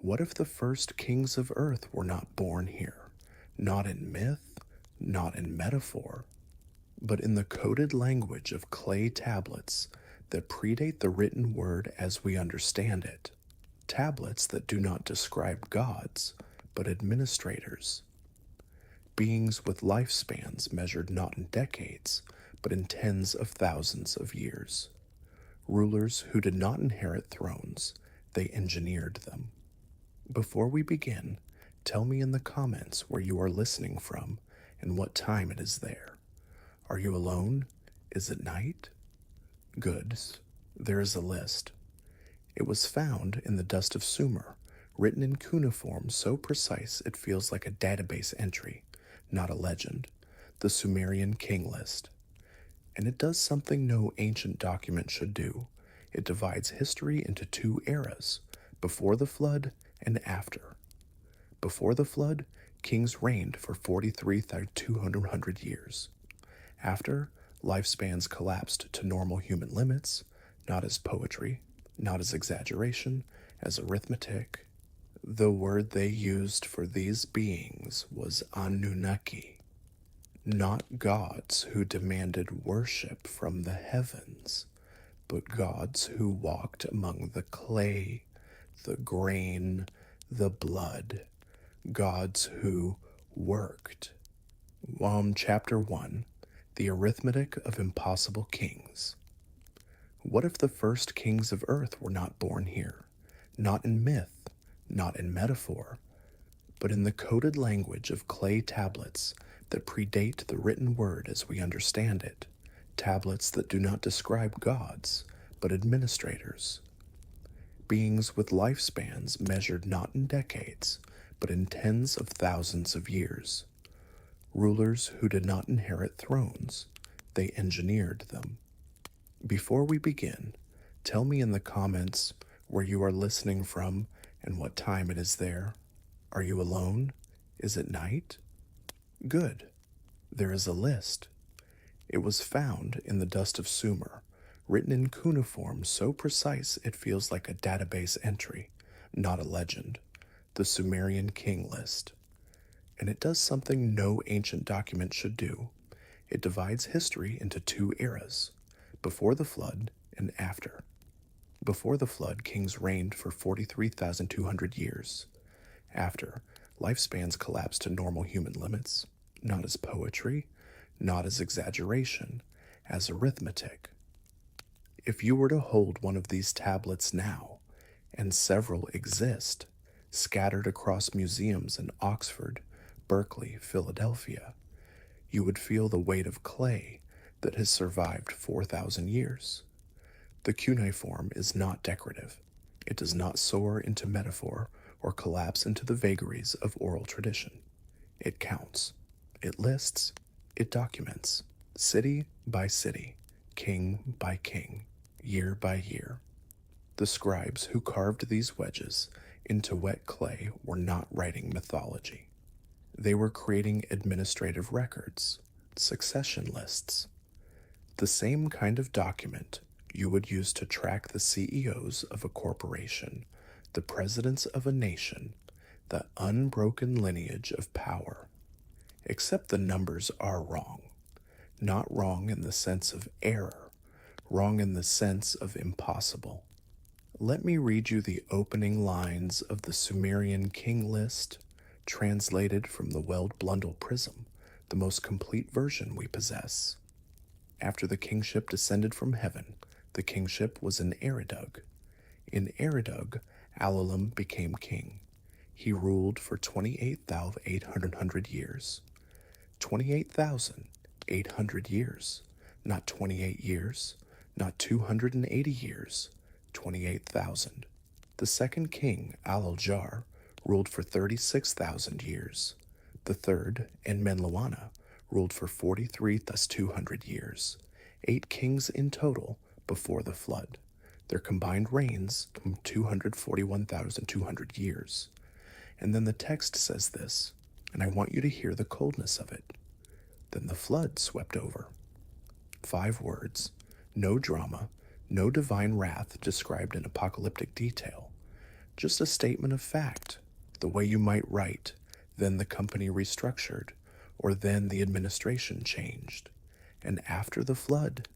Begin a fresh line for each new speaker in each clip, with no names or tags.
What if the first kings of earth were not born here? Not in myth, not in metaphor, but in the coded language of clay tablets that predate the written word as we understand it. Tablets that do not describe gods, but administrators. Beings with lifespans measured not in decades, but in tens of thousands of years. Rulers who did not inherit thrones, they engineered them. Before we begin, tell me in the comments where you are listening from and what time it is there. Are you alone? Is it night? Good. There is a list. It was found in the dust of Sumer, written in cuneiform so precise it feels like a database entry, not a legend, the Sumerian King List. And it does something no ancient document should do. It divides history into two eras, before the flood and after. Before the flood, kings reigned for 43,200 years. After, lifespans collapsed to normal human limits, not as poetry, not as exaggeration, as arithmetic. The word they used for these beings was Anunnaki, not gods who demanded worship from the heavens, but gods who walked among the clay, the grain, the blood, gods who worked. Chapter 1, The Arithmetic of Impossible Kings. What if the first kings of earth were not born here, not in myth, not in metaphor, but in the coded language of clay tablets that predate the written word as we understand it, tablets that do not describe gods, but administrators. Beings with lifespans measured not in decades, but in tens of thousands of years. Rulers who did not inherit thrones, they engineered them. Before we begin, tell me in the comments where you are listening from and what time it is there. Are you alone? Is it night? Good. There is a list. It was found in the dust of Sumer, written in cuneiform so precise it feels like a database entry, not a legend, the Sumerian King List. And it does something no ancient document should do. It divides history into two eras, before the flood and after. Before the flood, kings reigned for 43,200 years. After, lifespans collapsed to normal human limits, not as poetry, not as exaggeration, as arithmetic. If you were to hold one of these tablets now, and several exist, scattered across museums in Oxford, Berkeley, Philadelphia, you would feel the weight of clay that has survived 4,000 years. The cuneiform is not decorative. It does not soar into metaphor or collapse into the vagaries of oral tradition. It counts. It lists. It documents. City by city, king by king, year by year. The scribes who carved these wedges into wet clay were not writing mythology. They were creating administrative records, succession lists, the same kind of document you would use to track the CEOs of a corporation, the presidents of a nation, the unbroken lineage of power. Except the numbers are wrong. Not wrong in the sense of error, wrong in the sense of impossible. Let me read you the opening lines of the Sumerian King List, translated from the Weld Blundell Prism, the most complete version we possess. After the kingship descended from heaven, the kingship was in Eridug. In Eridug, Alalim became king. He ruled for 28,800 years. 28,800 years, not 28 years, not 280 years, 28,000. The second king, Alal-Jar, ruled for 36,000 years. The third, Enmenlawana, ruled for 43,200 years. 8 kings in total before the flood. Their combined reigns 241,200 years. And then the text says this, and I want you to hear the coldness of it. Then the flood swept over. 5 words, no drama, no divine wrath described in apocalyptic detail. just a statement of fact, the way you might write, then the company restructured, or then the administration changed. And after the flood,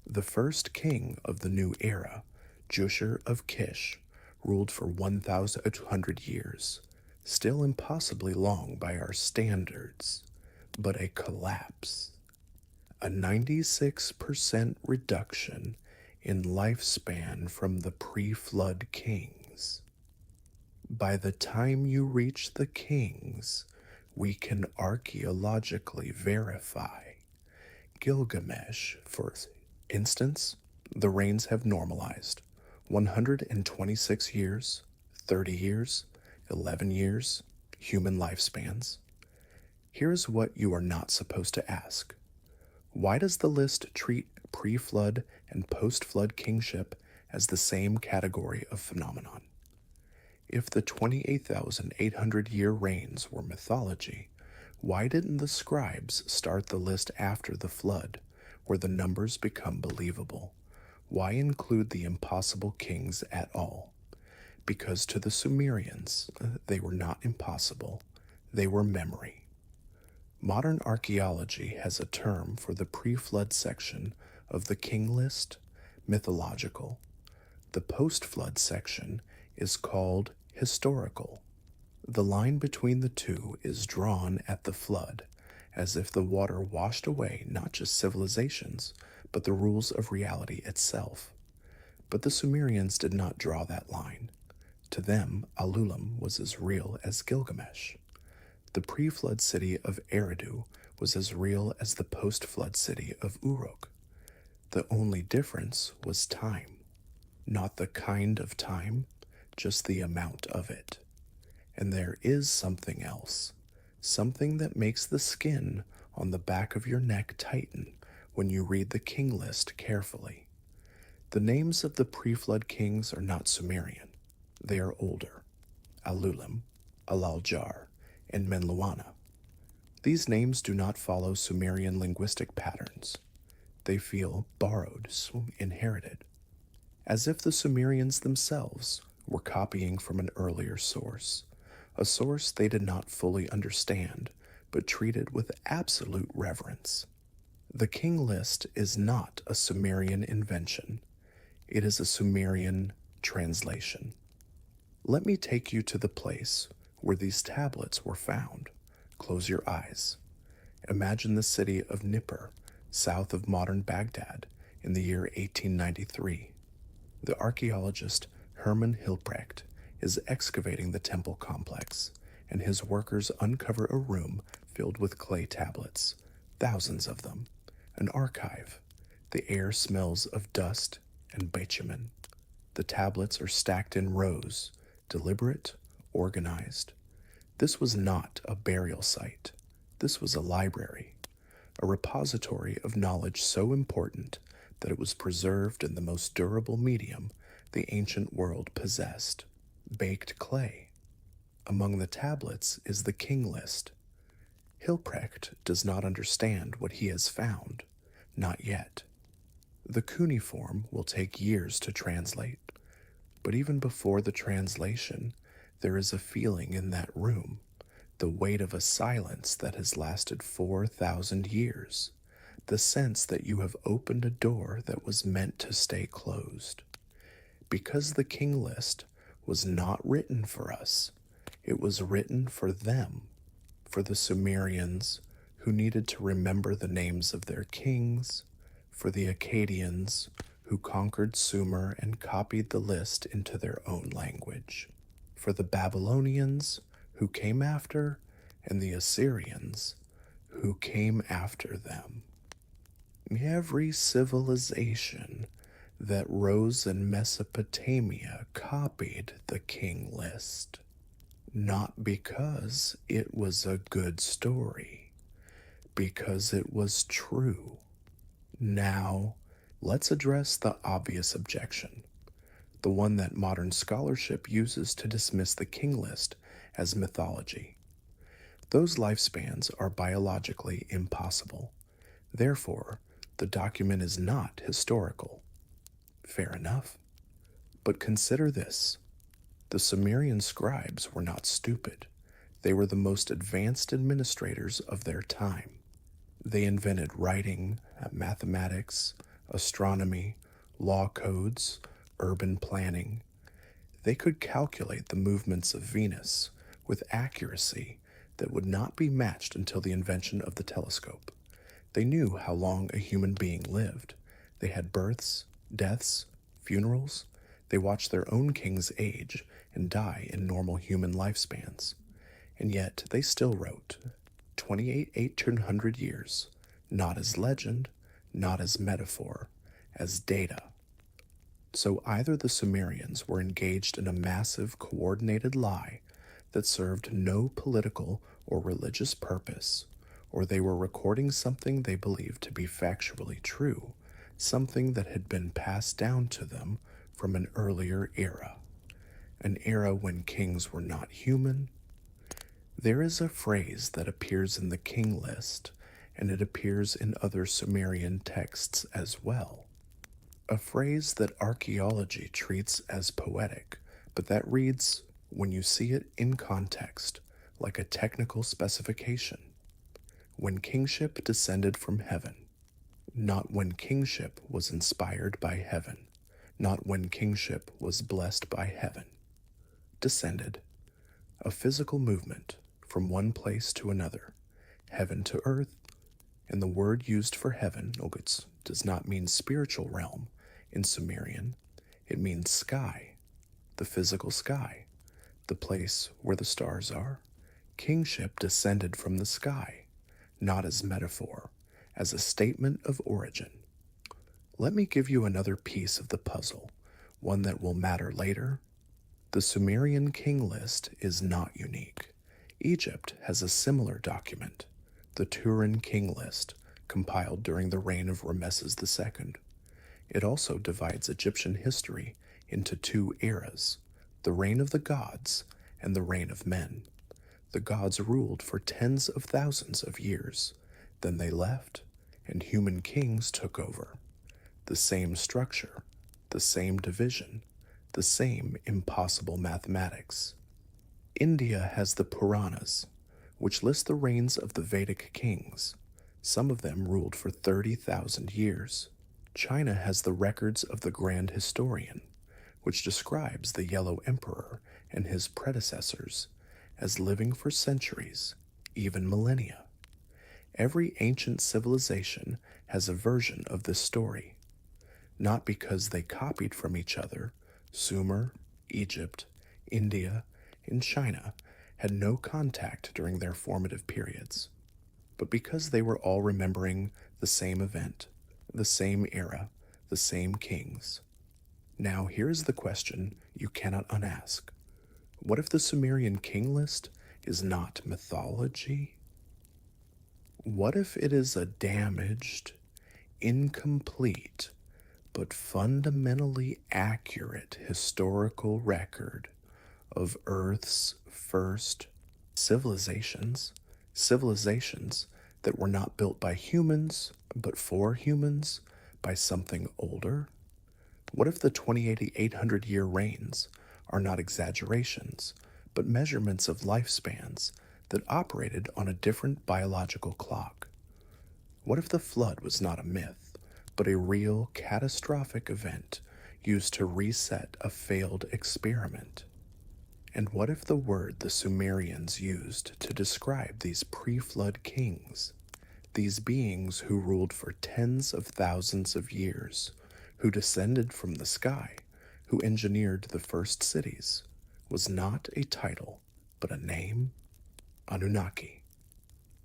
the first king of the new era, Jushur of Kish, ruled for 1,200 years, still impossibly long by our standards, but a collapse. A 96% reduction in lifespan from the pre-flood kings. By the time you reach the kings, we can archaeologically verify. Gilgamesh, for instance, the reigns have normalized. 126 years, 30 years, 11 years, human lifespans. Here's what you are not supposed to ask. Why does the list treat pre-flood and post-flood kingship as the same category of phenomenon? If the 28,800-year reigns were mythology, why didn't the scribes start the list after the flood, where the numbers become believable? Why include the impossible kings at all? Because to the Sumerians, they were not impossible, they were memory. Modern archaeology has a term for the pre-flood section of the King List, mythological. The post-flood section is called historical. The line between the two is drawn at the flood, as if the water washed away not just civilizations, but the rules of reality itself. But the Sumerians did not draw that line. To them, Alulim was as real as Gilgamesh. The pre-flood city of Eridu was as real as the post-flood city of Uruk. The only difference was time. Not the kind of time, just the amount of it. And there is something else, something that makes the skin on the back of your neck tighten when you read the king list carefully. The names of the pre-flood kings are not Sumerian. They are older. Alulim, Alaljar, and Menluana. These names do not follow Sumerian linguistic patterns. They feel borrowed, inherited, as if the Sumerians themselves were copying from an earlier source, a source they did not fully understand, but treated with absolute reverence. The King List is not a Sumerian invention. It is a Sumerian translation. Let me take you to the place where these tablets were found. Close your eyes. Imagine the city of Nippur, south of modern Baghdad, in the year 1893. The archaeologist Hermann Hilprecht is excavating the temple complex, and his workers uncover a room filled with clay tablets, thousands of them, an archive. The air smells of dust and bitumen. The tablets are stacked in rows, deliberate, organized. This was not a burial site. This was a library, a repository of knowledge so important that it was preserved in the most durable medium the ancient world possessed, baked clay. Among the tablets is the King List. Hilprecht does not understand what he has found, not yet. The cuneiform will take years to translate, but even before the translation, there is a feeling in that room, the weight of a silence that has lasted 4,000 years, the sense that you have opened a door that was meant to stay closed. Because the King List was not written for us, it was written for them, for the Sumerians who needed to remember the names of their kings, for the Akkadians who conquered Sumer and copied the list into their own language, for the Babylonians who came after, and the Assyrians who came after them. Every civilization that rose in Mesopotamia copied the King List, not because it was a good story, because it was true. Now, let's address the obvious objection, the one that modern scholarship uses to dismiss the King List as mythology. Those lifespans are biologically impossible. Therefore, the document is not historical. Fair enough. But consider this. The Sumerian scribes were not stupid. They were the most advanced administrators of their time. They invented writing, mathematics, astronomy, law codes, urban planning. They could calculate the movements of Venus with accuracy that would not be matched until the invention of the telescope. They knew how long a human being lived. They had births, deaths, funerals. They watched their own kings age and die in normal human lifespans. And yet they still wrote 28 1800 years, not as legend, not as metaphor, as data. So either the Sumerians were engaged in a massive coordinated lie that served no political or religious purpose, or they were recording something they believed to be factually true, something that had been passed down to them from an earlier era, an era when kings were not human. There is a phrase that appears in the King List, and it appears in other Sumerian texts as well. A phrase that archaeology treats as poetic, but that reads, when you see it in context, like a technical specification. When kingship descended from heaven, not when kingship was inspired by heaven, not when kingship was blessed by heaven. Descended, a physical movement from one place to another, heaven to earth, and the word used for heaven, does not mean spiritual realm in Sumerian. It means sky, the physical sky, the place where the stars are. Kingship descended from the sky, not as metaphor, as a statement of origin. Let me give you another piece of the puzzle, one that will matter later. The Sumerian King List is not unique. Egypt has a similar document, the Turin King List, compiled during the reign of Rameses II. It also divides Egyptian history into two eras, the reign of the gods and the reign of men. The gods ruled for tens of thousands of years. Then they left, and human kings took over. The same structure, the same division, the same impossible mathematics. India has the Puranas, which list the reigns of the Vedic kings. Some of them ruled for 30,000 years. China has the records of the Grand Historian, which describes the Yellow Emperor and his predecessors as living for centuries, even millennia. Every ancient civilization has a version of this story, not because they copied from each other. Sumer, Egypt, India, and China had no contact during their formative periods, but because they were all remembering the same event, the same era, the same kings. Now here's the question you cannot unask. What if the Sumerian King List is not mythology? What if it is a damaged, incomplete, but fundamentally accurate historical record of Earth's first civilizations, civilizations that were not built by humans, but for humans, by something older? What if the 800-year reigns are not exaggerations, but measurements of lifespans that operated on a different biological clock? What if the flood was not a myth, but a real catastrophic event used to reset a failed experiment? And what if the word the Sumerians used to describe these pre-flood kings, these beings who ruled for tens of thousands of years, who descended from the sky, who engineered the first cities, was not a title, but a name? Anunnaki.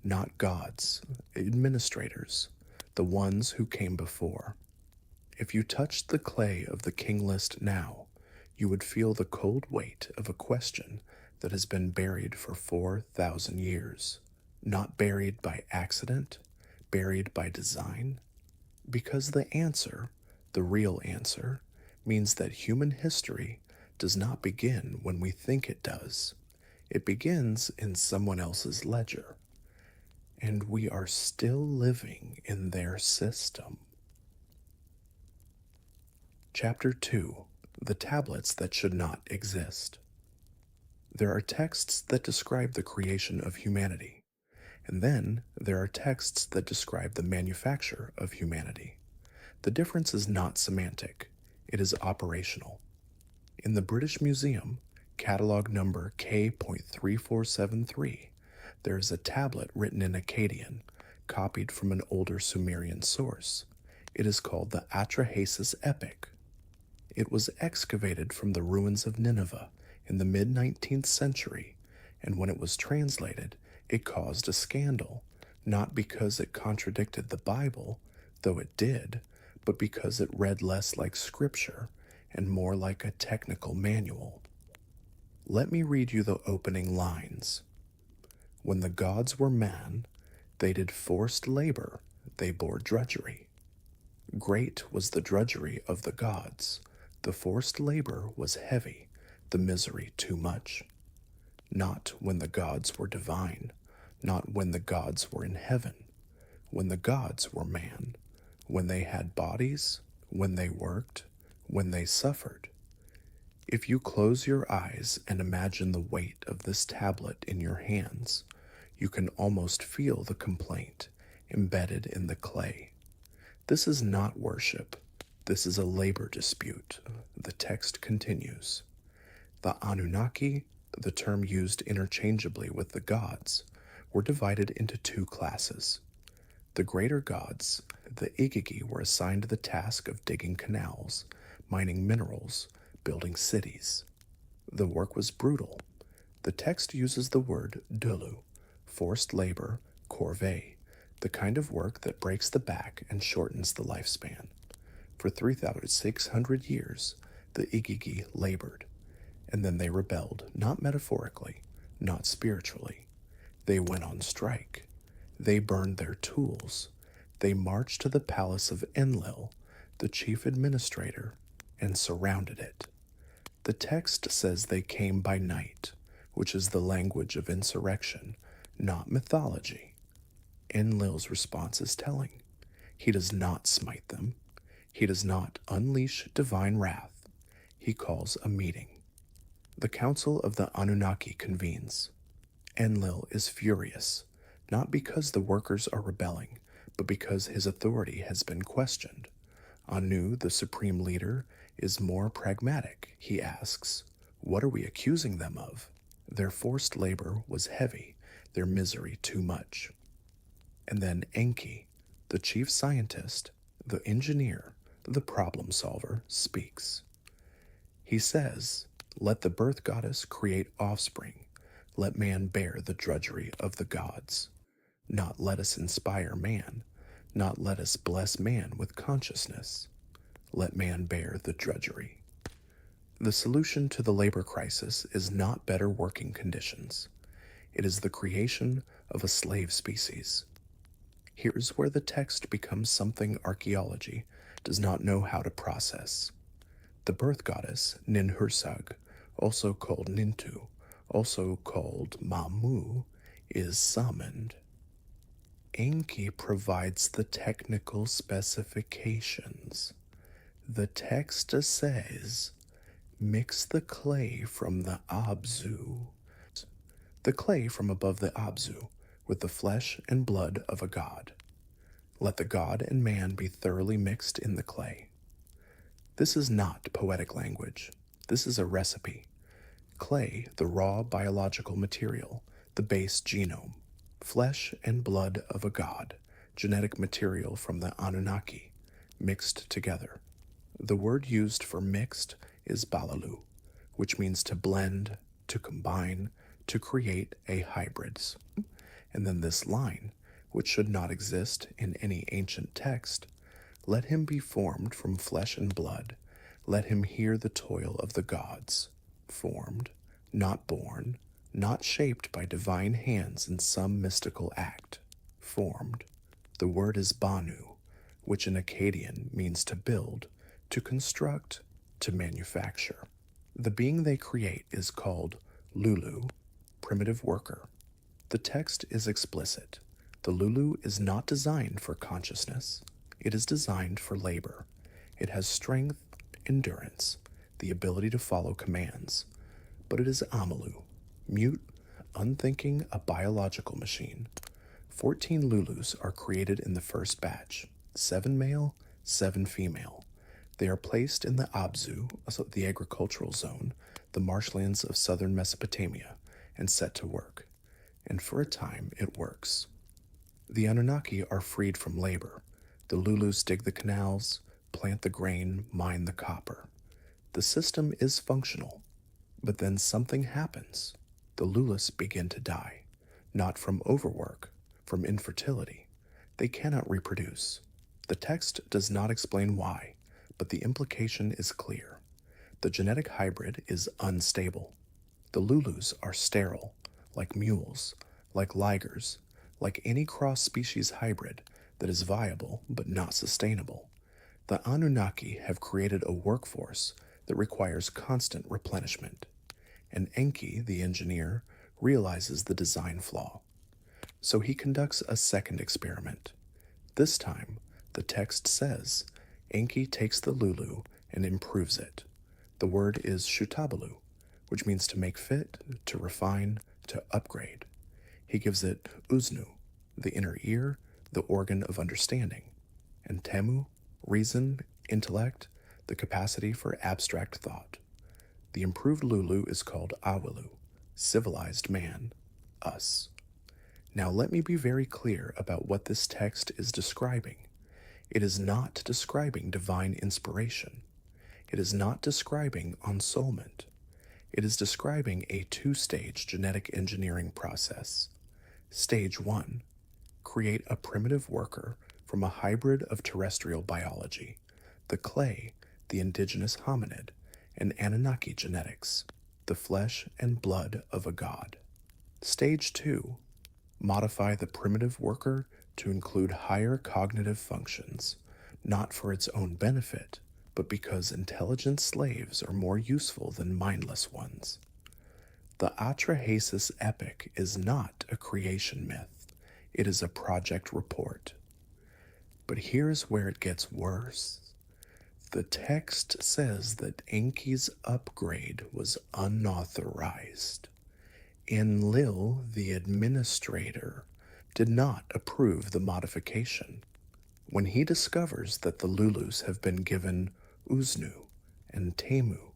Not gods, administrators, the ones who came before. If you touched the clay of the King List now, you would feel the cold weight of a question that has been buried for 4,000 years. Not buried by accident, buried by design. Because the answer, the real answer, means that human history does not begin when we think it does. It begins in someone else's ledger. And we are still living in their system. Chapter 2. The Tablets That Should Not Exist. There are texts that describe the creation of humanity, and then there are texts that describe the manufacture of humanity. The difference is not semantic, it is operational. In the British Museum, catalog number K.3473, there is a tablet written in Akkadian, copied from an older Sumerian source. It is called the Atrahasis Epic. It was excavated from the ruins of Nineveh in the mid-19th century, and when it was translated, it caused a scandal, not because it contradicted the Bible, though it did, but because it read less like scripture and more like a technical manual. Let me read you the opening lines. When the gods were man, they did forced labor, they bore drudgery. Great was the drudgery of the gods, the forced labor was heavy, the misery too much. Not when the gods were divine, not when the gods were in heaven, when the gods were man, when they had bodies, when they worked, when they suffered. If you close your eyes and imagine the weight of this tablet in your hands, you can almost feel the complaint embedded in the clay. This is not worship. This is a labor dispute. The text continues. The Anunnaki, the term used interchangeably with the gods, were divided into two classes. The greater gods, the Igigi, were assigned the task of digging canals, mining minerals, building cities. The work was brutal. The text uses the word dulu, forced labor, corvée, the kind of work that breaks the back and shortens the lifespan. For 3,600 years, the Igigi labored, and then they rebelled, not metaphorically, not spiritually. They went on strike. They burned their tools. They marched to the palace of Enlil, the chief administrator, and surrounded it. The text says they came by night, which is the language of insurrection, not mythology. Enlil's response is telling. He does not smite them. He does not unleash divine wrath. He calls a meeting. The council of the Anunnaki convenes. Enlil is furious, not because the workers are rebelling, but because his authority has been questioned. Anu, the supreme leader, is more pragmatic. He asks, what are we accusing them of? Their forced labor was heavy, their misery too much. And then Enki, the chief scientist, the engineer, the problem solver, speaks. He says, let the birth goddess create offspring. Let man bear the drudgery of the gods. Not let us inspire man. Not let us bless man with consciousness. Let man bear the drudgery. The solution to the labor crisis is not better working conditions. It is the creation of a slave species. Here's where the text becomes something archaeology does not know how to process. The birth goddess, Ninhursag, also called Nintu, also called Mamu, is summoned. Enki provides the technical specifications. The text says, mix the clay from the Abzu, the clay from above the Abzu, with the flesh and blood of a god. Let the god and man be thoroughly mixed in the clay. This is not poetic language. This is a recipe. Clay, the raw biological material, the base genome, flesh and blood of a god, genetic material from the Anunnaki, mixed together. The word used for mixed is balalu, which means to blend, to combine, to create a hybrids. And then this line, which should not exist in any ancient text, let him be formed from flesh and blood, let him hear the toil of the gods, formed, not born, not shaped by divine hands in some mystical act, formed. The word is Banu, which in Akkadian means to build, to construct, to manufacture. The being they create is called Lulu, primitive worker. The text is explicit. The Lulu is not designed for consciousness. It is designed for labor. It has strength, endurance, the ability to follow commands. But it is Amalu, Mute, unthinking, a biological machine. 14 Lulus are created in the first batch, 7 male, 7 female. They are placed in the Abzu, the agricultural zone, the marshlands of southern Mesopotamia, and set to work. And for a time, it works. The Anunnaki are freed from labor. The Lulus dig the canals, plant the grain, mine the copper. The system is functional, but then something happens. The Lulus begin to die, not from overwork, from infertility. They cannot reproduce. The text does not explain why, but the implication is clear. The genetic hybrid is unstable. The Lulus are sterile, like mules, like ligers, like any cross-species hybrid that is viable but not sustainable. The Anunnaki have created a workforce that requires constant replenishment, and Enki, the engineer, realizes the design flaw. So he conducts a second experiment. This time, the text says, Enki takes the Lulu and improves it. The word is shutabalu, which means to make fit, to refine, to upgrade. He gives it uznu, the inner ear, the organ of understanding, and temu, reason, intellect, the capacity for abstract thought. The improved Lulu is called Awilu, civilized man, us. Now let me be very clear about what this text is describing. It is not describing divine inspiration. It is not describing ensoulment. It is describing a two-stage genetic engineering process. Stage 1. Create a primitive worker from a hybrid of terrestrial biology, the clay, the indigenous hominid, and Anunnaki genetics, the flesh and blood of a god. Stage 2. Modify the primitive worker to include higher cognitive functions, not for its own benefit, but because intelligent slaves are more useful than mindless ones. The Atrahasis epic is not a creation myth. It is a project report. But here's where it gets worse. The text says that Enki's upgrade was unauthorized. Enlil, the administrator, did not approve the modification. When he discovers that the Lulus have been given Uznu and Temu,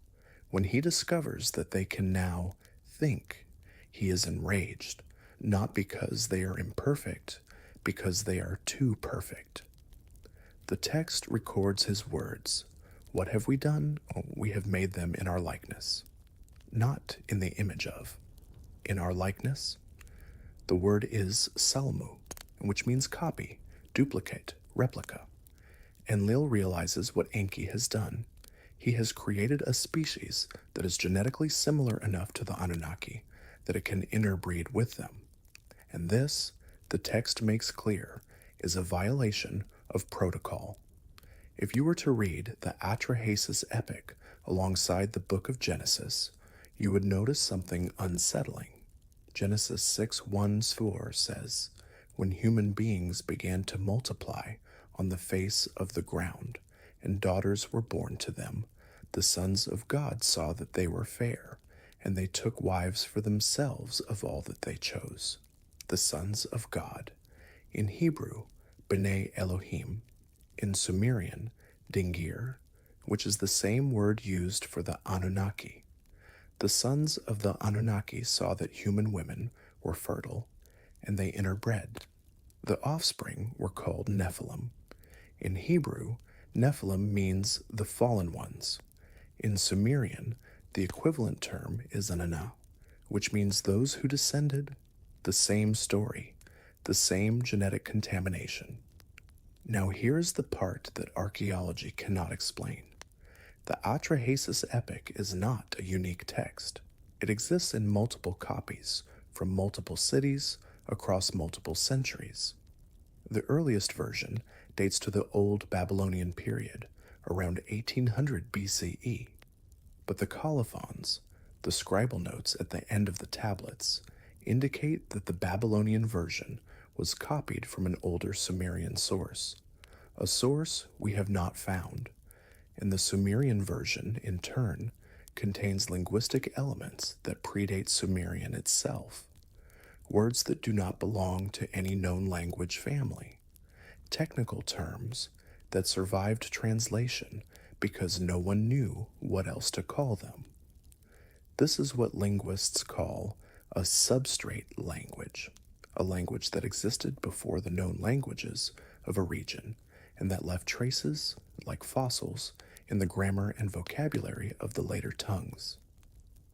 when he discovers that they can now think, he is enraged, not because they are imperfect, because they are too perfect. The text records his words. What have we done? We have made them in our likeness. Not in the image of. In our likeness? The word is salmu, which means copy, duplicate, replica. Enlil realizes what Enki has done. He has created a species that is genetically similar enough to the Anunnaki that it can interbreed with them. And this, the text makes clear, is a violation of protocol. If you were to read the Atrahasis epic alongside the book of Genesis, you would notice something unsettling. Genesis 6:1-4 says, "When human beings began to multiply on the face of the ground, and daughters were born to them, the sons of God saw that they were fair, and they took wives for themselves of all that they chose." The sons of God. In Hebrew, B'nai Elohim. In Sumerian, Dingir, which is the same word used for the Anunnaki. The sons of the Anunnaki saw that human women were fertile, and they interbred. The offspring were called Nephilim. In Hebrew, Nephilim means the fallen ones. In Sumerian, the equivalent term is Anana, which means those who descended. The same story, the same genetic contamination. Now here's the part that archaeology cannot explain. The Atrahasis epic is not a unique text. It exists in multiple copies, from multiple cities, across multiple centuries. The earliest version dates to the Old Babylonian period, around 1800 BCE. But the colophons, the scribal notes at the end of the tablets, indicate that the Babylonian version was copied from an older Sumerian source, a source we have not found. And the Sumerian version, in turn, contains linguistic elements that predate Sumerian itself, words that do not belong to any known language family, technical terms that survived translation because no one knew what else to call them. This is what linguists call a substrate language, a language that existed before the known languages of a region and that left traces, like fossils, in the grammar and vocabulary of the later tongues.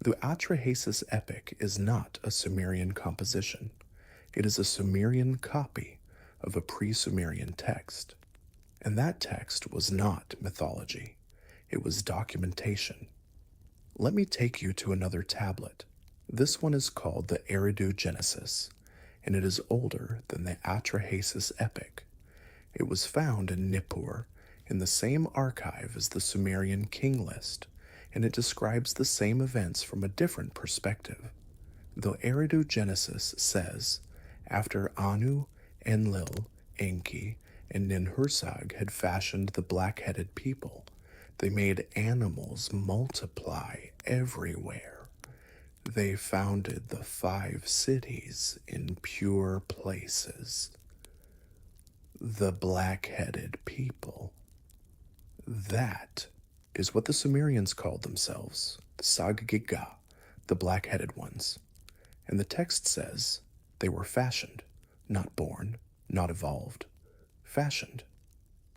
The Atrahasis epic is not a Sumerian composition. It is a Sumerian copy of a pre-Sumerian text. And that text was not mythology. It was documentation. Let me take you to another tablet. This one is called the Eridu Genesis, and it is older than the Atrahasis epic. It was found in Nippur, in the same archive as the Sumerian King List, and it describes the same events from a different perspective. The Eridu Genesis says, after Anu, Enlil, Enki, and Ninhursag had fashioned the black-headed people, they made animals multiply everywhere. They founded the 5 cities in pure places. The black-headed people. That is what the Sumerians called themselves, the Saggiga, the black-headed ones. And the text says they were fashioned, not born, not evolved. Fashioned.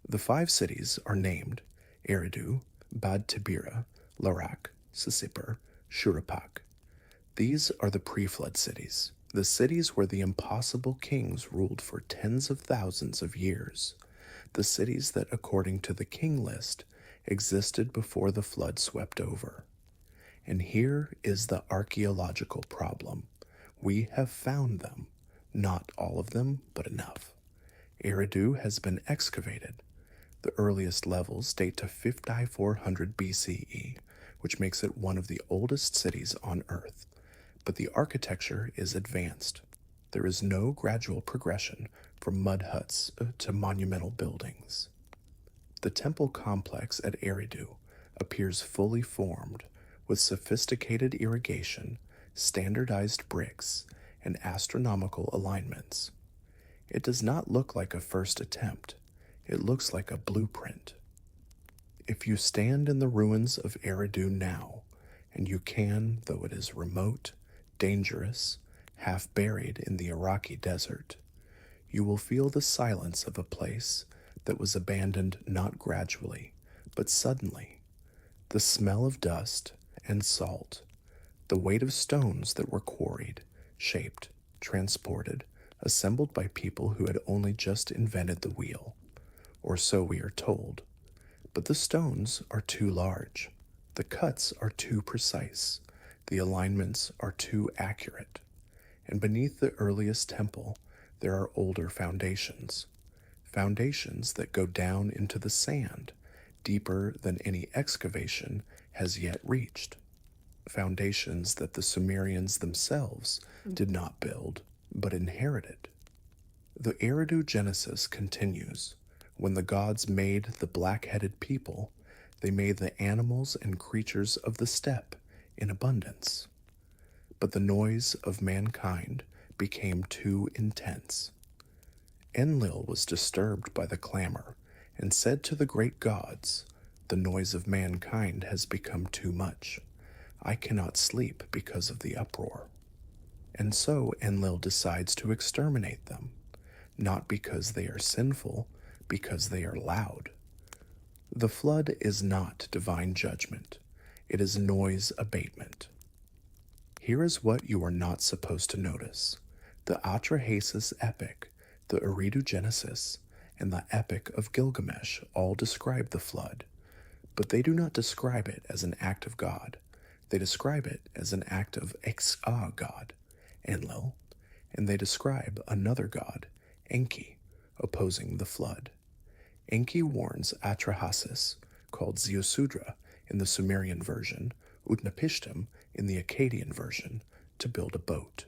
The 5 cities are named Eridu, Bad Tibira, Larak, Sisipur, Shurapak. These are the pre-flood cities, the cities where the impossible kings ruled for tens of thousands of years, the cities that, according to the King List, existed before the flood swept over. And here is the archaeological problem. We have found them, not all of them, but enough. Eridu has been excavated. The earliest levels date to 5400 BCE, which makes it one of the oldest cities on Earth. But the architecture is advanced. There is no gradual progression from mud huts to monumental buildings. The temple complex at Eridu appears fully formed, with sophisticated irrigation, standardized bricks, and astronomical alignments. It does not look like a first attempt. It looks like a blueprint. If you stand in the ruins of Eridu now, and you can, though it is remote, dangerous, half buried in the Iraqi desert, you will feel the silence of a place that was abandoned not gradually, but suddenly. The smell of dust and salt, the weight of stones that were quarried, shaped, transported, assembled by people who had only just invented the wheel, or so we are told. But the stones are too large, the cuts are too precise, the alignments are too accurate, and beneath the earliest temple there are older foundations that go down into the sand, deeper than any excavation has yet reached. Foundations that the Sumerians themselves did not build, but inherited. The Eridu Genesis continues. When the gods made the black-headed people, they made the animals and creatures of the steppe in abundance. But the noise of mankind became too intense. Enlil was disturbed by the clamor and said to the great gods, "The noise of mankind has become too much. I cannot sleep because of the uproar." And so Enlil decides to exterminate them, not because they are sinful, because they are loud. The flood is not divine judgment. It is noise abatement. Here is what you are not supposed to notice. The Atrahasis epic, the Eridu Genesis, and the Epic of Gilgamesh all describe the flood, but they do not describe it as an act of God. They describe it as an act of God, Enlil, and they describe another god, Enki, opposing the flood. Enki warns Atrahasis, called Ziusudra in the Sumerian version, Utnapishtim in the Akkadian version, to build a boat.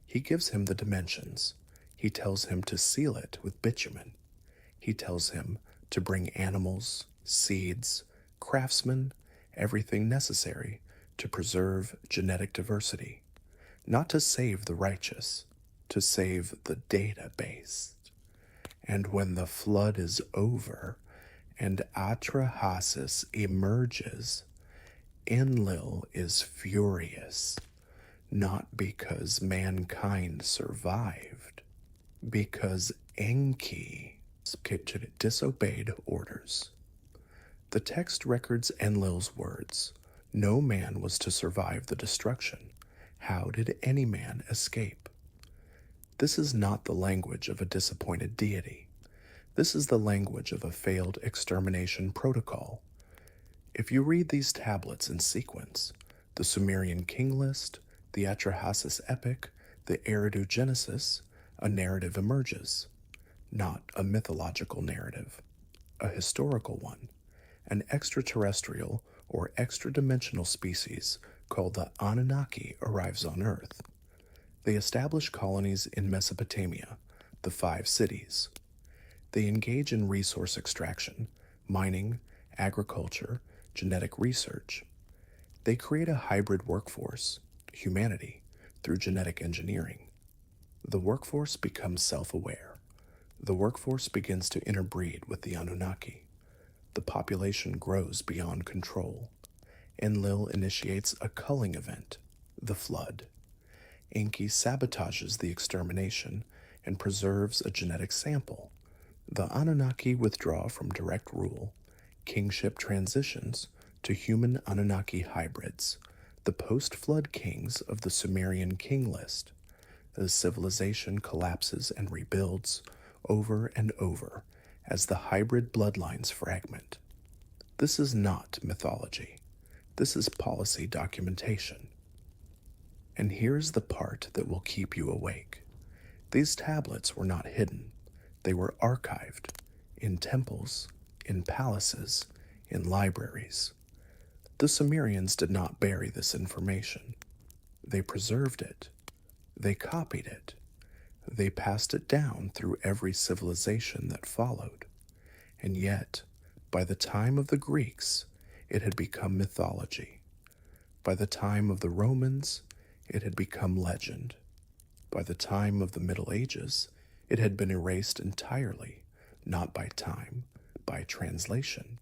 He gives him the dimensions. He tells him to seal it with bitumen. He tells him to bring animals, seeds, craftsmen, everything necessary to preserve genetic diversity, not to save the righteous, to save the database. And when the flood is over and Atrahasis emerges, Enlil is furious, not because mankind survived, because Enki disobeyed orders. The text records Enlil's words, "No man was to survive the destruction. How did any man escape?" This is not the language of a disappointed deity. This is the language of a failed extermination protocol. If you read these tablets in sequence, the Sumerian King List, the Atrahasis epic, the Eridu Genesis, a narrative emerges. Not a mythological narrative, a historical one. An extraterrestrial or extra-dimensional species called the Anunnaki arrives on Earth. They establish colonies in Mesopotamia, the 5 cities. They engage in resource extraction, mining, agriculture, genetic research. They create a hybrid workforce, humanity, through genetic engineering. The workforce becomes self-aware. The workforce begins to interbreed with the Anunnaki. The population grows beyond control. Enlil initiates a culling event, the flood. Enki sabotages the extermination and preserves a genetic sample. The Anunnaki withdraw from direct rule. Kingship transitions to human Anunnaki hybrids, the post-flood kings of the Sumerian King List. The civilization collapses and rebuilds over and over as the hybrid bloodlines fragment. This is not mythology. This is policy documentation. And here's the part that will keep you awake. These tablets were not hidden. They were archived in temples, in palaces, in libraries. The Sumerians did not bury this information. They preserved it. They copied it. They passed it down through every civilization that followed. And yet, by the time of the Greeks, it had become mythology. By the time of the Romans, it had become legend. By the time of the Middle Ages, it had been erased entirely, not by time, by translation.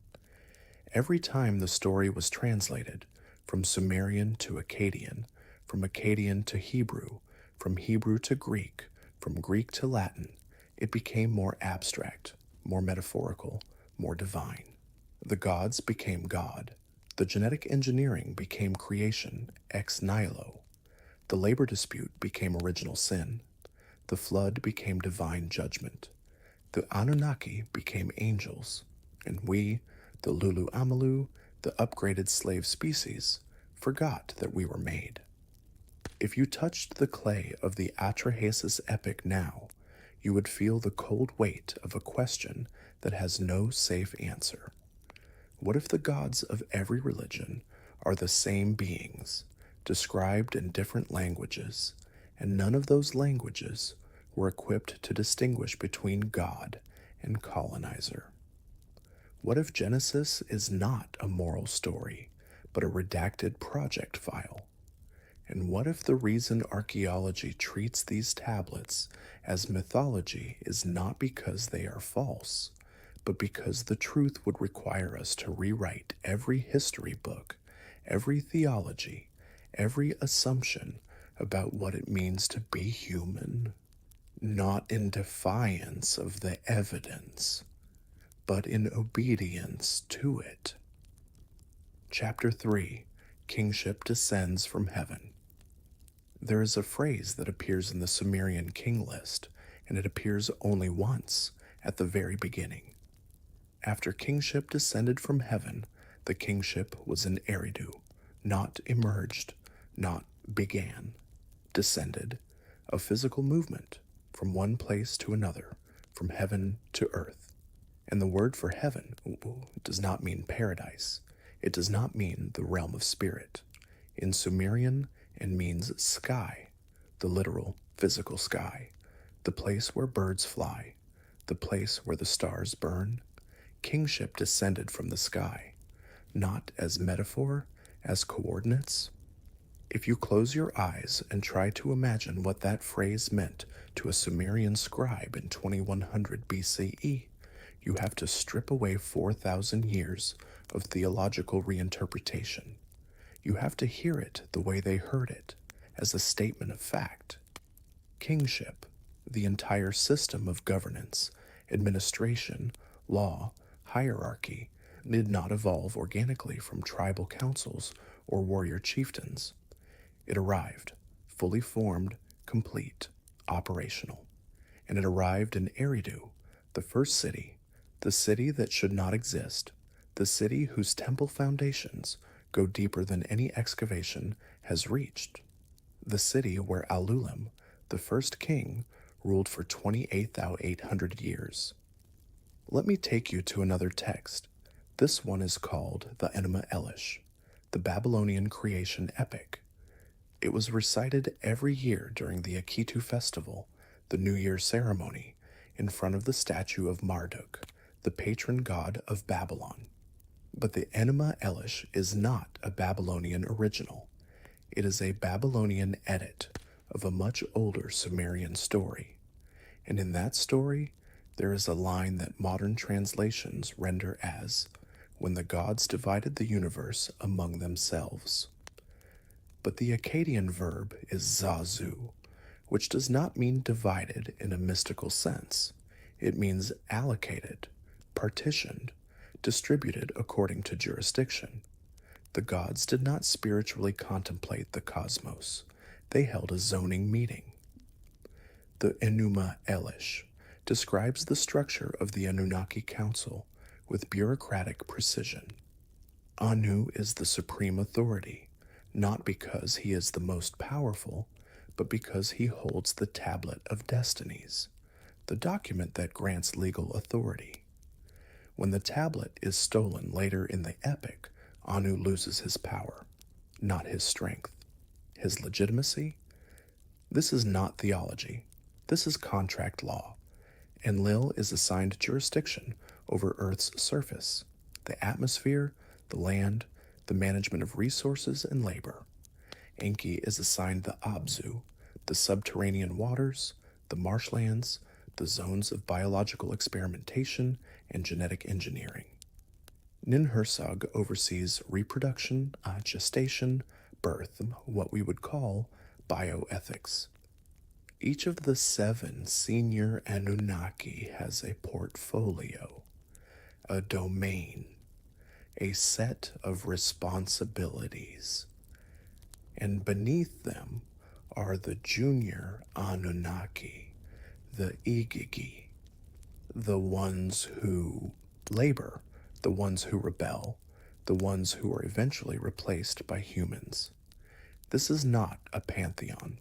Every time the story was translated, from Sumerian to Akkadian, from Akkadian to Hebrew, from Hebrew to Greek, from Greek to Latin, it became more abstract, more metaphorical, more divine. The gods became God. The genetic engineering became creation ex nihilo. The labor dispute became original sin. The flood became divine judgment. The Anunnaki became angels. And we, the Lulu Amalu, the upgraded slave species, forgot that we were made. If you touched the clay of the Atrahasis epic now, you would feel the cold weight of a question that has no safe answer. What if the gods of every religion are the same beings, described in different languages, and none of those languages were equipped to distinguish between God and colonizer? What if Genesis is not a moral story, but a redacted project file? And what if the reason archaeology treats these tablets as mythology is not because they are false, but because the truth would require us to rewrite every history book, every theology, every assumption about what it means to be human, not in defiance of the evidence, but in obedience to it. Chapter 3, Kingship Descends from Heaven. There is a phrase that appears in the Sumerian King List, and it appears only once, at the very beginning. After kingship descended from heaven, the kingship was in Eridu, not emerged, not began, descended, a physical movement from one place to another, from heaven to earth. And the word for heaven does not mean paradise. It does not mean the realm of spirit. In Sumerian, it means sky, the literal physical sky, the place where birds fly, the place where the stars burn. Kingship descended from the sky, not as metaphor, as coordinates? If you close your eyes and try to imagine what that phrase meant to a Sumerian scribe in 2100 BCE, you have to strip away 4,000 years of theological reinterpretation. You have to hear it the way they heard it, as a statement of fact. Kingship, the entire system of governance, administration, law, hierarchy, did not evolve organically from tribal councils or warrior chieftains. It arrived, fully formed, complete, operational. And it arrived in Eridu, the first city, the city that should not exist, the city whose temple foundations go deeper than any excavation has reached, the city where Alulim, the first king, ruled for 28,800 years. Let me take you to another text. This one is called the Enuma Elish, the Babylonian creation epic. It was recited every year during the Akitu festival, the New Year ceremony, in front of the statue of Marduk, the patron god of Babylon. But the Enuma Elish is not a Babylonian original. It is a Babylonian edit of a much older Sumerian story. And in that story, there is a line that modern translations render as, "When the gods divided the universe among themselves." But the Akkadian verb is zazu, which does not mean divided in a mystical sense. It means allocated, partitioned, distributed according to jurisdiction. The gods did not spiritually contemplate the cosmos. They held a zoning meeting. The Enuma Elish describes the structure of the Anunnaki Council with bureaucratic precision. Anu is the supreme authority, not because he is the most powerful, but because he holds the Tablet of Destinies, the document that grants legal authority. When the tablet is stolen later in the epic, Anu loses his power, not his strength. His legitimacy? This is not theology. This is contract law. Enlil is assigned jurisdiction over Earth's surface, the atmosphere, the land, the management of resources and labor. Enki is assigned the Abzu, the subterranean waters, the marshlands, the zones of biological experimentation and genetic engineering. Ninhursag oversees reproduction, gestation, birth, what we would call bioethics. Each of the 7 senior Anunnaki has a portfolio, a domain, a set of responsibilities, and beneath them are the junior Anunnaki, the Igigi, the ones who labor, the ones who rebel, the ones who are eventually replaced by humans. This is not a pantheon.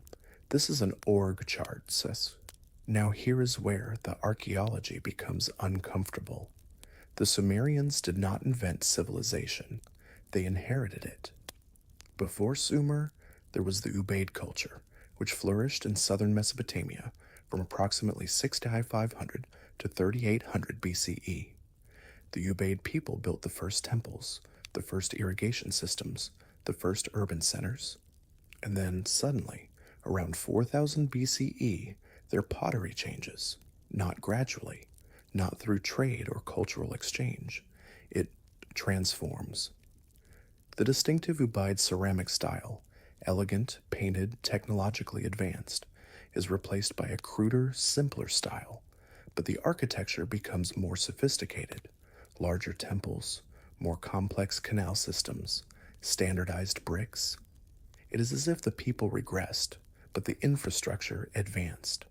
This is an org chart, sis. Now here is where the archaeology becomes uncomfortable. The Sumerians did not invent civilization. They inherited it. Before Sumer, there was the Ubaid culture, which flourished in southern Mesopotamia from approximately 6500 to 3800 BCE. The Ubaid people built the first temples, the first irrigation systems, the first urban centers. And then, suddenly, around 4000 BCE, their pottery changes, not gradually, not through trade or cultural exchange. It transforms. The distinctive Ubaid ceramic style, elegant, painted, technologically advanced, is replaced by a cruder, simpler style, but the architecture becomes more sophisticated, larger temples, more complex canal systems, standardized bricks. It is as if the people regressed, but the infrastructure advanced.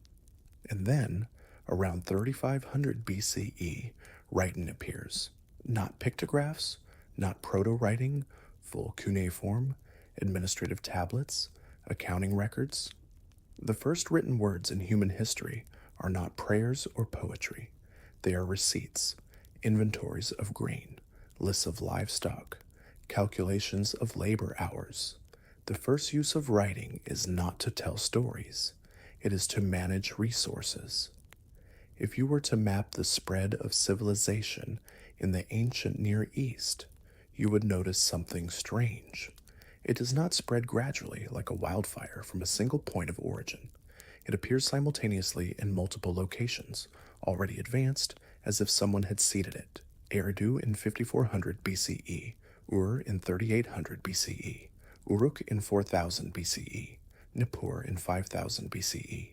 And then, around 3500 BCE, writing appears. Not pictographs, not proto-writing, full cuneiform, administrative tablets, accounting records. The first written words in human history are not prayers or poetry. They are receipts, inventories of grain, lists of livestock, calculations of labor hours. The first use of writing is not to tell stories. It is to manage resources. If you were to map the spread of civilization in the ancient Near East, you would notice something strange. It does not spread gradually like a wildfire from a single point of origin. It appears simultaneously in multiple locations, already advanced, as if someone had seeded it. Eridu in 5400 BCE, Ur in 3800 BCE, Uruk in 4000 BCE, Nippur in 5000 BCE.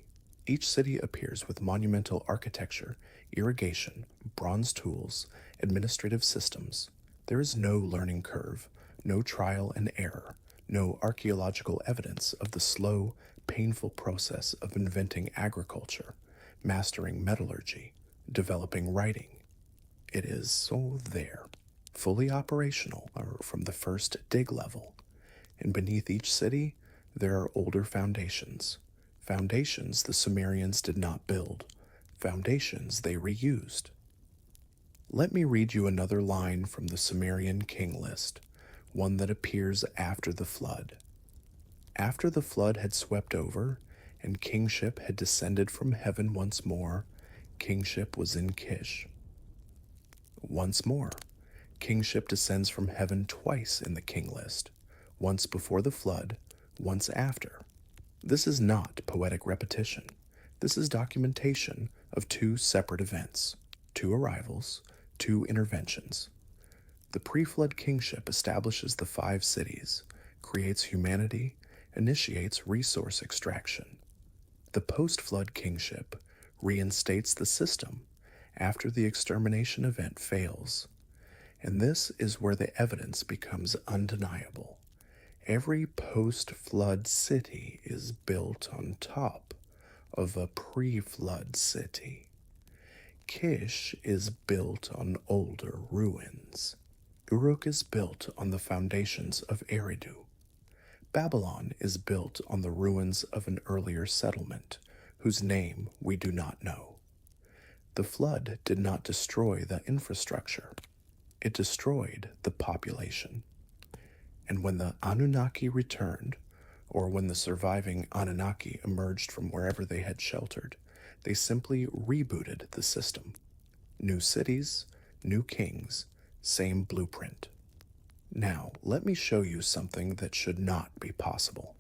Each city appears with monumental architecture, irrigation, bronze tools, administrative systems. There is no learning curve, no trial and error, no archaeological evidence of the slow, painful process of inventing agriculture, mastering metallurgy, developing writing. It is so there, fully operational from the first dig level. And beneath each city, there are older foundations. Foundations the Sumerians did not build, foundations they reused. Let me read you another line from the Sumerian King List, one that appears after the flood. After the flood had swept over, and kingship had descended from heaven once more, kingship was in Kish. Once more, kingship descends from heaven twice in the King List, once before the flood, once after. This is not poetic repetition. This is documentation of two separate events, two arrivals, two interventions. The pre-flood kingship establishes the 5 cities, creates humanity, initiates resource extraction. The post-flood kingship reinstates the system after the extermination event fails. And this is where the evidence becomes undeniable. Every post-flood city is built on top of a pre-flood city. Kish is built on older ruins. Uruk is built on the foundations of Eridu. Babylon is built on the ruins of an earlier settlement, whose name we do not know. The flood did not destroy the infrastructure. It destroyed the population. And when the Anunnaki returned, or when the surviving Anunnaki emerged from wherever they had sheltered, they simply rebooted the system. New cities, new kings, same blueprint. Now, let me show you something that should not be possible.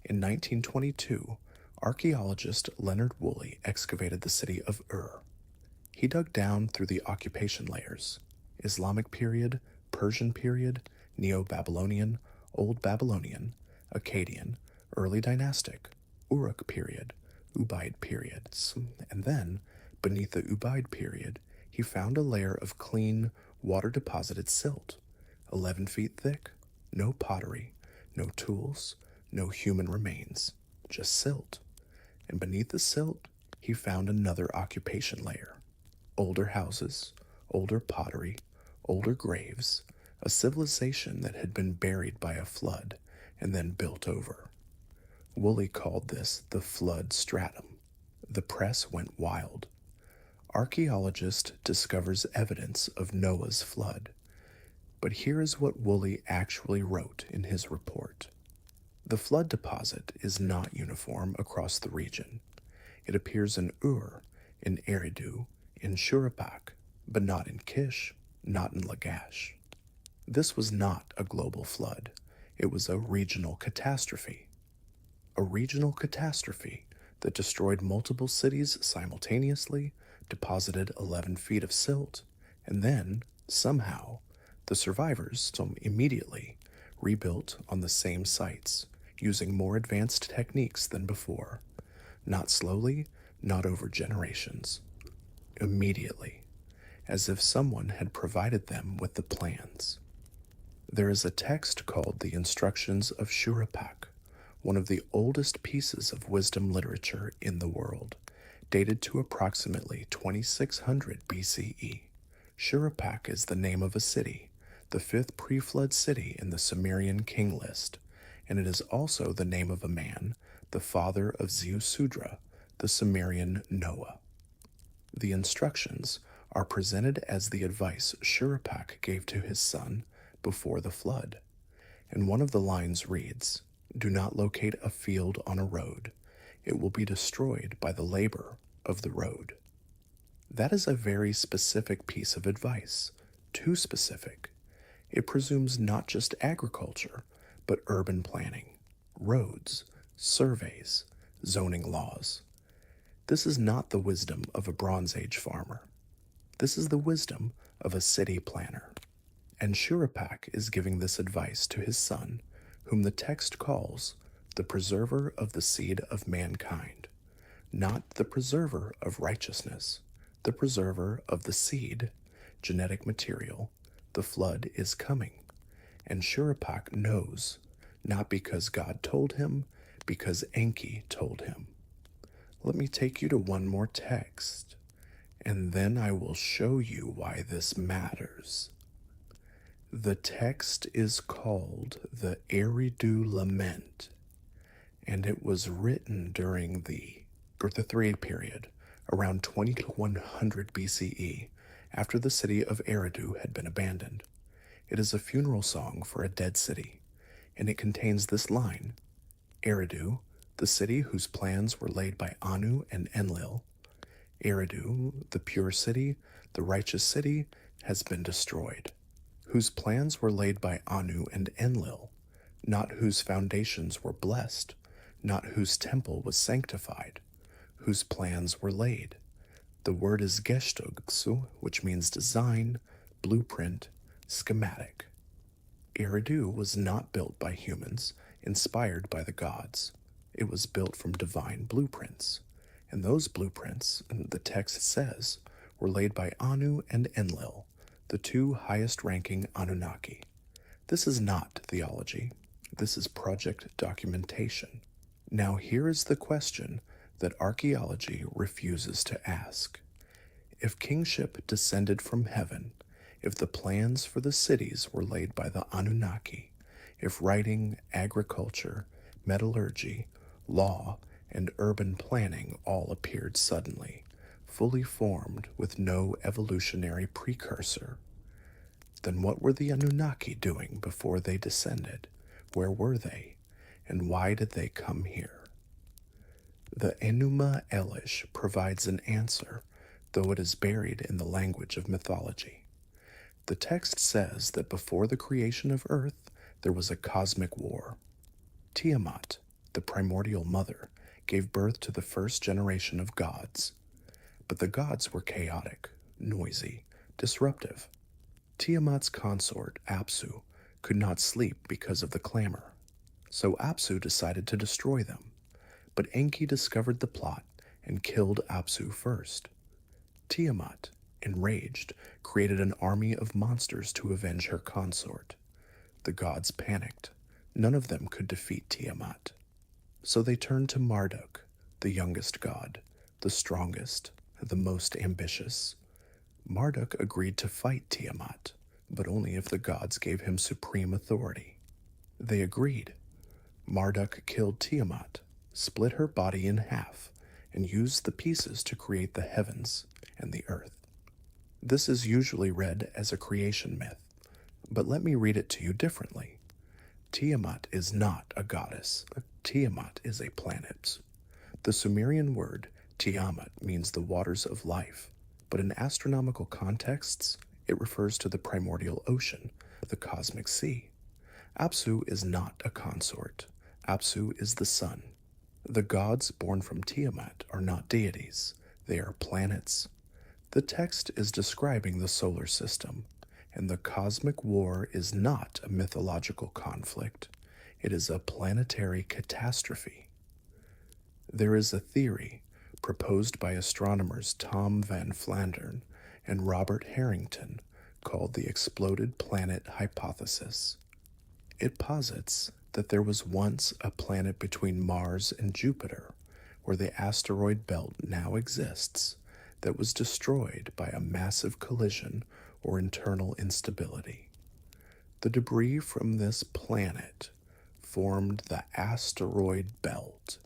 In 1922, archaeologist Leonard Woolley excavated the city of Ur. He dug down through the occupation layers: Islamic period, Persian period, Neo-Babylonian, Old Babylonian, Akkadian, Early Dynastic, Uruk period, Ubaid periods, and then, beneath the Ubaid period, he found a layer of clean, water-deposited silt, 11 feet thick, no pottery, no tools, no human remains, just silt. And beneath the silt, he found another occupation layer: older houses, older pottery, older graves, a civilization that had been buried by a flood and then built over. Woolley called this the flood stratum. The press went wild. Archaeologist discovers evidence of Noah's flood. But here is what Woolley actually wrote in his report. The flood deposit is not uniform across the region. It appears in Ur, in Eridu, in Shuruppak, but not in Kish, not in Lagash. This was not a global flood. It was a regional catastrophe. A regional catastrophe that destroyed multiple cities simultaneously, deposited 11 feet of silt, and then, somehow, the survivors immediately rebuilt on the same sites, using more advanced techniques than before. Not slowly, not over generations. Immediately, as if someone had provided them with the plans. There is a text called the Instructions of Shuruppak, one of the oldest pieces of wisdom literature in the world, dated to approximately 2600 BCE. Shuruppak is the name of a city, the 5th pre-flood city in the Sumerian King List, and it is also the name of a man, the father of Ziusudra, the Sumerian Noah. The instructions are presented as the advice Shuruppak gave to his son before the flood, and one of the lines reads, "Do not locate a field on a road. It will be destroyed by the labor of the road." That is a very specific piece of advice, too specific. It presumes not just agriculture, but urban planning, roads, surveys, zoning laws. This is not the wisdom of a Bronze Age farmer. This is the wisdom of a city planner. And Shurapak is giving this advice to his son, whom the text calls the preserver of the seed of mankind, not the preserver of righteousness, the preserver of the seed, genetic material. The flood is coming. And Shurapak knows, not because God told him, because Enki told him. Let me take you to one more text, and then I will show you why this matters. The text is called the Eridu Lament, and it was written during the Three period, around 2100 BCE, after the city of Eridu had been abandoned. It is a funeral song for a dead city, and it contains this line: Eridu, the city whose plans were laid by Anu and Enlil. Eridu, the pure city, the righteous city, has been destroyed, whose plans were laid by Anu and Enlil, not whose foundations were blessed, not whose temple was sanctified, whose plans were laid. The word is Geshtogsu, which means design, blueprint, schematic. Eridu was not built by humans, inspired by the gods. It was built from divine blueprints. And those blueprints, the text says, were laid by Anu and Enlil, the two highest-ranking Anunnaki. This is not theology. This is project documentation. Now here is the question that archaeology refuses to ask. If kingship descended from heaven, if the plans for the cities were laid by the Anunnaki, if writing, agriculture, metallurgy, law, and urban planning all appeared suddenly, fully formed with no evolutionary precursor, then what were the Anunnaki doing before they descended? Where were they? And why did they come here? The Enuma Elish provides an answer, though it is buried in the language of mythology. The text says that before the creation of Earth, there was a cosmic war. Tiamat, the primordial mother, gave birth to the first generation of gods. But the gods were chaotic, noisy, disruptive. Tiamat's consort, Apsu, could not sleep because of the clamor. So Apsu decided to destroy them. But Enki discovered the plot and killed Apsu first. Tiamat, enraged, created an army of monsters to avenge her consort. The gods panicked. None of them could defeat Tiamat. So they turned to Marduk, the youngest god, the strongest, the most ambitious. Marduk agreed to fight Tiamat, but only if the gods gave him supreme authority. They agreed. Marduk killed Tiamat, split her body in half, and used the pieces to create the heavens and the earth. This is usually read as a creation myth, but let me read it to you differently. Tiamat is not a goddess. Tiamat is a planet. The Sumerian word Tiamat means the waters of life, but in astronomical contexts, it refers to the primordial ocean, the cosmic sea. Apsu is not a consort. Apsu is the sun. The gods born from Tiamat are not deities. They are planets. The text is describing the solar system, and the cosmic war is not a mythological conflict. It is a planetary catastrophe. There is a theory proposed by astronomers Tom Van Flandern and Robert Harrington called the exploded planet hypothesis. It posits that there was once a planet between Mars and Jupiter, where the asteroid belt now exists, that was destroyed by a massive collision or internal instability. The debris from this planet formed the asteroid belt,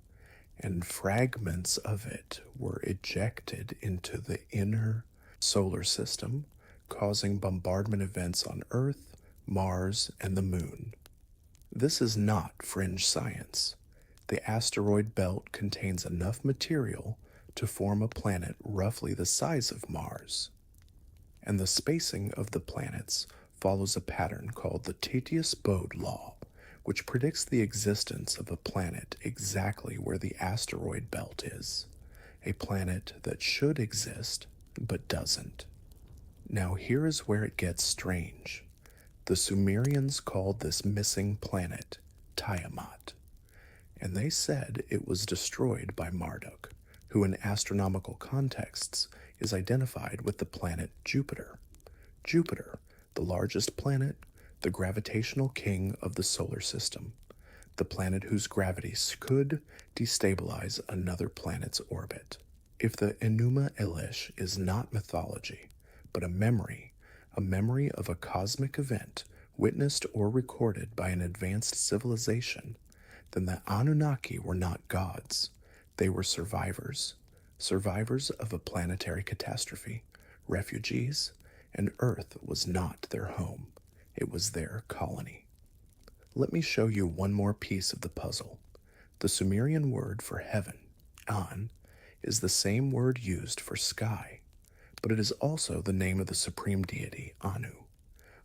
and fragments of it were ejected into the inner solar system, causing bombardment events on Earth, Mars, and the Moon. This is not fringe science. The asteroid belt contains enough material to form a planet roughly the size of Mars, and the spacing of the planets follows a pattern called the Tetius-Bode law, which predicts the existence of a planet exactly where the asteroid belt is, a planet that should exist but doesn't. Now, here is where it gets strange. The Sumerians called this missing planet Tiamat, and they said it was destroyed by Marduk, who in astronomical contexts is identified with the planet Jupiter. Jupiter, the largest planet, the gravitational king of the solar system, the planet whose gravity could destabilize another planet's orbit. If the Enuma Elish is not mythology, but a memory of a cosmic event witnessed or recorded by an advanced civilization, then the Anunnaki were not gods. They were survivors of a planetary catastrophe, refugees, and Earth was not their home. It was their colony. Let me show you one more piece of the puzzle. The Sumerian word for heaven, An, is the same word used for sky, but it is also the name of the supreme deity, Anu.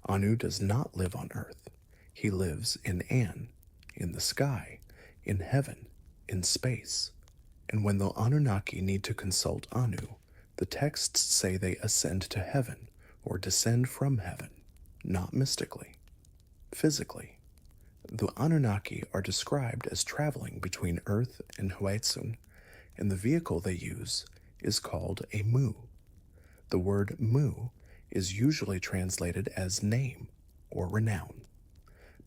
Anu does not live on Earth. He lives in An, in the sky, in heaven, in space. And when the Anunnaki need to consult Anu, the texts say they ascend to heaven or descend from heaven, not mystically, physically. The Anunnaki are described as traveling between Earth and Huetsun, and the vehicle they use is called a mu. The word mu is usually translated as name or renown,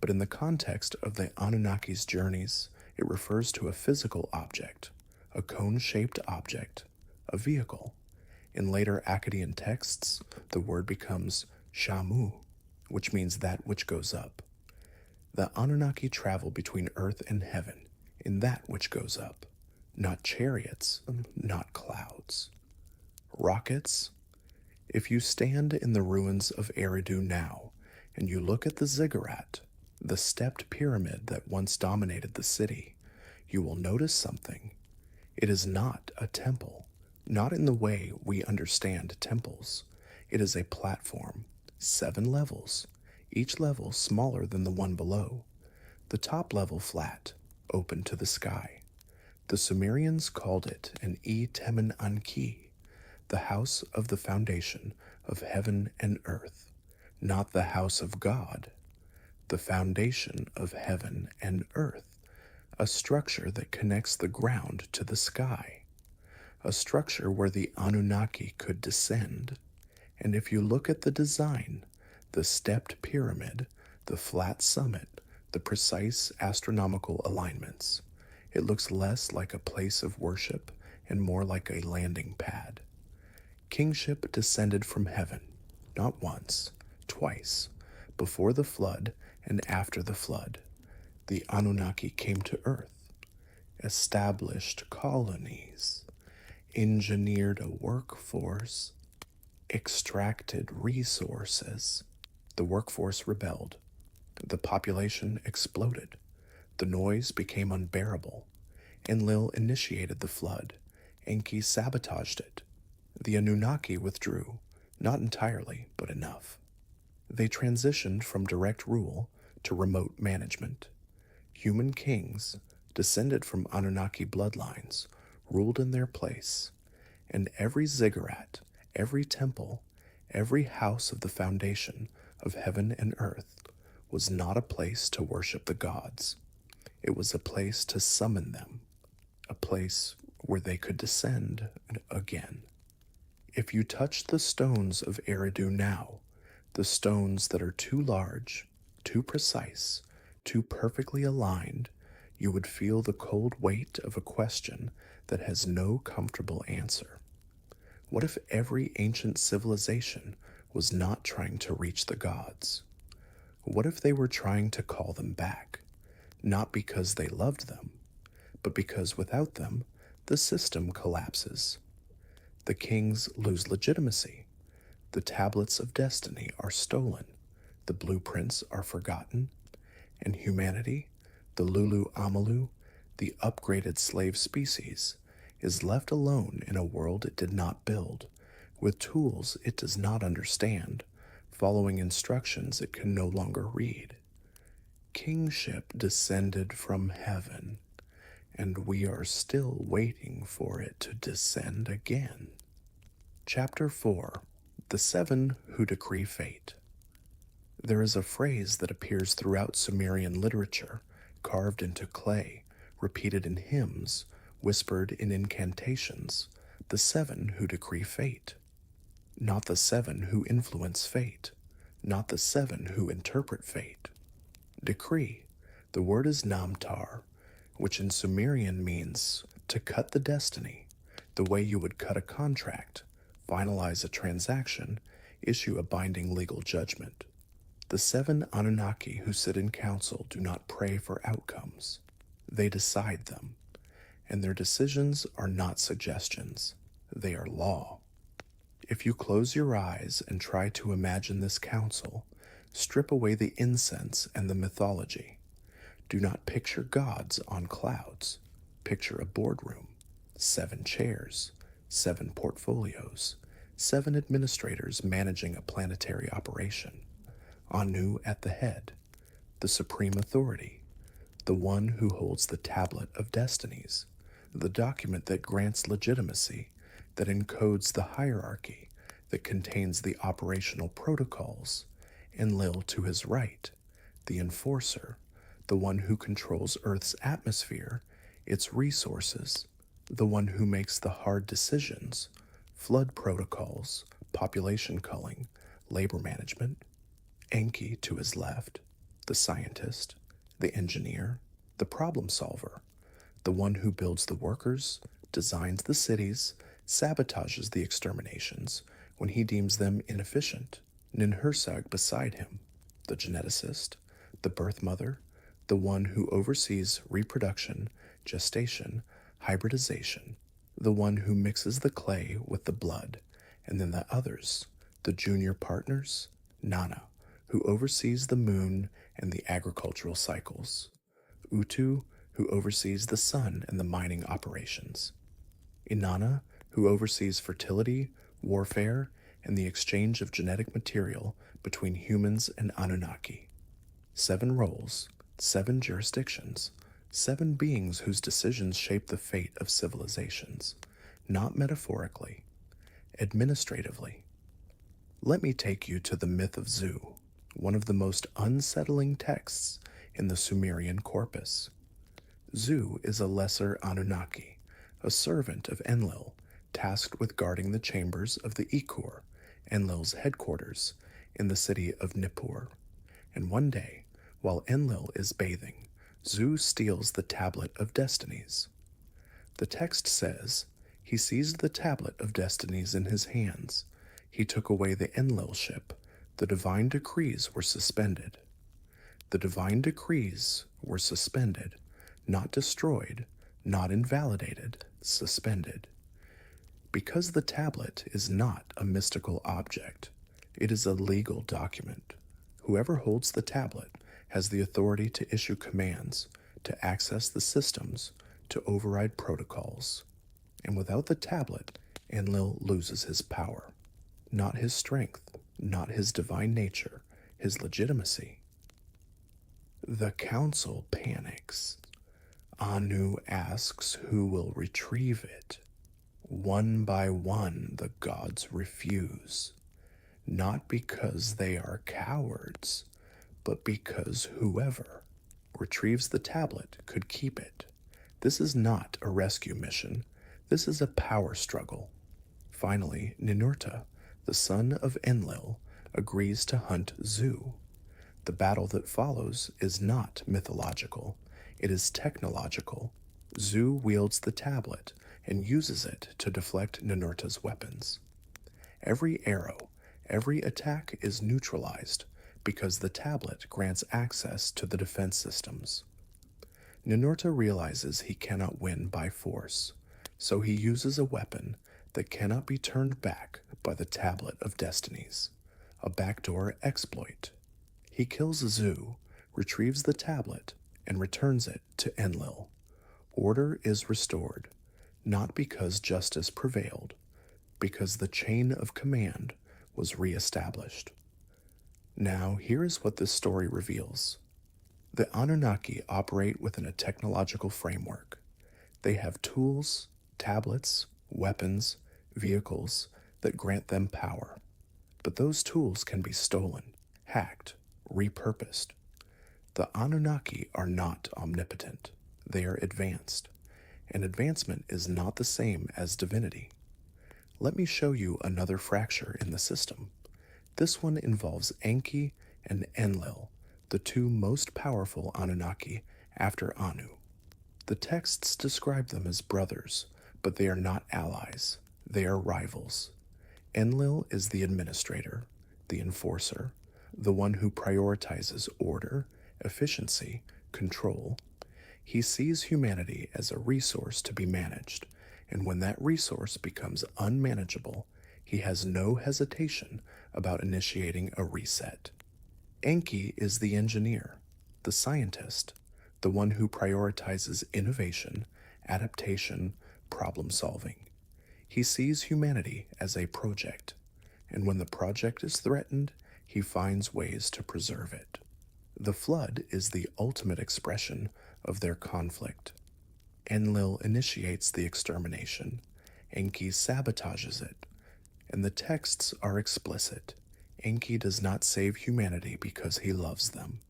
but in the context of the Anunnaki's journeys, it refers to a physical object, a cone-shaped object, a vehicle. In later Akkadian texts, the word becomes shamu, which means that which goes up. The Anunnaki travel between earth and heaven in that which goes up, not chariots, not clouds. Rockets? If you stand in the ruins of Eridu now, and you look at the ziggurat, the stepped pyramid that once dominated the city, you will notice something. It is not a temple, not in the way we understand temples. It is a platform, 7 levels, each level smaller than the one below. The top level flat, open to the sky. The Sumerians called it an Temen Anki, the house of the foundation of heaven and earth, not the house of God, the foundation of heaven and earth, a structure that connects the ground to the sky, a structure where the Anunnaki could descend. And if you look at the design, the stepped pyramid, the flat summit, the precise astronomical alignments, it looks less like a place of worship and more like a landing pad. Kingship descended from heaven, not once, twice, before the flood and after the flood. The Anunnaki came to Earth, established colonies, engineered a workforce, extracted resources. The workforce rebelled. The population exploded. The noise became unbearable. Enlil initiated the flood. Enki sabotaged it. The Anunnaki withdrew, not entirely, but enough. They transitioned from direct rule to remote management. Human kings, descended from Anunnaki bloodlines, ruled in their place, and every ziggurat, every temple, every house of the foundation of heaven and earth was not a place to worship the gods. It was a place to summon them, a place where they could descend again. If you touch the stones of Eridu now, the stones that are too large, too precise, too perfectly aligned, you would feel the cold weight of a question that has no comfortable answer. What if every ancient civilization was not trying to reach the gods? What if they were trying to call them back, not because they loved them, but because without them, the system collapses? The kings lose legitimacy. The tablets of destiny are stolen. The blueprints are forgotten. And humanity, the Lulu Amalu, the upgraded slave species, is left alone in a world it did not build, with tools it does not understand, following instructions it can no longer read. Kingship descended from heaven, and we are still waiting for it to descend again. Chapter 4: The Seven Who Decree Fate. There is a phrase that appears throughout Sumerian literature, carved into clay, repeated in hymns, whispered in incantations: the seven who decree fate. Not the seven who influence fate, not the seven who interpret fate. Decree. The word is namtar, which in Sumerian means to cut the destiny, the way you would cut a contract, finalize a transaction, issue a binding legal judgment. The seven Anunnaki who sit in council do not pray for outcomes. They decide them, and their decisions are not suggestions. They are law. If you close your eyes and try to imagine this council, strip away the incense and the mythology. Do not picture gods on clouds. Picture a boardroom, 7 chairs, 7 portfolios, 7 administrators managing a planetary operation. Anu at the head, the supreme authority, the one who holds the tablet of destinies, the document that grants legitimacy, that encodes the hierarchy, that contains the operational protocols. Enlil to his right, the enforcer, the one who controls Earth's atmosphere, its resources, the one who makes the hard decisions, flood protocols, population culling, labor management. Enki to his left, the scientist, the engineer, the problem solver, the one who builds the workers, designs the cities, sabotages the exterminations when he deems them inefficient. Ninhursag beside him, the geneticist, the birth mother, the one who oversees reproduction, gestation, hybridization, the one who mixes the clay with the blood, and then the others, the junior partners, Nana, who oversees the moon and the agricultural cycles, Utu, who oversees the sun and the mining operations, Inanna, who oversees fertility, warfare, and the exchange of genetic material between humans and Anunnaki. 7 roles, 7 jurisdictions, 7 beings whose decisions shape the fate of civilizations, not metaphorically, administratively. Let me take you to the myth of Zu, one of the most unsettling texts in the Sumerian corpus. Zu is a lesser Anunnaki, a servant of Enlil, tasked with guarding the chambers of the Ikur, Enlil's headquarters, in the city of Nippur. And one day, while Enlil is bathing, Zu steals the Tablet of Destinies. The text says, he seized the Tablet of Destinies in his hands. He took away the Enlil ship. The divine decrees were suspended. The divine decrees were suspended, not destroyed, not invalidated, suspended. Because the tablet is not a mystical object, it is a legal document. Whoever holds the tablet has the authority to issue commands, to access the systems, to override protocols. And without the tablet, Enlil loses his power. Not his strength, not his divine nature, his legitimacy. The council panics. Anu asks who will retrieve it. One by one, the gods refuse. Not because they are cowards, but because whoever retrieves the tablet could keep it. This is not a rescue mission. This is a power struggle. Finally, Ninurta, the son of Enlil, agrees to hunt Zu. The battle that follows is not mythological. It is technological. Zu wields the tablet and uses it to deflect Ninurta's weapons. Every arrow, every attack is neutralized because the tablet grants access to the defense systems. Ninurta realizes he cannot win by force, so he uses a weapon that cannot be turned back by the Tablet of Destinies, a backdoor exploit. He kills Zu, retrieves the tablet, and returns it to Enlil. Order is restored, not because justice prevailed, because the chain of command was reestablished. Now, here is what this story reveals. The Anunnaki operate within a technological framework. They have tools, tablets, weapons, vehicles that grant them power. But those tools can be stolen, hacked, repurposed. The Anunnaki are not omnipotent. They are advanced. And advancement is not the same as divinity. Let me show you another fracture in the system. This one involves Enki and Enlil, the two most powerful Anunnaki after Anu. The texts describe them as brothers, but they are not allies. They are rivals. Enlil is the administrator, the enforcer, the one who prioritizes order, efficiency, control. He sees humanity as a resource to be managed, and when that resource becomes unmanageable, he has no hesitation about initiating a reset. Enki is the engineer, the scientist, the one who prioritizes innovation, adaptation, problem solving. He sees humanity as a project, and when the project is threatened, he finds ways to preserve it. The flood is the ultimate expression of their conflict. Enlil initiates the extermination, Enki sabotages it, and the texts are explicit. Enki does not save humanity because he loves them.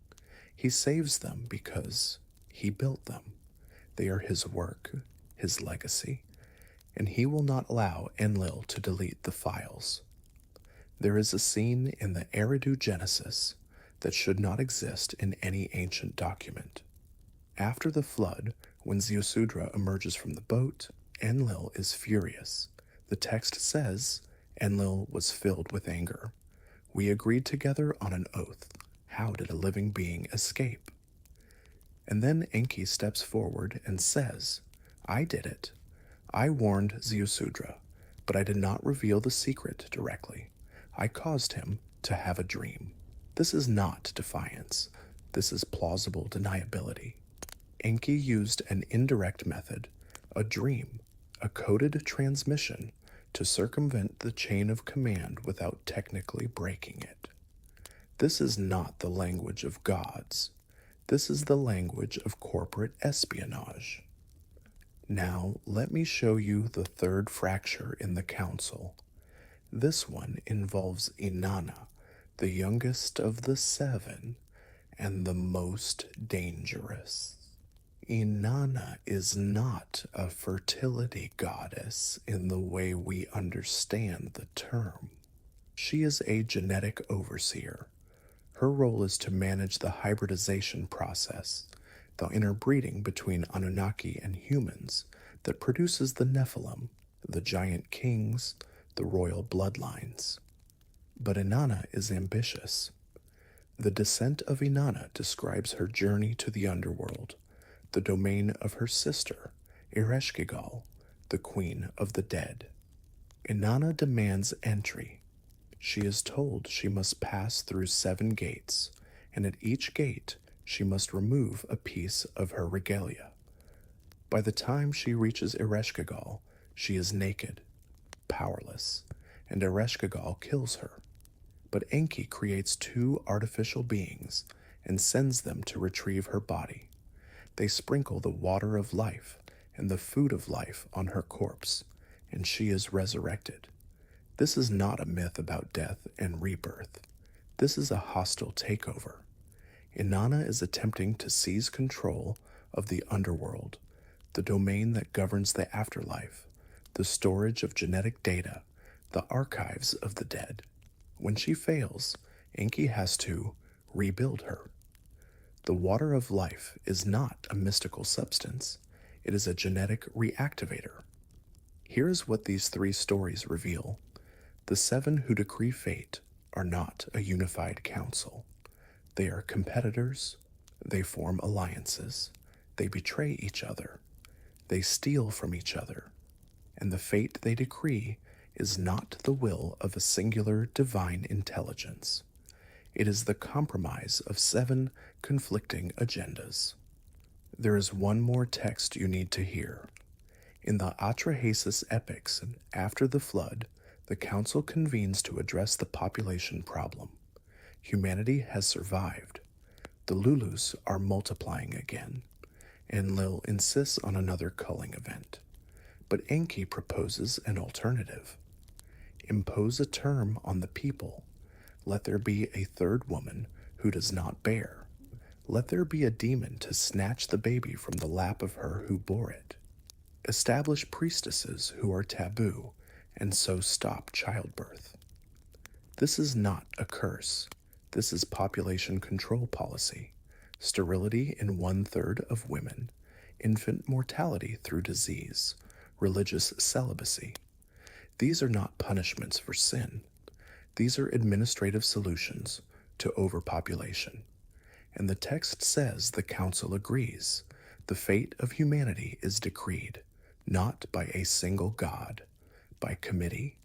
He saves them because he built them. They are his work, his legacy, and he will not allow Enlil to delete the files. There is a scene in the Eridu Genesis that should not exist in any ancient document. After the flood, when Ziusudra emerges from the boat, Enlil is furious. The text says, Enlil was filled with anger. We agreed together on an oath. How did a living being escape? And then Enki steps forward and says, I did it. I warned Ziusudra, but I did not reveal the secret directly. I caused him to have a dream. This is not defiance. This is plausible deniability. Enki used an indirect method, a dream, a coded transmission, to circumvent the chain of command without technically breaking it. This is not the language of gods. This is the language of corporate espionage. Now, let me show you the third fracture in the council. This one involves Inanna, the youngest of the seven, and the most dangerous. Inanna is not a fertility goddess in the way we understand the term. She is a genetic overseer. Her role is to manage the hybridization process, the interbreeding between Anunnaki and humans that produces the Nephilim, the giant kings, the royal bloodlines. But Inanna is ambitious. The descent of Inanna describes her journey to the underworld, the domain of her sister, Ereshkigal, the queen of the dead. Inanna demands entry. She is told she must pass through 7 gates, and at each gate she must remove a piece of her regalia. By the time she reaches Ereshkigal, she is naked, powerless, and Ereshkigal kills her. But Enki creates 2 artificial beings and sends them to retrieve her body. They sprinkle the water of life and the food of life on her corpse, and she is resurrected. This is not a myth about death and rebirth. This is a hostile takeover. Inanna is attempting to seize control of the underworld, the domain that governs the afterlife, the storage of genetic data, the archives of the dead. When she fails, Enki has to rebuild her. The water of life is not a mystical substance. It is a genetic reactivator. Here is what these 3 stories reveal. The 7 who decree fate are not a unified council. They are competitors. They form alliances. They betray each other. They steal from each other. And the fate they decree is not the will of a singular divine intelligence. It is the compromise of 7 conflicting agendas. There is one more text you need to hear. In the Atrahasis epics, after the flood, the council convenes to address the population problem. Humanity has survived. The Lulus are multiplying again. Enlil insists on another culling event. But Enki proposes an alternative. Impose a term on the people. Let there be a third woman who does not bear. Let there be a demon to snatch the baby from the lap of her who bore it. Establish priestesses who are taboo, and so stop childbirth. This is not a curse. This is population control policy. Sterility in 1/3 of women, infant mortality through disease, religious celibacy. These are not punishments for sin. These are administrative solutions to overpopulation. And the text says the council agrees. The fate of humanity is decreed, not by a single god, by committee.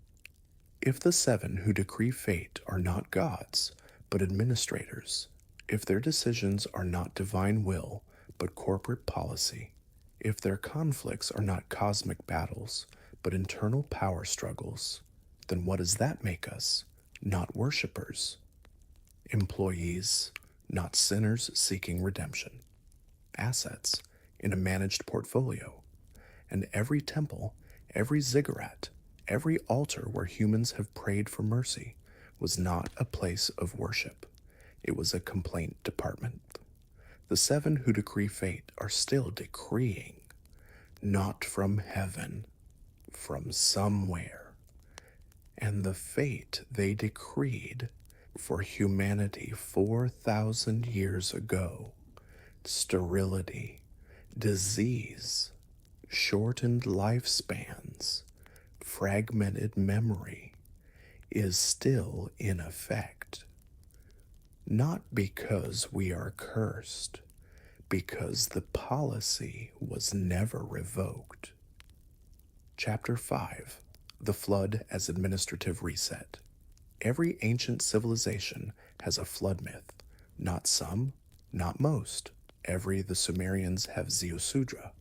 If the 7 who decree fate are not gods, but administrators, if their decisions are not divine will, but corporate policy, if their conflicts are not cosmic battles, but internal power struggles, then what does that make us? Not worshippers. Employees, not sinners seeking redemption. Assets in a managed portfolio. And every temple, every ziggurat, every altar where humans have prayed for mercy was not a place of worship. It was a complaint department. The 7 who decree fate are still decreeing, not from heaven, from somewhere. And the fate they decreed for humanity 4,000 years ago, sterility, disease, shortened lifespans, fragmented memory, is still in effect. Not because we are cursed, because the policy was never revoked. Chapter 5. The Flood as Administrative Reset. Every ancient civilization has a flood myth. Not some, not most. The Sumerians have Ziusudra.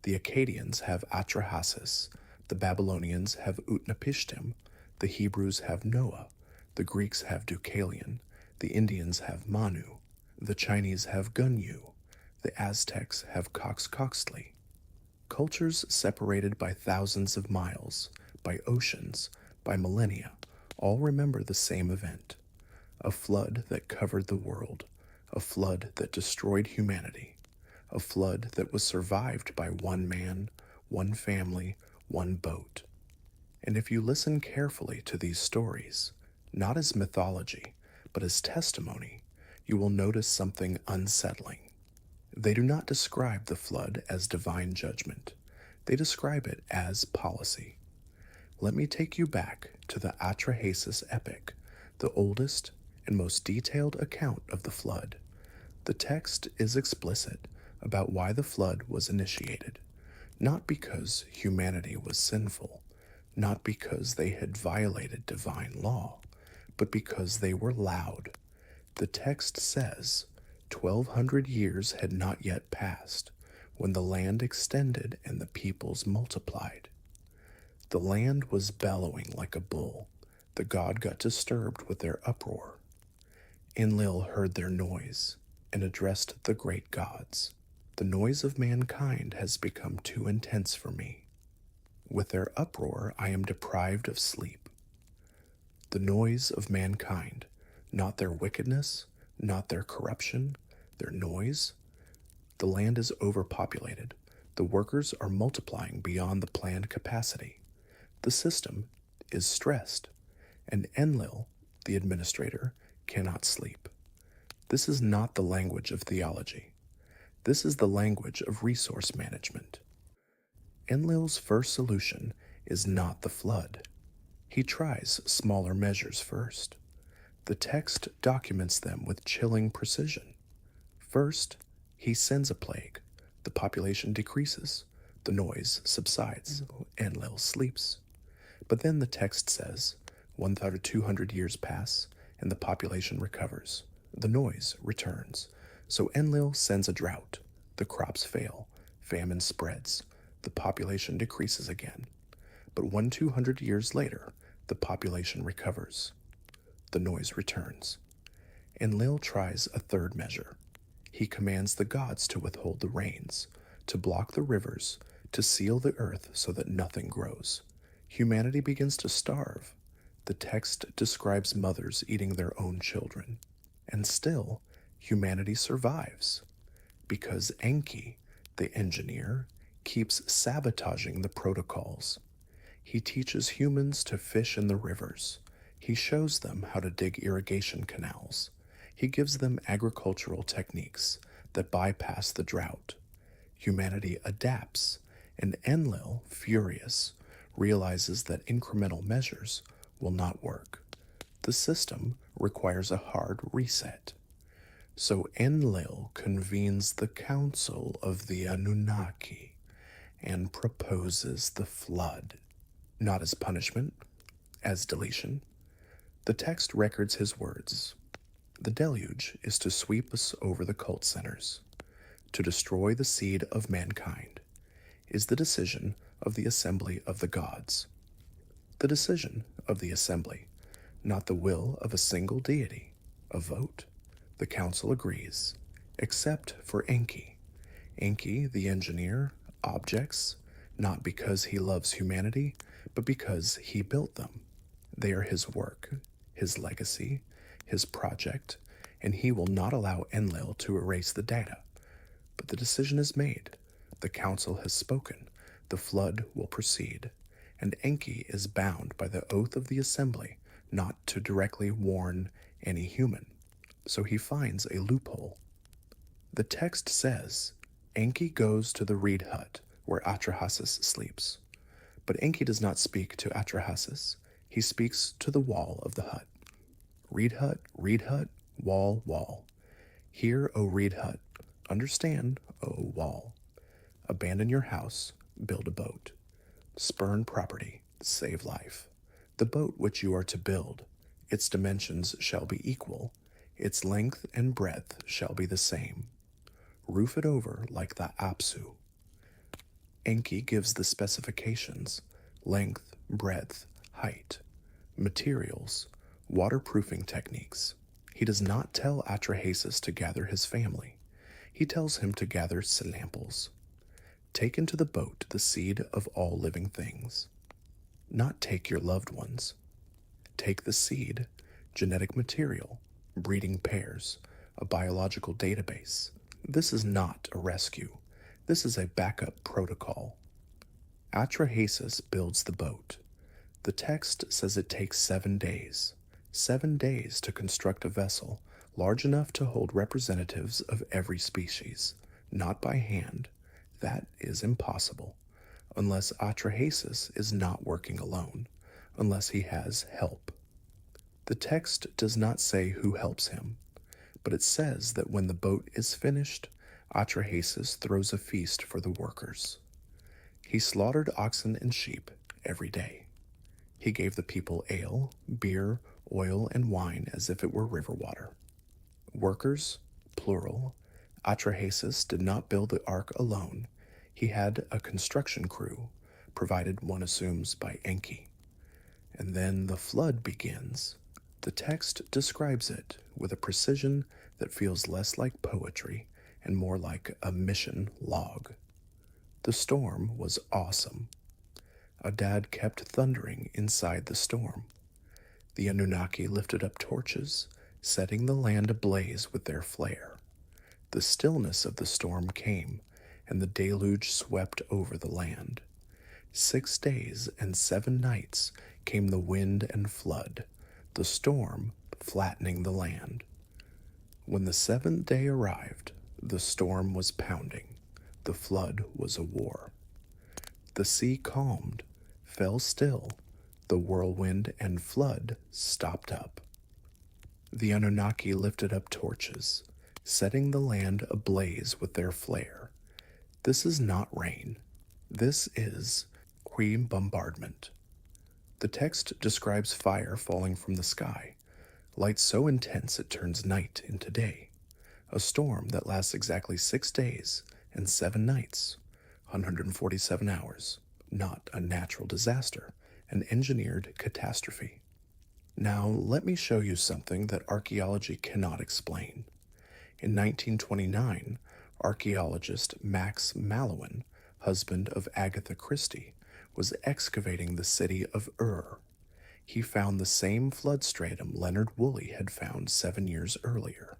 The Akkadians have Atrahasis. The Babylonians have Utnapishtim. The Hebrews have Noah. The Greeks have Deucalion. The Indians have Manu. The Chinese have Gunyu. The Aztecs have Coxcoxtli. Cultures separated by thousands of miles, by oceans, by millennia, all remember the same event. A flood that covered the world. A flood that destroyed humanity. A flood that was survived by one man, one family, one boat. And if you listen carefully to these stories, not as mythology, but as testimony, you will notice something unsettling. They do not describe the flood as divine judgment. They describe it as policy. Let me take you back to the Atrahasis epic, the oldest and most detailed account of the flood. The text is explicit about why the flood was initiated, not because humanity was sinful, not because they had violated divine law, but because they were loud. The text says, 1,200 years had not yet passed, when the land extended and the peoples multiplied. The land was bellowing like a bull. The god got disturbed with their uproar. Enlil heard their noise and addressed the great gods. The noise of mankind has become too intense for me. With their uproar I am deprived of sleep. The noise of mankind, not their wickedness, not their corruption, their noise. The land is overpopulated. The workers are multiplying beyond the planned capacity. The system is stressed, and Enlil, the administrator, cannot sleep. This is not the language of theology. This is the language of resource management. Enlil's first solution is not the flood. He tries smaller measures first. The text documents them with chilling precision. First, he sends a plague. The population decreases. The noise subsides. Enlil sleeps. But then the text says, 1,200 years pass, and the population recovers. The noise returns. So Enlil sends a drought. The crops fail. Famine spreads. The population decreases again. But 1,200 years later, the population recovers. The noise returns. Enlil tries a third measure. He commands the gods to withhold the rains, to block the rivers, to seal the earth so that nothing grows. Humanity begins to starve. The text describes mothers eating their own children. And still, humanity survives. Because Enki, the engineer, keeps sabotaging the protocols. He teaches humans to fish in the rivers. He shows them how to dig irrigation canals. He gives them agricultural techniques that bypass the drought. Humanity adapts, and Enlil, furious, realizes that incremental measures will not work. The system requires a hard reset. So Enlil convenes the Council of the Anunnaki and proposes the flood, not as punishment, as deletion. The text records his words. The deluge is to sweep us over the cult centers, to destroy the seed of mankind, is the decision of the assembly of the gods. The decision of the assembly, not the will of a single deity, a vote. The council agrees, except for Enki. Enki, the engineer, objects, not because he loves humanity, but because he built them. They are his work, his legacy, his project, and he will not allow Enlil to erase the data. But the decision is made. The council has spoken. The flood will proceed. And Enki is bound by the oath of the assembly not to directly warn any human. So he finds a loophole. The text says, Enki goes to the reed hut where Atrahasis sleeps. But Enki does not speak to Atrahasis. He speaks to the wall of the hut. Reed hut, wall, wall. Hear, O reed hut. Understand, O wall. Abandon your house, build a boat. Spurn property, save life. The boat which you are to build, its dimensions shall be equal, its length and breadth shall be the same. Roof it over like the Apsu. Enki gives the specifications, length, breadth, height, materials, waterproofing techniques. He does not tell Atrahasis to gather his family. He tells him to gather samples. Take into the boat the seed of all living things. Not take your loved ones. Take the seed, genetic material, breeding pairs, a biological database. This is not a rescue. This is a backup protocol. Atrahasis builds the boat. The text says it takes 7 days. 7 days to construct a vessel large enough to hold representatives of every species, not by hand. That is impossible, unless Atrahasis is not working alone, unless he has help. The text does not say who helps him, but it says that when the boat is finished, Atrahasis throws a feast for the workers. He slaughtered oxen and sheep every day. He gave the people ale, beer, oil, and wine as if it were river water. Workers, plural. Atrahasis did not build the ark alone. He had a construction crew, provided, one assumes, by Enki. And then the flood begins. The text describes it with a precision that feels less like poetry and more like a mission log. The storm was awesome. Adad kept thundering inside the storm. The Anunnaki lifted up torches, setting the land ablaze with their flare. The stillness of the storm came, and the deluge swept over the land. 6 days and 7 nights came the wind and flood, the storm flattening the land. When the 7th day arrived, the storm was pounding. The flood was a war. The sea calmed, fell still. The whirlwind and flood stopped up. The Anunnaki lifted up torches, setting the land ablaze with their flare. This is not rain. This is bombardment. The text describes fire falling from the sky, light so intense it turns night into day. A storm that lasts exactly 6 days and 7 nights, 147 hours. Not a natural disaster, an engineered catastrophe. Now let me show you something that archaeology cannot explain. In 1929, archaeologist Max Mallowan, husband of Agatha Christie, was excavating the city of Ur. He found the same flood stratum Leonard Woolley had found 7 years earlier,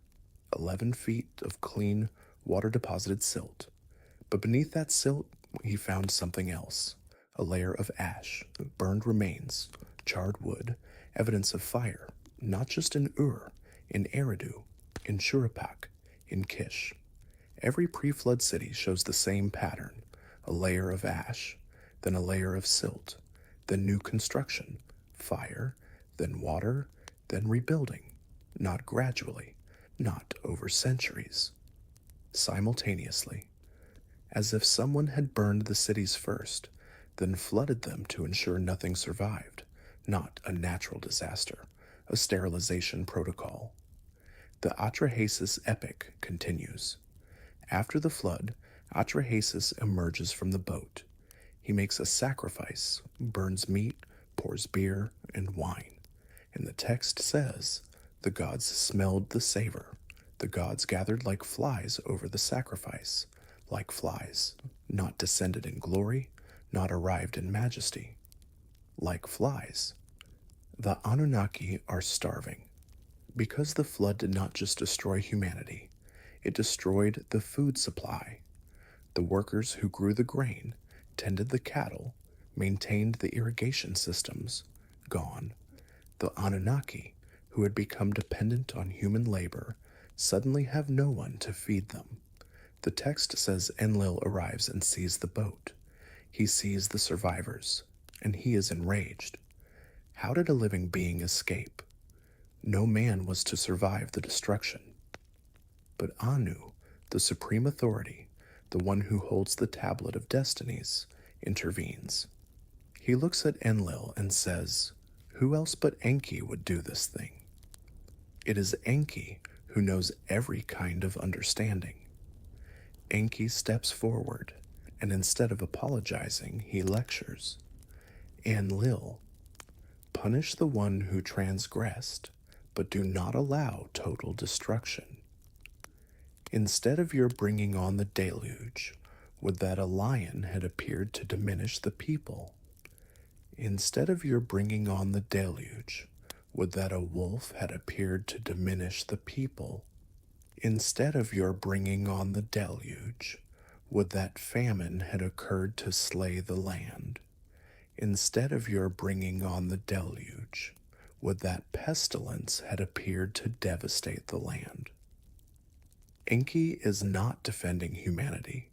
11 feet of clean, water-deposited silt. But beneath that silt, he found something else, a layer of ash, burned remains, charred wood, evidence of fire, not just in Ur, in Eridu, in Shuruppak, in Kish. Every pre-flood city shows the same pattern, a layer of ash, then a layer of silt, then new construction, fire, then water, then rebuilding, not gradually, not over centuries. Simultaneously, as if someone had burned the cities first, then flooded them to ensure nothing survived, not a natural disaster, a sterilization protocol. The Atrahasis epic continues. After the flood, Atrahasis emerges from the boat. He makes a sacrifice, burns meat, pours beer and wine. And the text says, the gods smelled the savor. The gods gathered like flies over the sacrifice, like flies, not descended in glory, not arrived in majesty. Like flies. The Anunnaki are starving. Because the flood did not just destroy humanity, it destroyed the food supply. The workers who grew the grain, tended the cattle, maintained the irrigation systems, gone. The Anunnaki, who had become dependent on human labor, suddenly have no one to feed them. The text says Enlil arrives and sees the boat. He sees the survivors, and he is enraged. How did a living being escape? No man was to survive the destruction. But Anu, the supreme authority, the one who holds the tablet of destinies, intervenes. He looks at Enlil and says, who else but Enki would do this thing? It is Enki who knows every kind of understanding. Enki steps forward, and instead of apologizing, he lectures. Enlil, punish the one who transgressed, but do not allow total destruction. Instead of your bringing on the deluge, would that a lion had appeared to diminish the people? Instead of your bringing on the deluge, would that a wolf had appeared to diminish the people? Instead of your bringing on the deluge, would that famine had occurred to slay the land? Instead of your bringing on the deluge, would that pestilence had appeared to devastate the land? Enki is not defending humanity.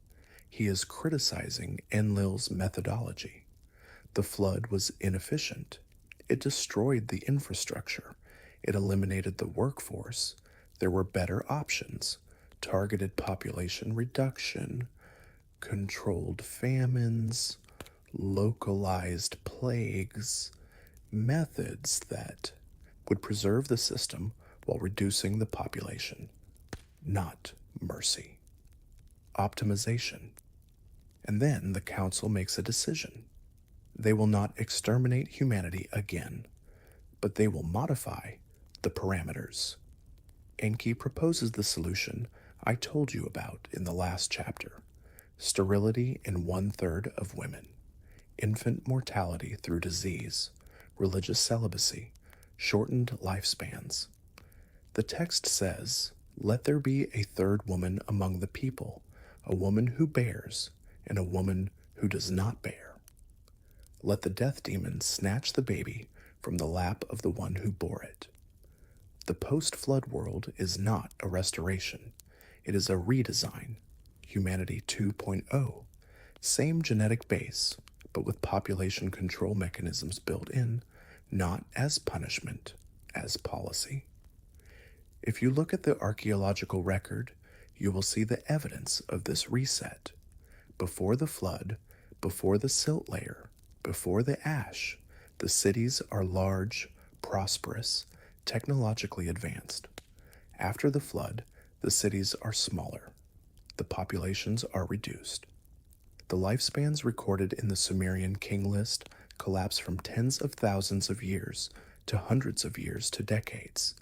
He is criticizing Enlil's methodology. The flood was inefficient. It destroyed the infrastructure. It eliminated the workforce. There were better options: targeted population reduction, controlled famines, localized plagues, methods that would preserve the system while reducing the population. Not mercy. Optimization. And then the council makes a decision. They will not exterminate humanity again, but they will modify the parameters. Enki proposes the solution I told you about in the last chapter: sterility in 1/3 of women, infant mortality through disease, religious celibacy, shortened lifespans. The text says, let there be a third woman among the people, a woman who bears, and a woman who does not bear. Let the death demon snatch the baby from the lap of the one who bore it. The post-flood world is not a restoration. It is a redesign. Humanity 2.0. Same genetic base, but with population control mechanisms built in, not as punishment, as policy. If you look at the archaeological record, you will see the evidence of this reset. Before the flood, before the silt layer, before the ash, the cities are large, prosperous, technologically advanced. After the flood, the cities are smaller. The populations are reduced. The lifespans recorded in the Sumerian King List collapse from tens of thousands of years to hundreds of years to decades.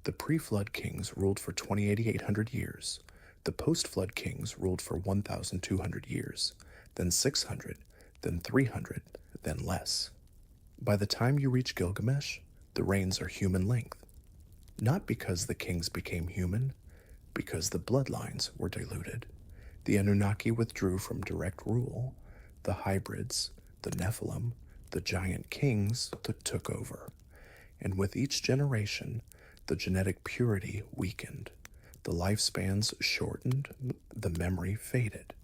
The pre-flood kings ruled for 2800 years. The post-flood kings ruled for 1,200 years, then 600, then 300, then less. By the time you reach Gilgamesh, the reigns are human length. Not because the kings became human, because the bloodlines were diluted. The Anunnaki withdrew from direct rule. The hybrids, the Nephilim, the giant kings took over. And with each generation, the genetic purity weakened. The lifespans shortened, the memory faded.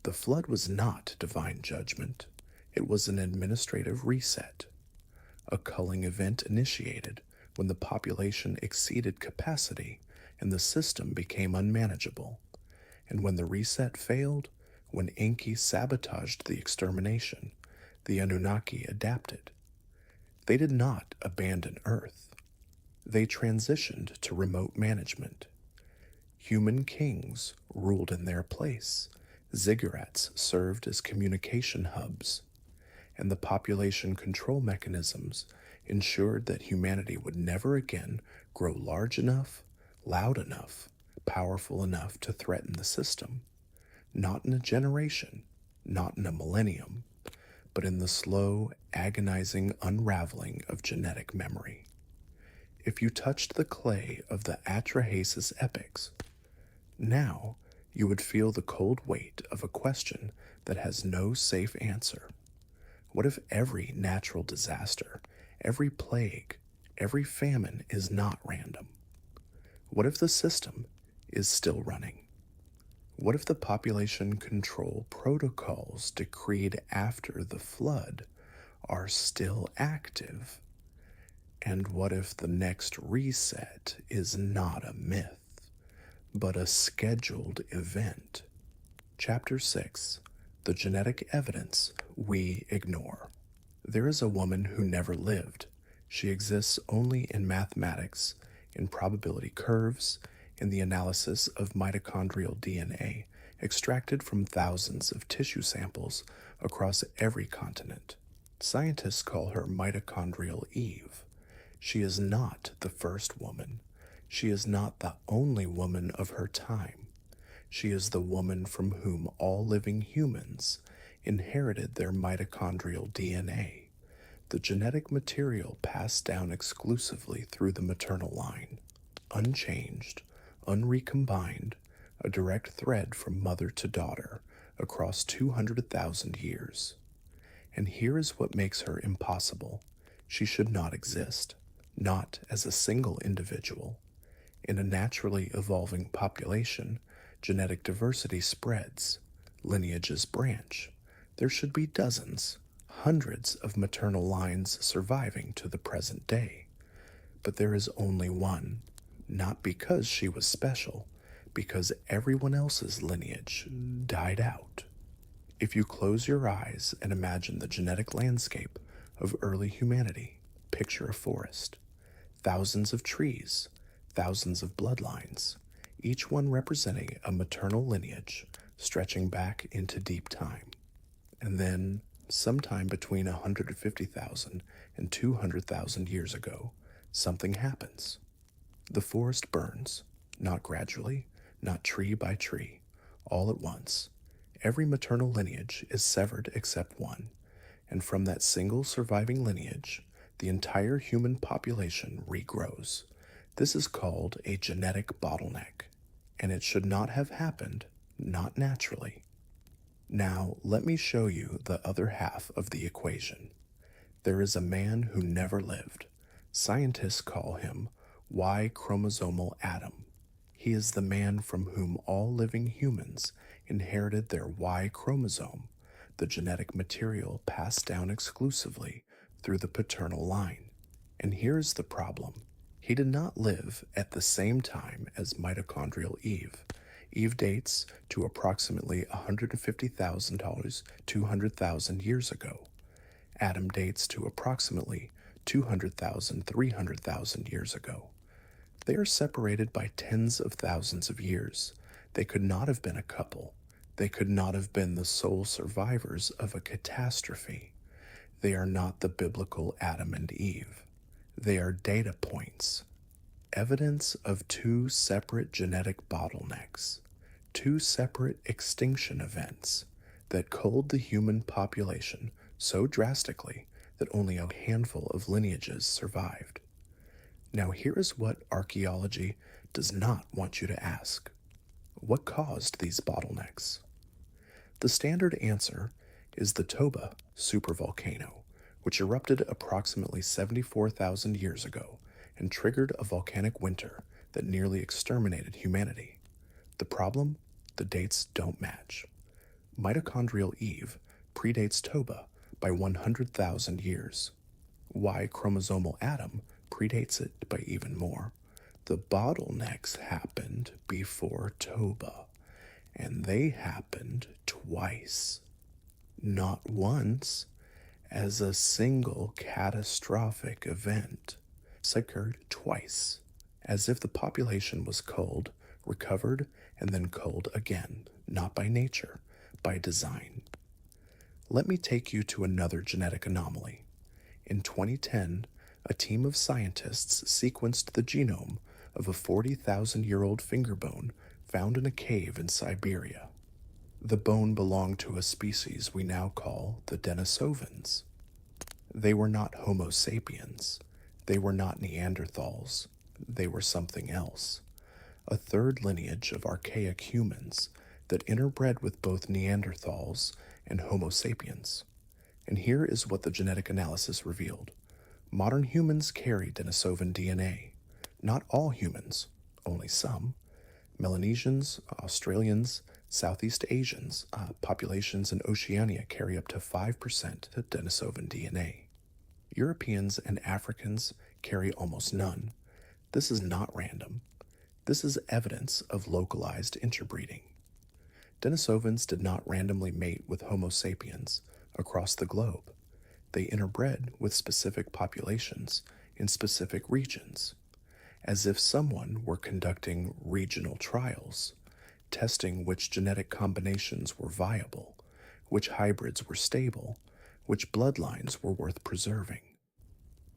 The flood was not divine judgment. It was an administrative reset. A culling event initiated when the population exceeded capacity and the system became unmanageable. And when the reset failed, when Enki sabotaged the extermination, the Anunnaki adapted. They did not abandon Earth. They transitioned to remote management. Human kings ruled in their place. Ziggurats served as communication hubs, and the population control mechanisms ensured that humanity would never again grow large enough, loud enough, powerful enough to threaten the system. Not in a generation, not in a millennium, but in the slow, agonizing unraveling of genetic memory. If you touched the clay of the Atrahasis epics, now you would feel the cold weight of a question that has no safe answer. What if every natural disaster, every plague, every famine is not random? What if the system is still running? What if the population control protocols decreed after the flood are still active? And what if the next reset is not a myth, but a scheduled event? Chapter 6: The Genetic Evidence We Ignore. There is a woman who never lived. She exists only in mathematics, in probability curves, in the analysis of mitochondrial DNA extracted from thousands of tissue samples across every continent. Scientists call her mitochondrial Eve. She is not the first woman. She is not the only woman of her time. She is the woman from whom all living humans inherited their mitochondrial DNA, the genetic material passed down exclusively through the maternal line, unchanged, unrecombined, a direct thread from mother to daughter across 200,000 years. And here is what makes her impossible. She should not exist, not as a single individual. In a naturally evolving population, genetic diversity spreads, lineages branch. There should be dozens, hundreds of maternal lines surviving to the present day. But there is only one, not because she was special, because everyone else's lineage died out. If you close your eyes and imagine the genetic landscape of early humanity, picture a forest. Thousands of trees, thousands of bloodlines, each one representing a maternal lineage stretching back into deep time. And then, sometime between 150,000 and 200,000 years ago, something happens. The forest burns, not gradually, not tree by tree, all at once. Every maternal lineage is severed except one, and from that single surviving lineage, the entire human population regrows. This is called a genetic bottleneck, and it should not have happened, not naturally. Now, let me show you the other half of the equation. There is a man who never lived. Scientists call him Y chromosomal Adam. He is the man from whom all living humans inherited their Y chromosome, the genetic material passed down exclusively through the paternal line. And here's the problem. He did not live at the same time as mitochondrial Eve. Eve dates to approximately $150,000 to 200,000 years ago. Adam dates to approximately 200,000, 300,000 years ago. They are separated by tens of thousands of years. They could not have been a couple. They could not have been the sole survivors of a catastrophe. They are not the biblical Adam and Eve. They are data points. evidence of two separate genetic bottlenecks, two separate extinction events that culled the human population so drastically that only a handful of lineages survived. Now, here is what archaeology does not want you to ask. What caused these bottlenecks? The standard answer is the Toba supervolcano, which erupted approximately 74,000 years ago and triggered a volcanic winter that nearly exterminated humanity. The problem? The dates don't match. Mitochondrial Eve predates Toba by 100,000 years. Y chromosomal Adam predates it by even more. The bottlenecks happened before Toba, and they happened twice. Not once, as a single catastrophic event. Occurred twice, as if the population was culled, recovered, and then culled again, not by nature, by design. Let me take you to another genetic anomaly. In 2010, a team of scientists sequenced the genome of a 40,000-year-old finger bone found in a cave in Siberia. The bone belonged to a species we now call the Denisovans. They were not Homo sapiens. They were not Neanderthals. They were something else. A third lineage of archaic humans that interbred with both Neanderthals and Homo sapiens. And here is what the genetic analysis revealed. Modern humans carry Denisovan DNA. Not all humans, only some. Melanesians, Australians, Southeast Asians, populations in Oceania carry up to 5% Denisovan DNA. Europeans and Africans carry almost none. This is not random. This is evidence of localized interbreeding. Denisovans did not randomly mate with Homo sapiens across the globe. They interbred with specific populations in specific regions, as if someone were conducting regional trials, testing which genetic combinations were viable, which hybrids were stable, which bloodlines were worth preserving.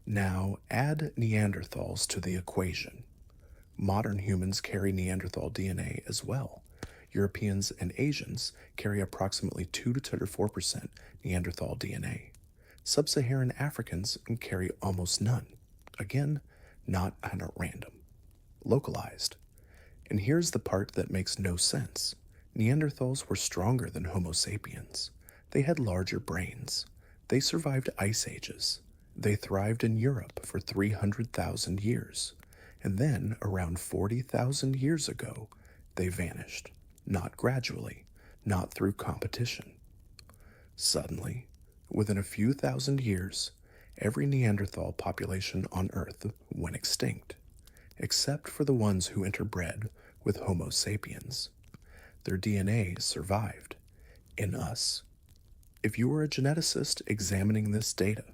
Now add Neanderthals to the equation. Modern humans carry Neanderthal DNA as well. Europeans and Asians carry approximately 2 to 4% Neanderthal DNA. Sub-Saharan Africans carry almost none. Again, not at random. Localized. And here's the part that makes no sense. Neanderthals were stronger than Homo sapiens. They had larger brains. They survived ice ages. They thrived in Europe for 300,000 years. And then, around 40,000 years ago, they vanished. Not gradually, not through competition. Suddenly, within a few thousand years, every Neanderthal population on Earth went extinct, except for the ones who interbred with Homo sapiens. Their DNA survived in us. If you were a geneticist examining this data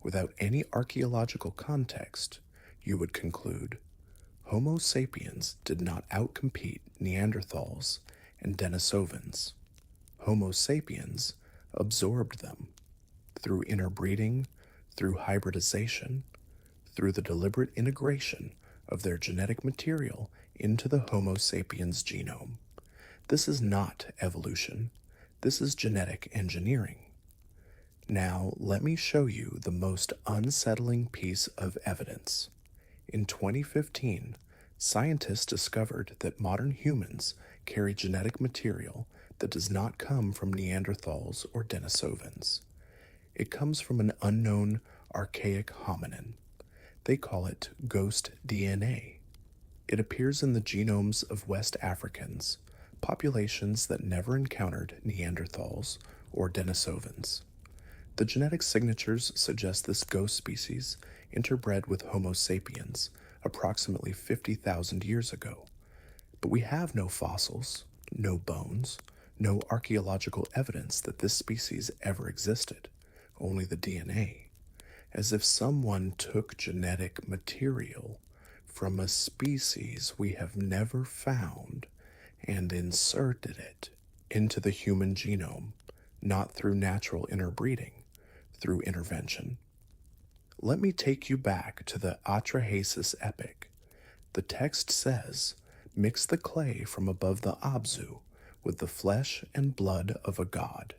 without any archaeological context, you would conclude Homo sapiens did not outcompete Neanderthals and Denisovans. Homo sapiens absorbed them through interbreeding, through hybridization, through the deliberate integration of their genetic material into the Homo sapiens genome. This is not evolution. This is genetic engineering. Now, let me show you the most unsettling piece of evidence. In 2015, scientists discovered that modern humans carry genetic material that does not come from Neanderthals or Denisovans. It comes from an unknown archaic hominin. They call it ghost DNA. It appears in the genomes of West Africans, populations that never encountered Neanderthals or Denisovans. The genetic signatures suggest this ghost species interbred with Homo sapiens approximately 50,000 years ago. But we have no fossils, no bones, no archaeological evidence that this species ever existed, only the DNA, as if someone took genetic material from a species we have never found and inserted it into the human genome, not through natural interbreeding, through intervention. Let me take you back to the Atrahasis epic. The text says, "Mix the clay from above the Abzu with the flesh and blood of a god.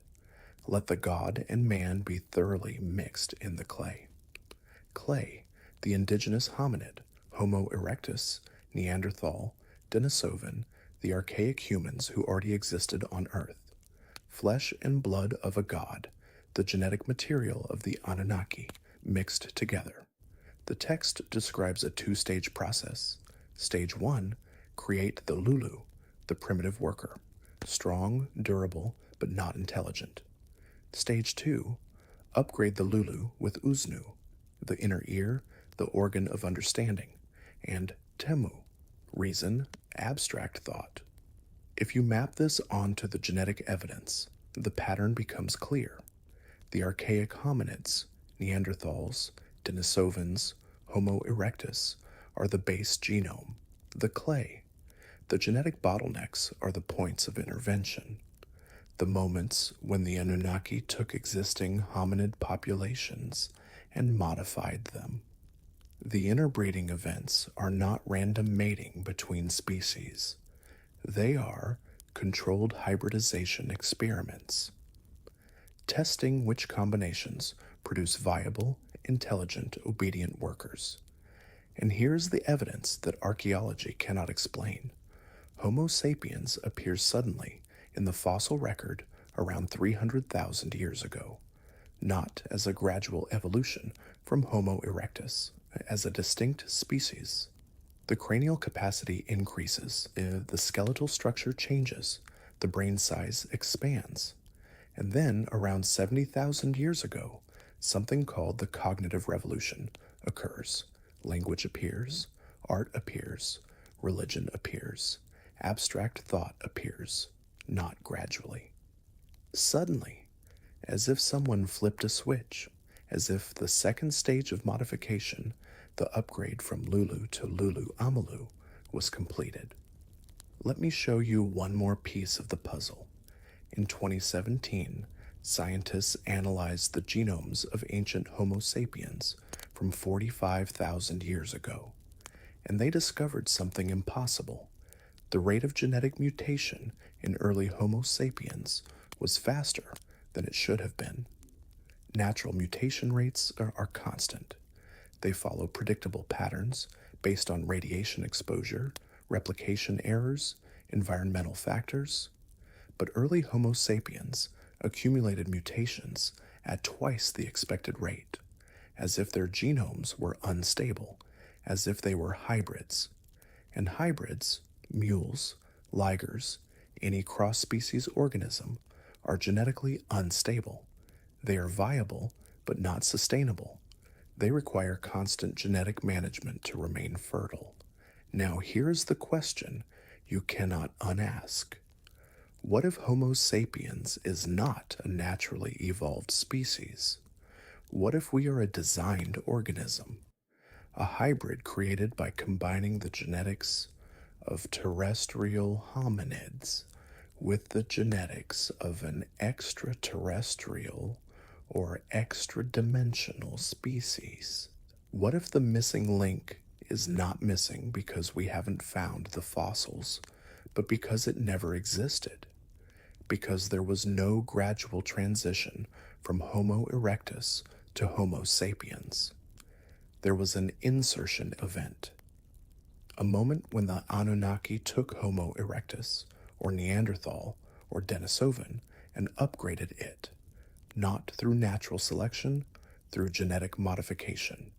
Let the god and man be thoroughly mixed in the clay." Clay, the indigenous hominid, Homo erectus, Neanderthal, Denisovan, the archaic humans who already existed on Earth. Flesh and blood of a god, the genetic material of the Anunnaki, mixed together. The text describes a two-stage process. Stage 1, create the Lulu, the primitive worker, strong, durable, but not intelligent. Stage 2, upgrade the Lulu with Uznu, the inner ear, the organ of understanding, and Temu, reason, abstract thought. If you map this onto the genetic evidence, the pattern becomes clear. The archaic hominids, Neanderthals, Denisovans, Homo erectus, are the base genome, the clay. The genetic bottlenecks are the points of intervention, the moments when the Anunnaki took existing hominid populations and modified them. The interbreeding events are not random mating between species. They are controlled hybridization experiments, testing which combinations produce viable, intelligent, obedient workers. And here's the evidence that archaeology cannot explain. Homo sapiens appears suddenly in the fossil record around 300,000 years ago, not as a gradual evolution from Homo erectus, as a distinct species. The cranial capacity increases, the skeletal structure changes, the brain size expands. And then, around 70,000 years ago, something called the cognitive revolution occurs. Language appears, art appears, religion appears, abstract thought appears, not gradually. Suddenly, as if someone flipped a switch, as if the second stage of modification, the upgrade from Lulu to Lulu Amalu, was completed. Let me show you one more piece of the puzzle. In 2017, scientists analyzed the genomes of ancient Homo sapiens from 45,000 years ago, and they discovered something impossible. The rate of genetic mutation in early Homo sapiens was faster than it should have been. Natural mutation rates are constant. They follow predictable patterns based on radiation exposure, replication errors, environmental factors. But early Homo sapiens accumulated mutations at twice the expected rate, as if their genomes were unstable, as if they were hybrids. And hybrids, mules, ligers, any cross-species organism, are genetically unstable. They are viable, but not sustainable. They require constant genetic management to remain fertile. Now here's the question you cannot unask. What if Homo sapiens is not a naturally evolved species? What if we are a designed organism? A hybrid created by combining the genetics of terrestrial hominids with the genetics of an extraterrestrial or extra-dimensional species. What if the missing link is not missing because we haven't found the fossils, but because it never existed? Because there was no gradual transition from Homo erectus to Homo sapiens. There was an insertion event, a moment when the Anunnaki took Homo erectus, or Neanderthal, or Denisovan, and upgraded it, not through natural selection, through genetic modification.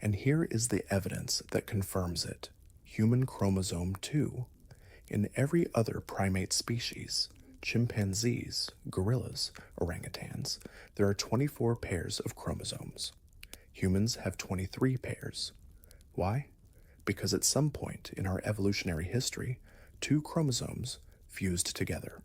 And here is the evidence that confirms it. Human chromosome 2. In every other primate species, chimpanzees, gorillas, orangutans, there are 24 pairs of chromosomes. Humans have 23 pairs. Why? Because at some point in our evolutionary history, 2 chromosomes fused together.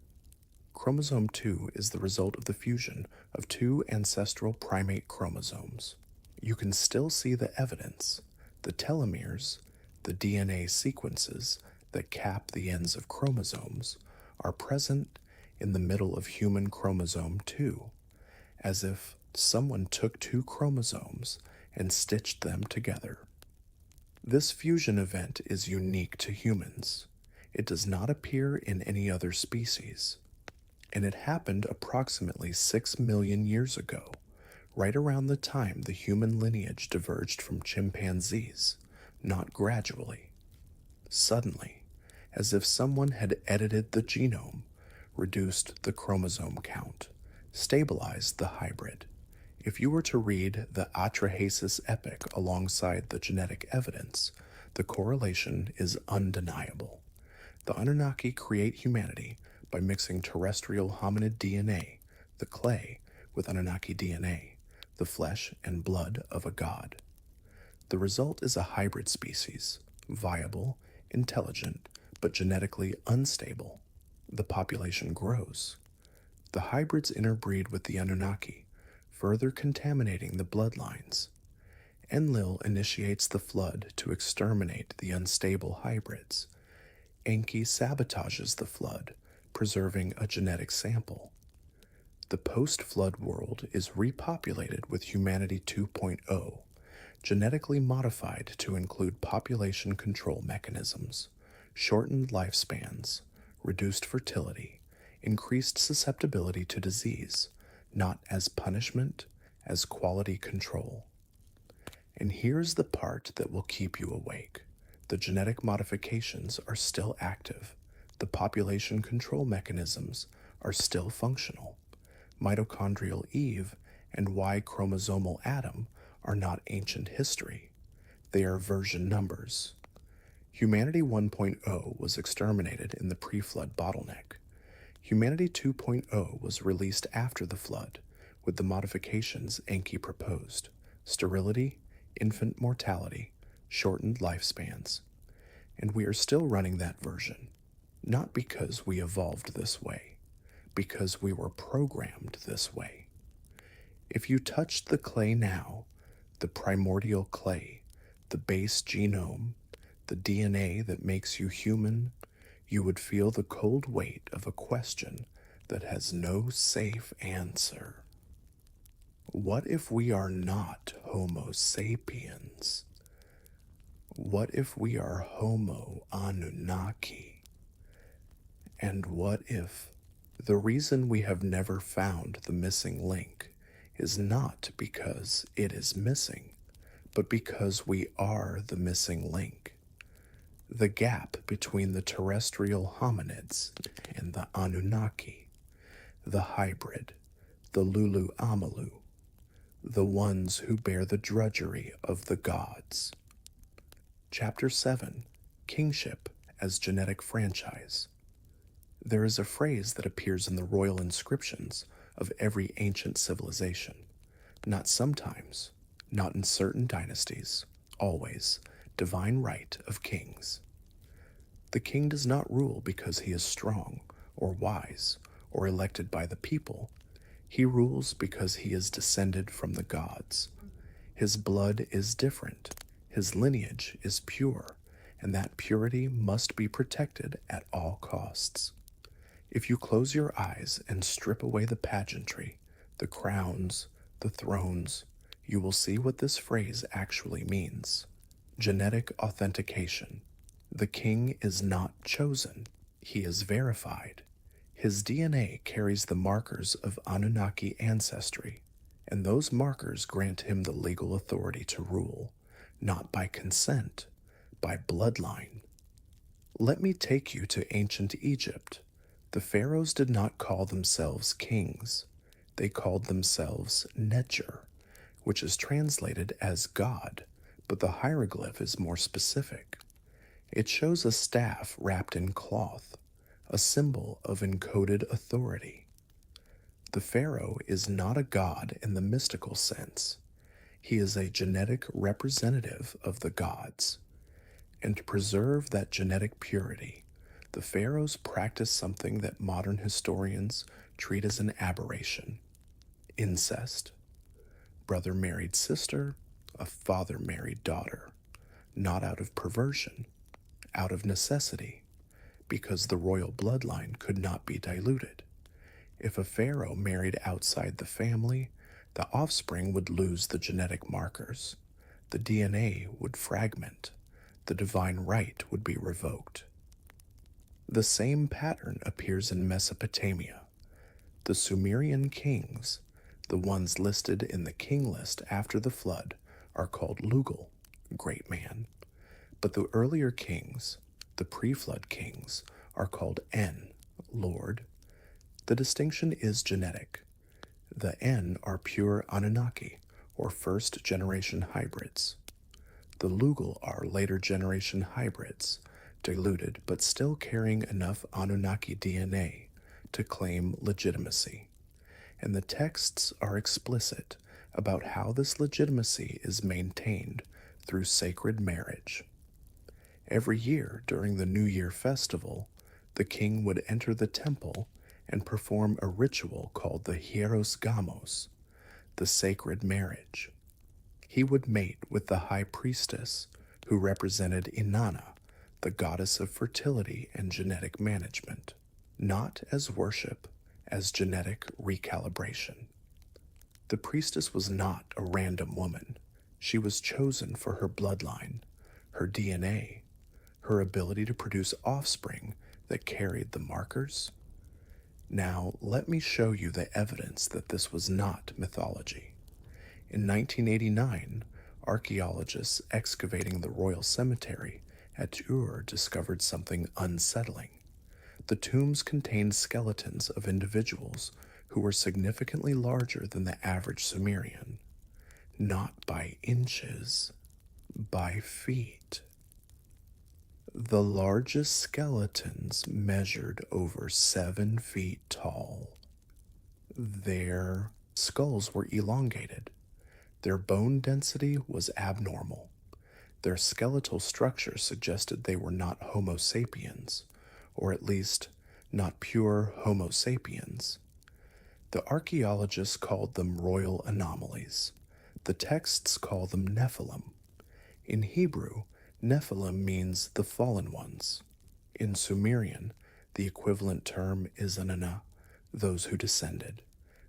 Chromosome 2 is the result of the fusion of 2 ancestral primate chromosomes. You can still see the evidence. The telomeres, the DNA sequences that cap the ends of chromosomes, are present in the middle of human chromosome 2, as if someone took 2 chromosomes and stitched them together. This fusion event is unique to humans. It does not appear in any other species, and it happened approximately 6 million years ago, right around the time the human lineage diverged from chimpanzees, not gradually. Suddenly, as if someone had edited the genome, reduced the chromosome count, stabilized the hybrid. If you were to read the Atrahasis epic alongside the genetic evidence, the correlation is undeniable. The Anunnaki create humanity by mixing terrestrial hominid DNA, the clay, with Anunnaki DNA, the flesh and blood of a god. The result is a hybrid species, viable, intelligent, but genetically unstable. The population grows. The hybrids interbreed with the Anunnaki, further contaminating the bloodlines. Enlil initiates the flood to exterminate the unstable hybrids. Enki sabotages the flood, preserving a genetic sample. The post-flood world is repopulated with humanity 2.0, genetically modified to include population control mechanisms, shortened lifespans, reduced fertility, increased susceptibility to disease, not as punishment, as quality control. And here's the part that will keep you awake. The genetic modifications are still active. The population control mechanisms are still functional. Mitochondrial Eve and Y chromosomal Adam are not ancient history. They are version numbers. Humanity 1.0 was exterminated in the pre-flood bottleneck. Humanity 2.0 was released after the flood, with the modifications Enki proposed: sterility, infant mortality, shortened lifespans. And we are still running that version, not because we evolved this way, because we were programmed this way. If you touched the clay now, the primordial clay, the base genome, the DNA that makes you human, you would feel the cold weight of a question that has no safe answer. What if we are not Homo sapiens? What if we are Homo Anunnaki? And what if the reason we have never found the missing link is not because it is missing, but because we are the missing link? The gap between the terrestrial hominids and the Anunnaki, the hybrid, the Lulu Amalu, the ones who bear the drudgery of the gods. Chapter 7, Kingship as Genetic Franchise. There is a phrase that appears in the royal inscriptions of every ancient civilization. Not sometimes, not in certain dynasties, always, divine right of kings. The king does not rule because he is strong or wise or elected by the people. He rules because he is descended from the gods. His blood is different. His lineage is pure, and that purity must be protected at all costs. If you close your eyes and strip away the pageantry, the crowns, the thrones, you will see what this phrase actually means. Genetic authentication. The king is not chosen, he is verified. His DNA carries the markers of Anunnaki ancestry, and those markers grant him the legal authority to rule, not by consent, by bloodline. Let me take you to ancient Egypt. The pharaohs did not call themselves kings. They called themselves Netjer, which is translated as God, but the hieroglyph is more specific. It shows a staff wrapped in cloth, a symbol of encoded authority. The pharaoh is not a god in the mystical sense. He is a genetic representative of the gods. And to preserve that genetic purity, the pharaohs practice something that modern historians treat as an aberration: incest. Brother married sister, a father married daughter, not out of perversion, out of necessity, because the royal bloodline could not be diluted. If a pharaoh married outside the family, the offspring would lose the genetic markers. The DNA would fragment. the divine right would be revoked. The same pattern appears in Mesopotamia. The Sumerian kings, the ones listed in the king list after the flood, are called Lugal, great man, but the earlier kings, the pre-flood kings, are called En, Lord. The distinction is genetic. The En are pure Anunnaki, or first-generation hybrids. The Lugal are later-generation hybrids, diluted but still carrying enough Anunnaki DNA to claim legitimacy. And the texts are explicit about how this legitimacy is maintained through sacred marriage. Every year during the New Year festival, the king would enter the temple and perform a ritual called the Hieros Gamos, the sacred marriage. He would mate with the high priestess, who represented Inanna, the goddess of fertility and genetic management, not as worship, as genetic recalibration. The priestess was not a random woman. She was chosen for her bloodline, her DNA, her ability to produce offspring that carried the markers. Now, let me show you the evidence that this was not mythology. In 1989, archaeologists excavating the royal cemetery at Ur discovered something unsettling. The tombs contained skeletons of individuals who were significantly larger than the average Sumerian, not by inches, by feet. The largest skeletons measured over 7 feet tall. Their skulls were elongated. Their bone density was abnormal. Their skeletal structure suggested they were not Homo sapiens, or at least not pure Homo sapiens. The archaeologists called them royal anomalies. The texts call them Nephilim. In Hebrew, Nephilim means the fallen ones. In Sumerian, the equivalent term is Anunna, those who descended,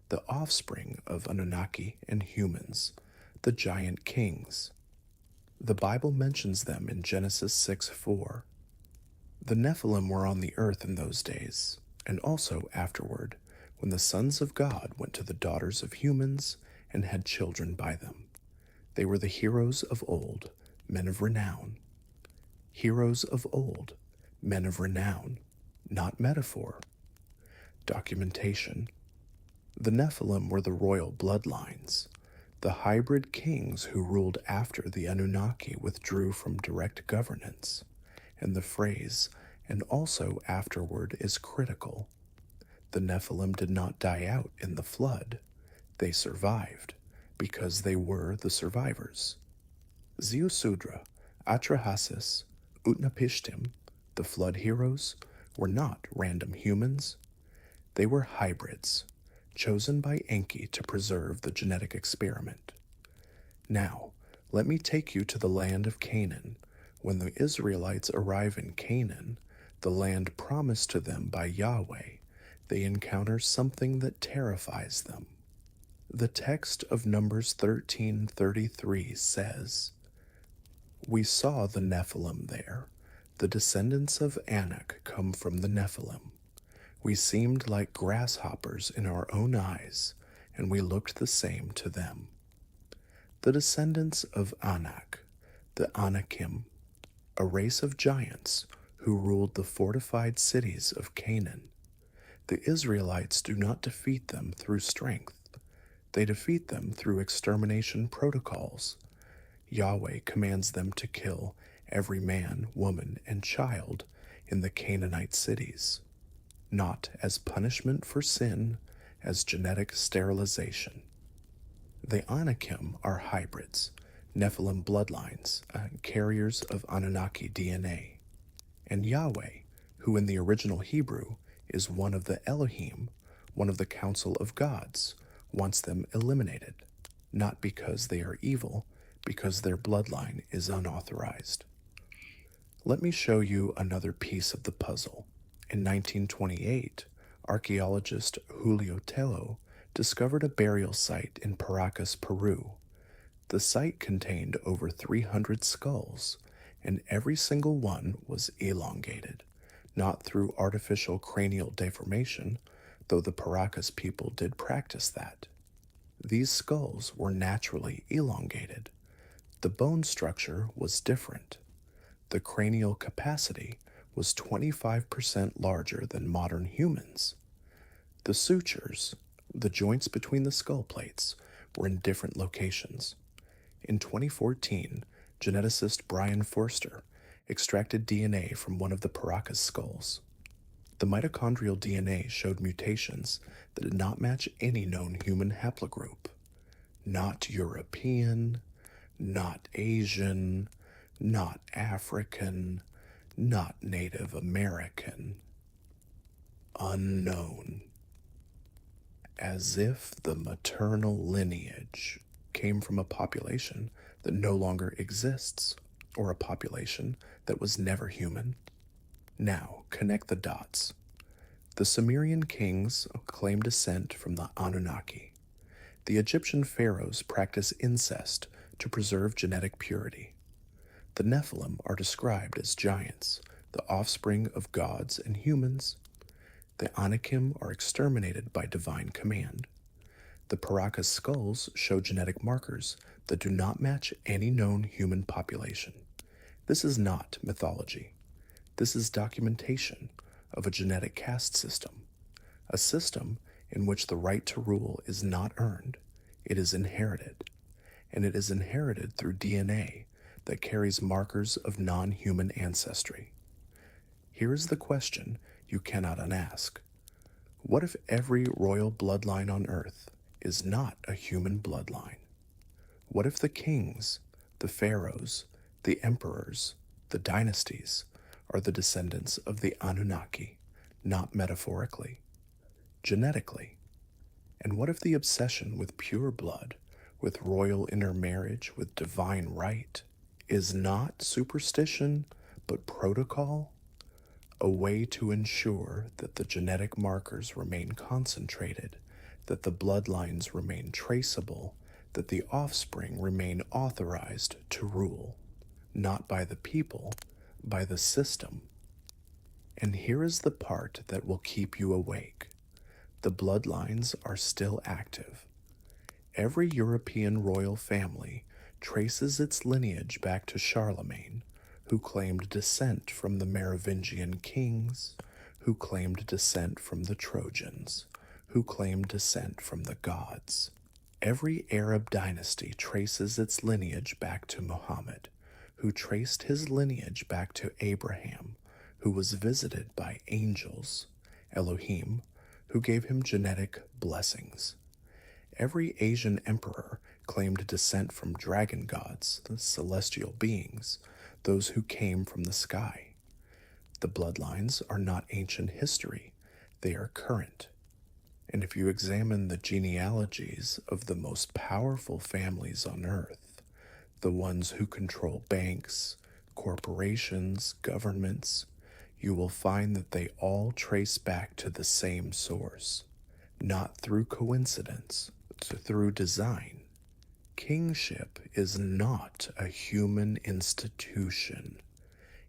the offspring of Anunnaki and humans, the giant kings. The Bible mentions them in Genesis 6:4. The Nephilim were on the earth in those days, and also afterward, when the sons of God went to the daughters of humans and had children by them. They were the heroes of old, men of renown. Heroes of old, men of renown, not metaphor. Documentation. The Nephilim were the royal bloodlines. The hybrid kings who ruled after the Anunnaki withdrew from direct governance, and the phrase, and also afterward, is critical. The Nephilim did not die out in the flood. They survived, because they were the survivors. Ziusudra, Atrahasis, Utnapishtim, the flood heroes, were not random humans. They were hybrids, chosen by Enki to preserve the genetic experiment. Now, let me take you to the land of Canaan. When the Israelites arrive in Canaan, the land promised to them by Yahweh, they encounter something that terrifies them. The text of Numbers 13:33 says, "We saw the Nephilim there. The descendants of Anak come from the Nephilim. We seemed like grasshoppers in our own eyes, and we looked the same to them." The descendants of Anak, the Anakim, a race of giants who ruled the fortified cities of Canaan. The Israelites do not defeat them through strength. They defeat them through extermination protocols. Yahweh commands them to kill every man, woman, and child in the Canaanite cities, not as punishment for sin, as genetic sterilization. The Anakim are hybrids, Nephilim bloodlines, carriers of Anunnaki DNA. And Yahweh, who in the original Hebrew is one of the Elohim, one of the council of gods, wants them eliminated, not because they are evil, because their bloodline is unauthorized. Let me show you another piece of the puzzle. In 1928, archaeologist Julio Tello discovered a burial site in Paracas, Peru. The site contained over 300 skulls, and every single one was elongated, not through artificial cranial deformation, though the Paracas people did practice that. These skulls were naturally elongated. The bone structure was different. The cranial capacity was 25% larger than modern humans. The sutures, the joints between the skull plates, were in different locations. In 2014, geneticist Brian Forster extracted DNA from one of the Paracas skulls. The mitochondrial DNA showed mutations that did not match any known human haplogroup. Not European, not Asian, not African, not Native American. Unknown. As if the maternal lineage came from a population that no longer exists, or a population that was never human. Now, connect the dots. The Sumerian kings claim descent from the Anunnaki. The Egyptian pharaohs practice incest to preserve genetic purity. The Nephilim are described as giants, the offspring of gods and humans. The Anakim are exterminated by divine command. The Paracas skulls show genetic markers that do not match any known human population. This is not mythology. This is documentation of a genetic caste system, a system in which the right to rule is not earned, it is inherited, and it is inherited through DNA that carries markers of non-human ancestry. Here is the question you cannot unask. What if every royal bloodline on Earth is not a human bloodline? What if the kings, the pharaohs, the emperors, the dynasties are the descendants of the Anunnaki, not metaphorically, genetically? And what if the obsession with pure blood, with royal intermarriage, with divine right, is not superstition, but protocol? A way to ensure that the genetic markers remain concentrated, that the bloodlines remain traceable, that the offspring remain authorized to rule, not by the people, by the system. And here is the part that will keep you awake. The bloodlines are still active. Every European royal family traces its lineage back to Charlemagne, who claimed descent from the Merovingian kings, who claimed descent from the Trojans, who claimed descent from the gods. Every Arab dynasty traces its lineage back to Muhammad, who traced his lineage back to Abraham, who was visited by angels, Elohim, who gave him genetic blessings. Every Asian emperor claimed descent from dragon gods, the celestial beings, those who came from the sky. The bloodlines are not ancient history, they are current. And if you examine the genealogies of the most powerful families on Earth, the ones who control banks, corporations, governments, you will find that they all trace back to the same source, not through coincidence, but through design. Kingship is not a human institution.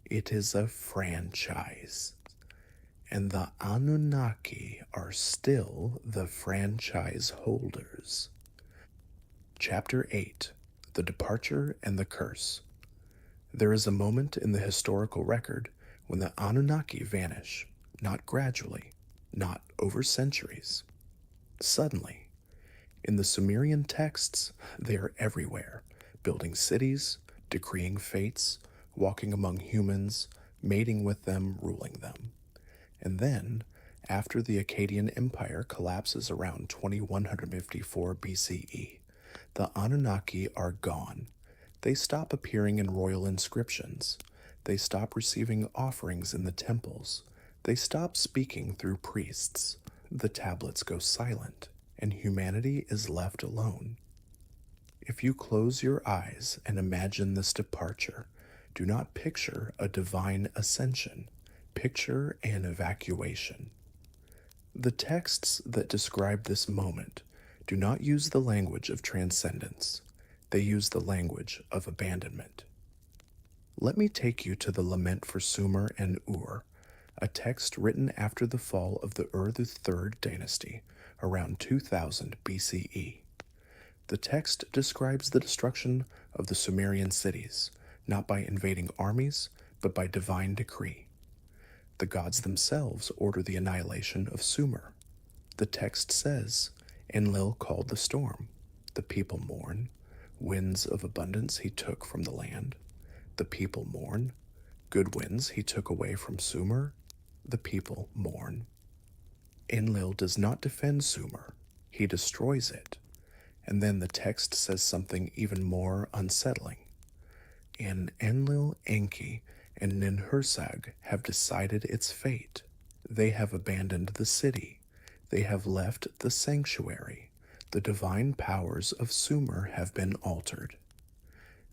It is a franchise. And the Anunnaki are still the franchise holders. Chapter 8, The Departure and the Curse. There is a moment in the historical record when the Anunnaki vanish, not gradually, not over centuries. Suddenly, in the Sumerian texts, they are everywhere, building cities, decreeing fates, walking among humans, mating with them, ruling them. And then, after the Akkadian Empire collapses around 2154 BCE, the Anunnaki are gone. They stop appearing in royal inscriptions. They stop receiving offerings in the temples. They stop speaking through priests. The tablets go silent, and humanity is left alone. If you close your eyes and imagine this departure, do not picture a divine ascension. Picture an evacuation. The texts that describe this moment do not use the language of transcendence. They use the language of abandonment. Let me take you to the Lament for Sumer and Ur, a text written after the fall of the Urdu third dynasty around 2000 BCE. The text describes the destruction of the Sumerian cities, not by invading armies, but by divine decree. The gods themselves order the annihilation of Sumer. The text says, Enlil called the storm. The people mourn. Winds of abundance he took from the land. The people mourn. Good winds he took away from Sumer. The people mourn. Enlil does not defend Sumer. He destroys it. And then the text says something even more unsettling. And Enlil, Enki, and Ninhursag have decided its fate. They have abandoned the city. They have left the sanctuary. The divine powers of Sumer have been altered.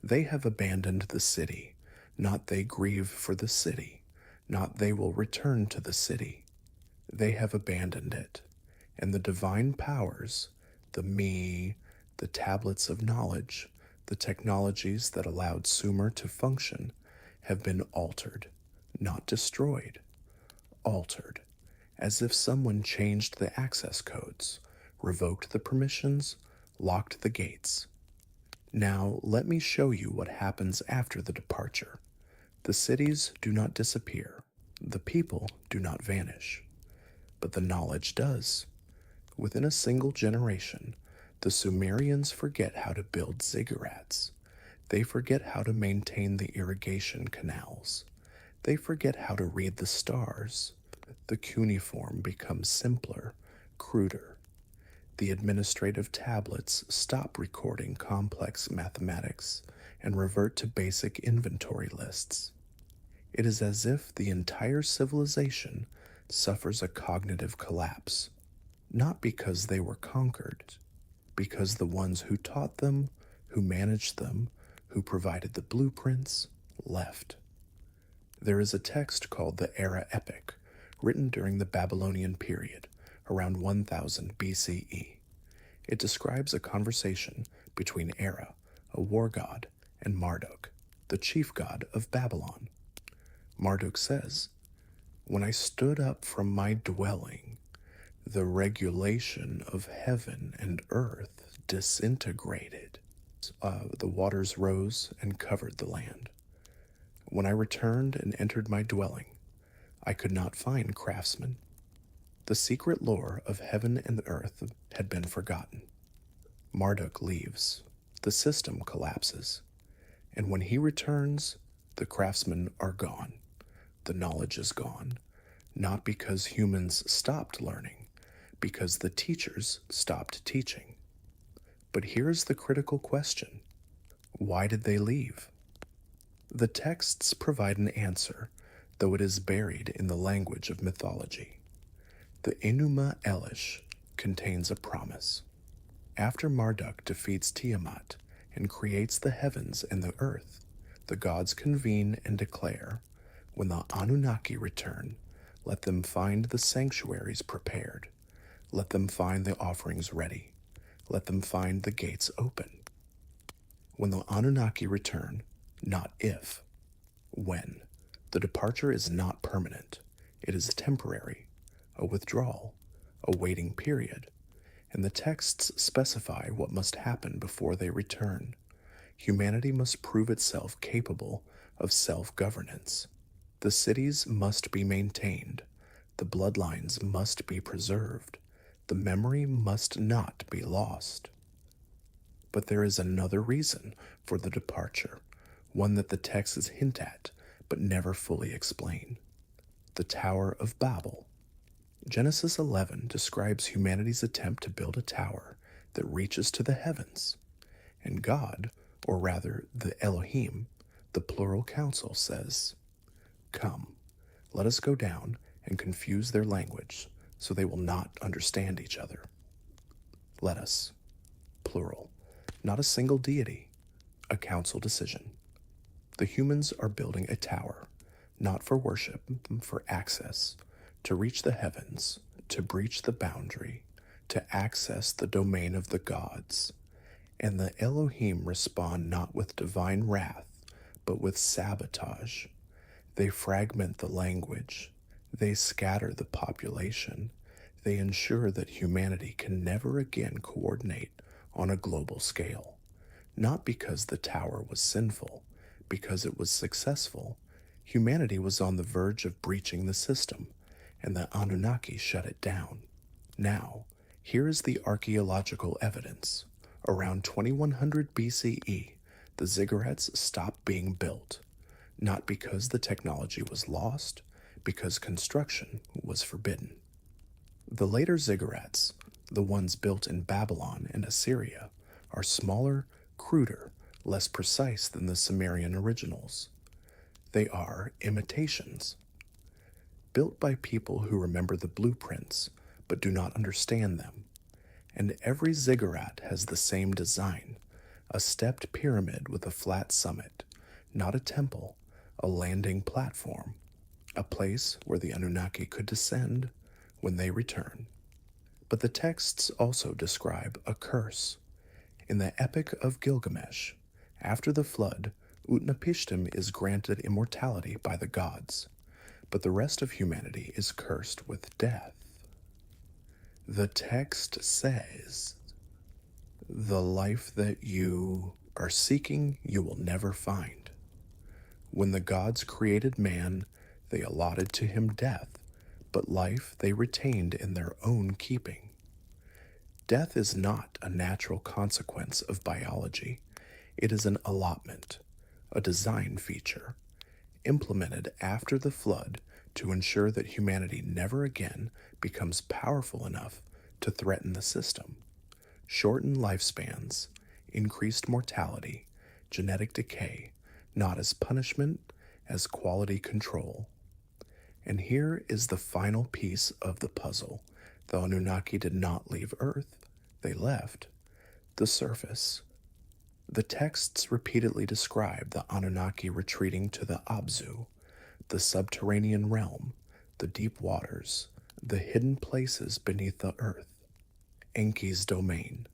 They have abandoned the city. Not they grieve for the city. Not they will return to the city. They have abandoned it. And the divine powers, the me, the tablets of knowledge, the technologies that allowed Sumer to function, have been altered, not destroyed, altered, as if someone changed the access codes, revoked the permissions, locked the gates. Now let me show you what happens after the departure. The cities do not disappear, the people do not vanish, but the knowledge does. Within a single generation, the Sumerians forget how to build ziggurats. They forget how to maintain the irrigation canals. They forget how to read the stars. The cuneiform becomes simpler, cruder. The administrative tablets stop recording complex mathematics and revert to basic inventory lists. It is as if the entire civilization suffers a cognitive collapse, not because they were conquered, because the ones who taught them, who managed them, who provided the blueprints, left. There is a text called the Era Epic, written during the Babylonian period, around 1000 BCE. It describes a conversation between Era, a war god, and Marduk, the chief god of Babylon. Marduk says, "When I stood up from my dwelling, the regulation of heaven and earth disintegrated. The waters rose and covered the land. When I returned and entered my dwelling, I could not find craftsmen. The secret lore of heaven and earth had been forgotten. Marduk leaves. The system collapses. And when he returns, the craftsmen are gone. The knowledge is gone, not because humans stopped learning, because the teachers stopped teaching. But here's the critical question. Why did they leave? The texts provide an answer, though it is buried in the language of mythology. The Enuma Elish contains a promise. After Marduk defeats Tiamat and creates the heavens and the earth, the gods convene and declare, when the Anunnaki return, let them find the sanctuaries prepared. Let them find the offerings ready. Let them find the gates open. When the Anunnaki return, not if, when. The departure is not permanent. It is temporary, a withdrawal, a waiting period, and the texts specify what must happen before they return. Humanity must prove itself capable of self-governance. The cities must be maintained. The bloodlines must be preserved. The memory must not be lost. But there is another reason for the departure, one that the texts hint at, but never fully explain. The Tower of Babel. Genesis 11 describes humanity's attempt to build a tower that reaches to the heavens. And God, or rather the Elohim, the plural council, says, "Come, let us go down and confuse their language, so they will not understand each other." Let us, plural, not a single deity, a council decision. The humans are building a tower, not for worship, for access, to reach the heavens, to breach the boundary, to access the domain of the gods. And the Elohim respond not with divine wrath, but with sabotage. They fragment the language. They scatter the population. They ensure that humanity can never again coordinate on a global scale. Not because the tower was sinful, because it was successful. Humanity was on the verge of breaching the system, and the Anunnaki shut it down. Now, here is the archaeological evidence. Around 2100 BCE, the ziggurats stopped being built, not because the technology was lost, because construction was forbidden. The later ziggurats, the ones built in Babylon and Assyria, are smaller, cruder, less precise than the Sumerian originals. They are imitations, built by people who remember the blueprints but do not understand them. And every ziggurat has the same design, a stepped pyramid with a flat summit, not a temple, a landing platform, a place where the Anunnaki could descend when they return. But the texts also describe a curse. In the Epic of Gilgamesh, after the flood, Utnapishtim is granted immortality by the gods, but the rest of humanity is cursed with death. The text says, "The life that you are seeking, you will never find." When the gods created man, they allotted to him death, but life they retained in their own keeping. Death is not a natural consequence of biology. It is an allotment, a design feature, implemented after the flood to ensure that humanity never again becomes powerful enough to threaten the system. Shortened lifespans, increased mortality, genetic decay, not as punishment, as quality control. And here is the final piece of the puzzle. The Anunnaki did not leave Earth, they left the surface. The texts repeatedly describe the Anunnaki retreating to the Abzu, the subterranean realm, the deep waters, the hidden places beneath the earth. Enki's domain,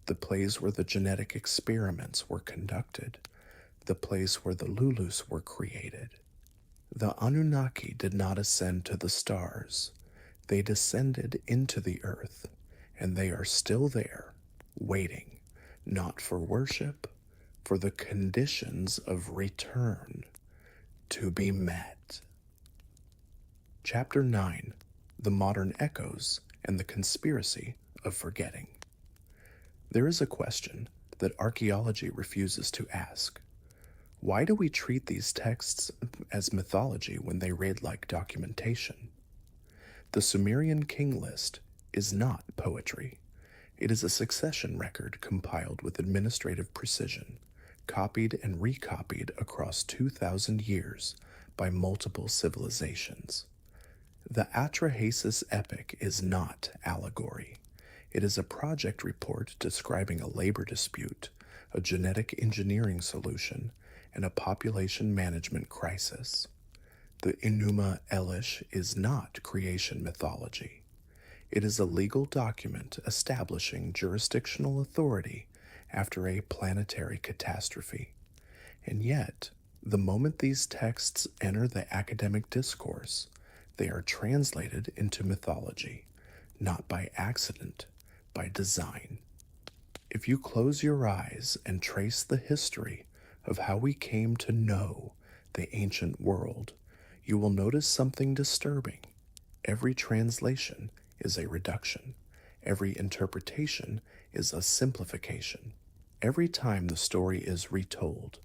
the place where the genetic experiments were conducted, the place where the Lulus were created. The Anunnaki did not ascend to the stars. They descended into the earth, and they are still there, waiting, not for worship, for the conditions of return to be met. Chapter 9, The Modern Echoes and the Conspiracy of Forgetting. There is a question that archaeology refuses to ask. Why do we treat these texts as mythology when they read like documentation? The Sumerian King List is not poetry. It is a succession record compiled with administrative precision, copied and recopied across 2,000 years by multiple civilizations. The Atrahasis epic is not allegory. It is a project report describing a labor dispute, a genetic engineering solution, and a population management crisis. The Enuma Elish is not creation mythology. It is a legal document establishing jurisdictional authority after a planetary catastrophe. And yet, the moment these texts enter the academic discourse, they are translated into mythology, not by accident, by design. If you close your eyes and trace the history of how we came to know the ancient world, you will notice something disturbing. Every translation is a reduction. Every interpretation is a simplification. Every time the story is retold,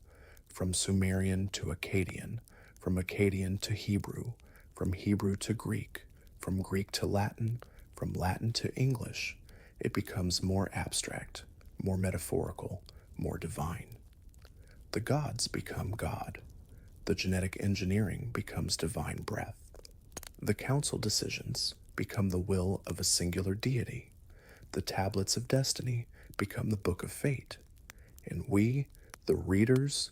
from Sumerian to Akkadian, from Akkadian to Hebrew, from Hebrew to Greek, from Greek to Latin, from Latin to English, it becomes more abstract, more metaphorical, more divine. The gods become God. The genetic engineering becomes divine breath. The council decisions become the will of a singular deity. The tablets of destiny become the book of fate. And we, the readers,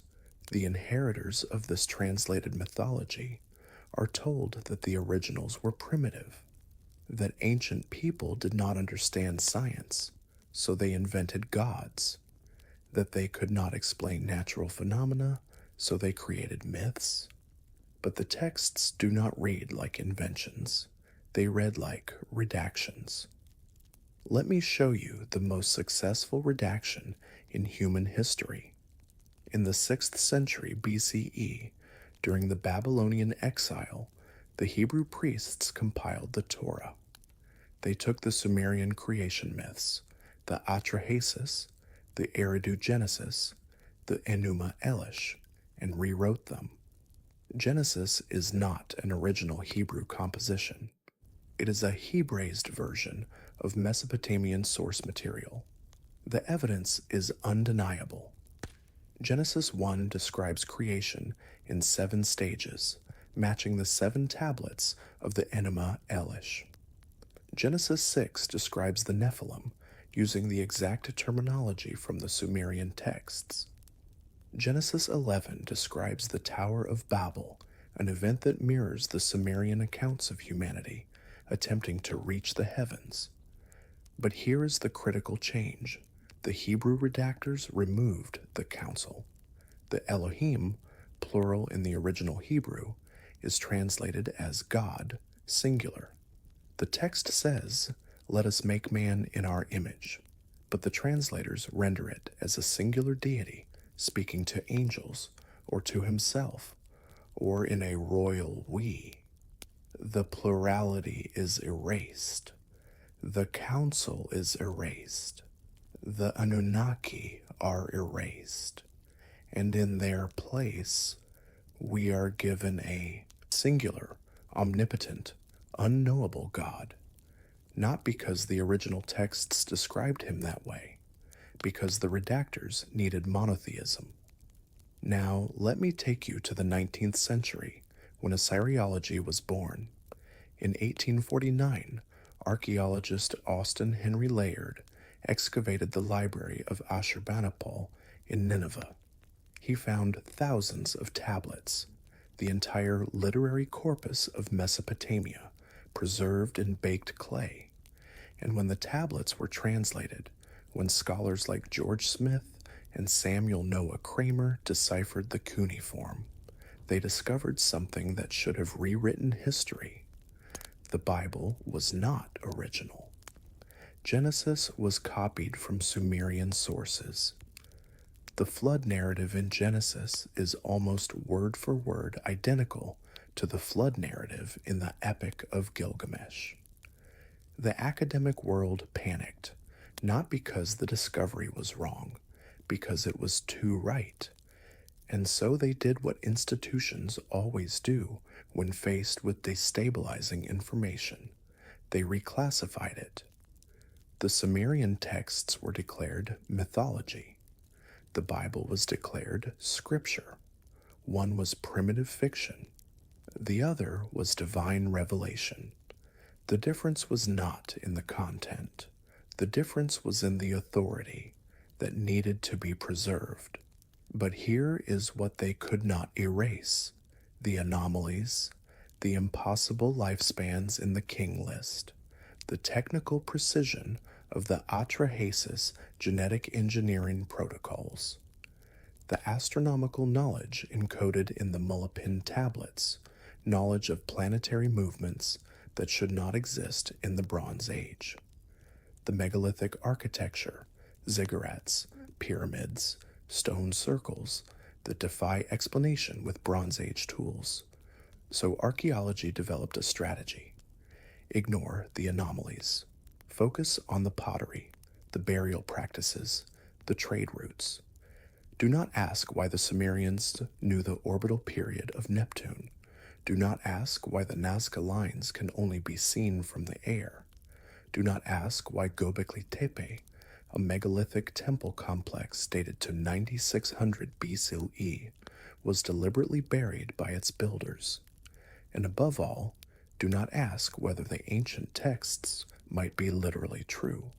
the inheritors of this translated mythology, are told that the originals were primitive, that ancient people did not understand science, so they invented gods, that they could not explain natural phenomena, so they created myths. But the texts do not read like inventions, they read like redactions. Let me show you the most successful redaction in human history. In the 6th century BCE, during the Babylonian exile, the Hebrew priests compiled the Torah. They took the Sumerian creation myths, the Atrahasis, the Eridu Genesis, the Enuma Elish, and rewrote them. Genesis is not an original Hebrew composition. It is a Hebraized version of Mesopotamian source material. The evidence is undeniable. Genesis 1 describes creation in 7 stages, matching the 7 tablets of the Enuma Elish. Genesis 6 describes the Nephilim, using the exact terminology from the Sumerian texts. Genesis 11 describes the Tower of Babel, an event that mirrors the Sumerian accounts of humanity, attempting to reach the heavens. But here is the critical change. The Hebrew redactors removed the council. The Elohim, plural in the original Hebrew, is translated as God, singular. The text says, "Let us make man in our image," but the translators render it as a singular deity speaking to angels or to himself, or in a royal we. The plurality is erased. The council is erased. The Anunnaki are erased. And in their place, we are given a singular, omnipotent, unknowable God. Not because the original texts described him that way, because the redactors needed monotheism. Now, let me take you to the 19th century, when Assyriology was born. In 1849, archaeologist Austin Henry Layard excavated the library of Ashurbanipal in Nineveh. He found thousands of tablets, the entire literary corpus of Mesopotamia, preserved in baked clay. And when the tablets were translated, when scholars like George Smith and Samuel Noah Kramer deciphered the cuneiform, they discovered something that should have rewritten history. The Bible was not original. Genesis was copied from Sumerian sources. The flood narrative in Genesis is almost word for word identical to the flood narrative in the Epic of Gilgamesh. The academic world panicked, not because the discovery was wrong, because it was too right. And so they did what institutions always do when faced with destabilizing information. They reclassified it. The Sumerian texts were declared mythology. The Bible was declared scripture. One was primitive fiction. The other was divine revelation. The difference was not in the content. The difference was in the authority that needed to be preserved. But here is what they could not erase: the anomalies, the impossible lifespans in the King List, the technical precision of the Atrahasis genetic engineering protocols, the astronomical knowledge encoded in the Mullapin tablets, knowledge of planetary movements that should not exist in the Bronze Age, the megalithic architecture, ziggurats, pyramids, stone circles that defy explanation with Bronze Age tools. So archaeology developed a strategy. Ignore the anomalies. Focus on the pottery, the burial practices, the trade routes. Do not ask why the Sumerians knew the orbital period of Neptune. Do not ask why the Nazca lines can only be seen from the air. Do not ask why Göbekli Tepe, a megalithic temple complex dated to 9600 BCE, was deliberately buried by its builders. And above all, do not ask whether the ancient texts might be literally true.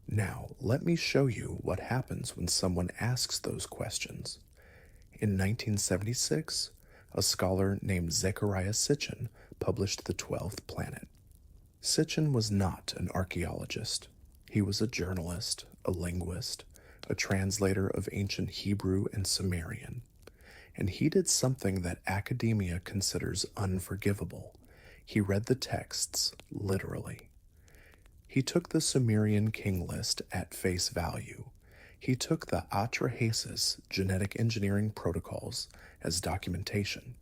Now, let me show you what happens when someone asks those questions. In 1976, a scholar named Zecharia Sitchin published The 12th Planet. Sitchin was not an archaeologist. He was a journalist, a linguist, a translator of ancient Hebrew and Sumerian. and he did something that academia considers unforgivable. He read the texts literally. He took the Sumerian King List at face value. He took the Atrahasis genetic engineering protocols as documentation.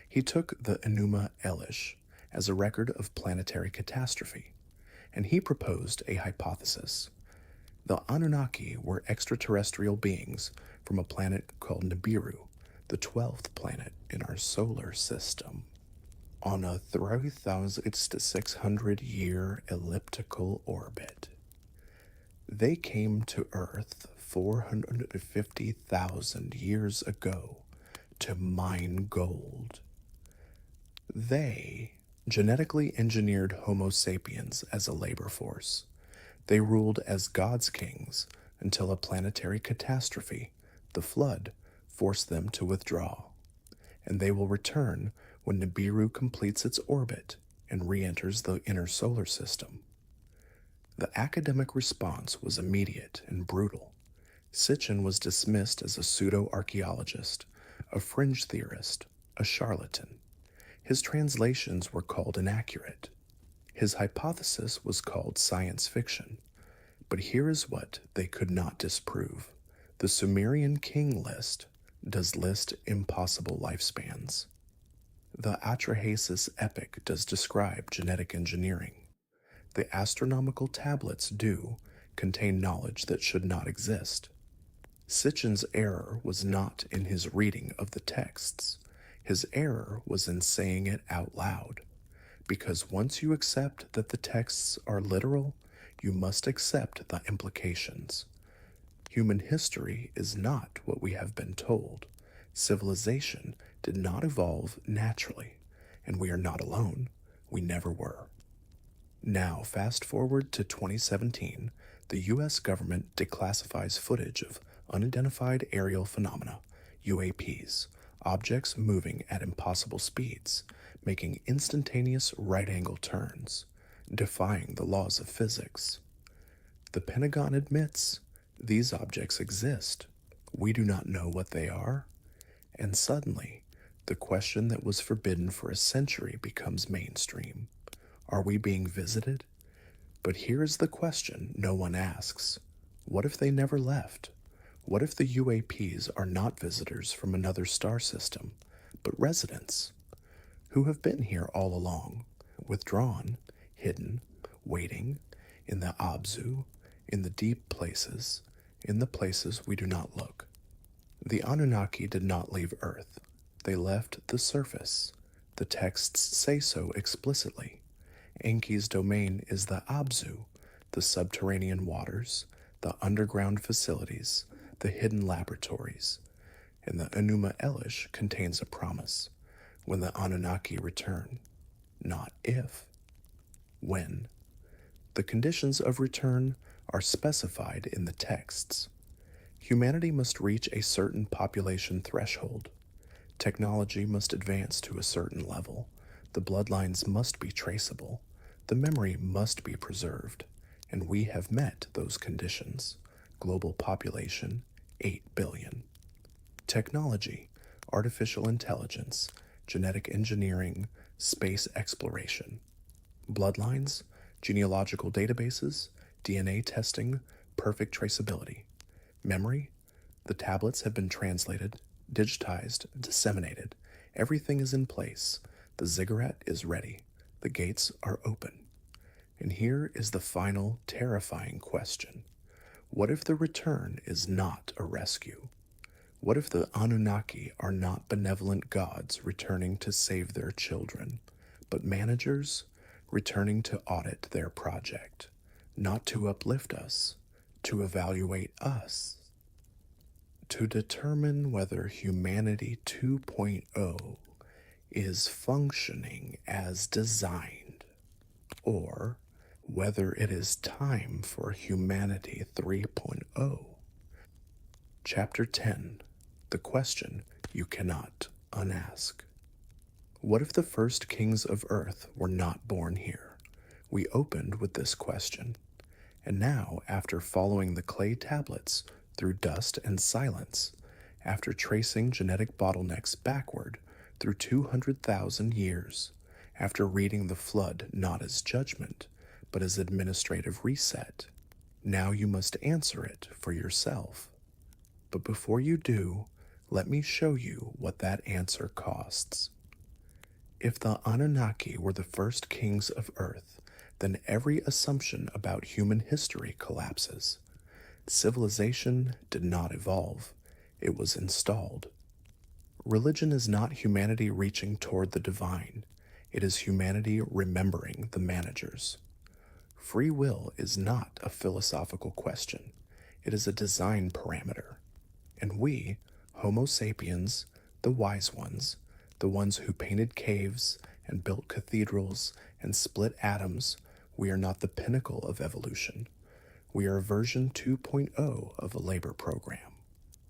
He took the Enuma Elish as a record of planetary catastrophe. And he proposed a hypothesis. The Anunnaki were extraterrestrial beings from a planet called Nibiru, the 12th planet in our solar system. On a 3,600-year elliptical orbit. They came to Earth 450,000 years ago to mine gold. They genetically engineered Homo sapiens as a labor force. They ruled as God's kings until a planetary catastrophe, the flood, forced them to withdraw. And they will return when Nibiru completes its orbit and re-enters the inner solar system. The academic response was immediate and brutal. Sitchin was dismissed as a pseudo-archaeologist, a fringe theorist, a charlatan. His translations were called inaccurate. His hypothesis was called science fiction. But here is what they could not disprove. The Sumerian King List does list impossible lifespans. The Atrahasis epic does describe genetic engineering. The astronomical tablets do contain knowledge that should not exist. Sitchin's error was not in his reading of the texts. His error was in saying it out loud. Because once you accept that the texts are literal, you must accept the implications. Human history is not what we have been told. Civilization did not evolve naturally, and we are not alone. We never were. Now, fast forward to 2017, the U.S. government declassifies footage of unidentified aerial phenomena, UAPs, objects moving at impossible speeds, making instantaneous right-angle turns, defying the laws of physics. The Pentagon admits these objects exist. We do not know what they are. And suddenly, the question that was forbidden for a century becomes mainstream. Are we being visited? But here is the question no one asks. What if they never left? What if the UAPs are not visitors from another star system, but residents who have been here all along, withdrawn, hidden, waiting, in the Abzu, in the deep places, in the places we do not look? The Anunnaki did not leave Earth. They left the surface. The texts say so explicitly. Enki's domain is the Abzu, the subterranean waters, the underground facilities, the hidden laboratories. And the Enuma Elish contains a promise. When the Anunnaki return. Not if. When. The conditions of return are specified in the texts. Humanity must reach a certain population threshold. Technology must advance to a certain level. The bloodlines must be traceable. The memory must be preserved. And we have met those conditions. Global population, 8 billion. Technology, artificial intelligence, genetic engineering, space exploration. Bloodlines, genealogical databases, DNA testing, perfect traceability. Memory, the tablets have been translated, digitized, disseminated. Everything is in place. The ziggurat is ready. The gates are open. And here is the final terrifying question. What if the return is not a rescue? What if the Anunnaki are not benevolent gods returning to save their children, but managers returning to audit their project, not to uplift us, to evaluate us, to determine whether humanity 2.0 is functioning as designed, or whether it is time for humanity 3.0. Chapter 10. The question you cannot unask. What if the first kings of Earth were not born here? We opened with this question. And now, after following the clay tablets through dust and silence, after tracing genetic bottlenecks backward through 200,000 years, after reading the flood not as judgment, but as administrative reset. Now you must answer it for yourself. But before you do, let me show you what that answer costs. If the Anunnaki were the first kings of Earth, then every assumption about human history collapses. Civilization did not evolve, it was installed. Religion is not humanity reaching toward the divine, it is humanity remembering the managers. Free will is not a philosophical question, it is a design parameter. And we, Homo sapiens, the wise ones, the ones who painted caves and built cathedrals and split atoms, we are not the pinnacle of evolution. We are version 2.0 of a labor program,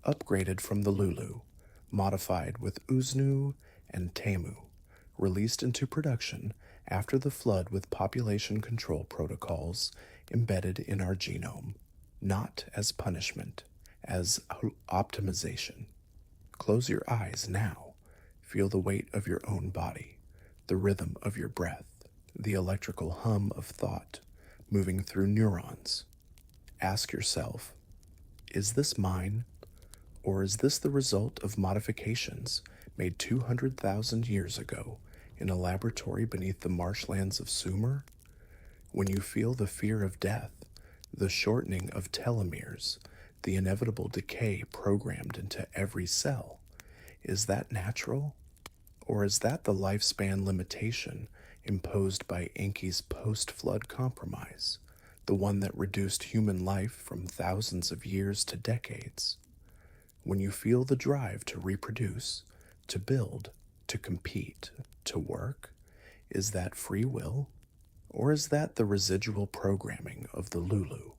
upgraded from the Lulu, modified with Uznu and Temu, released into production after the flood with population control protocols embedded in our genome, not as punishment, as optimization. Close your eyes now. Feel the weight of your own body, the rhythm of your breath, the electrical hum of thought moving through neurons. Ask yourself, is this mine, or is this the result of modifications made 200,000 years ago in a laboratory beneath the marshlands of Sumer? When you feel the fear of death, the shortening of telomeres, the inevitable decay programmed into every cell, is that natural? Or is that the lifespan limitation imposed by Enki's post-flood compromise, the one that reduced human life from thousands of years to decades? When you feel the drive to reproduce, to build, to compete, to work, is that free will? Or is that the residual programming of the Lulu,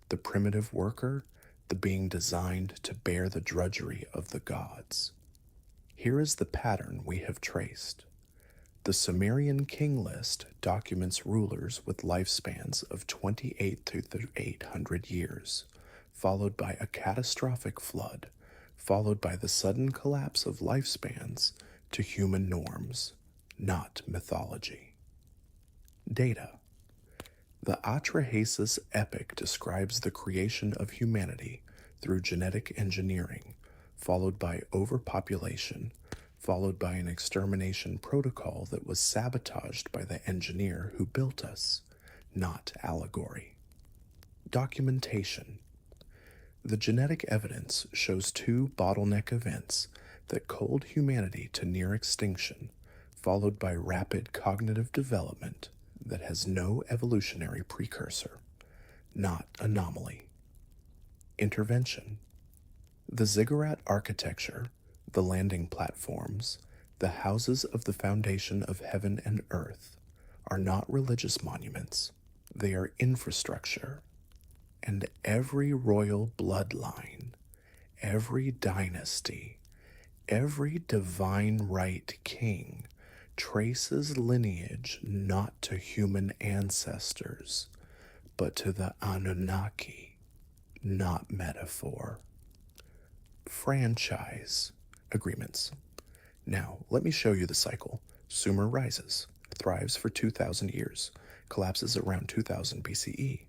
the primitive worker, the being designed to bear the drudgery of the gods? Here is the pattern we have traced. The Sumerian King List documents rulers with lifespans of 28 to 800 years, followed by a catastrophic flood, followed by the sudden collapse of lifespans to human norms, not mythology. Data. The Atrahasis epic describes the creation of humanity through genetic engineering, followed by overpopulation, followed by an extermination protocol that was sabotaged by the engineer who built us, not allegory. Documentation. The genetic evidence shows two bottleneck events that culled humanity to near extinction, followed by rapid cognitive development that has no evolutionary precursor, not anomaly. Intervention. The ziggurat architecture, the landing platforms, the houses of the foundation of heaven and earth, are not religious monuments, they are infrastructure. And every royal bloodline, every dynasty, every divine right king traces lineage not to human ancestors, but to the Anunnaki, not metaphor. Franchise agreements. Now, let me show you the cycle. Sumer rises, thrives for 2,000 years, collapses around 2000 BCE.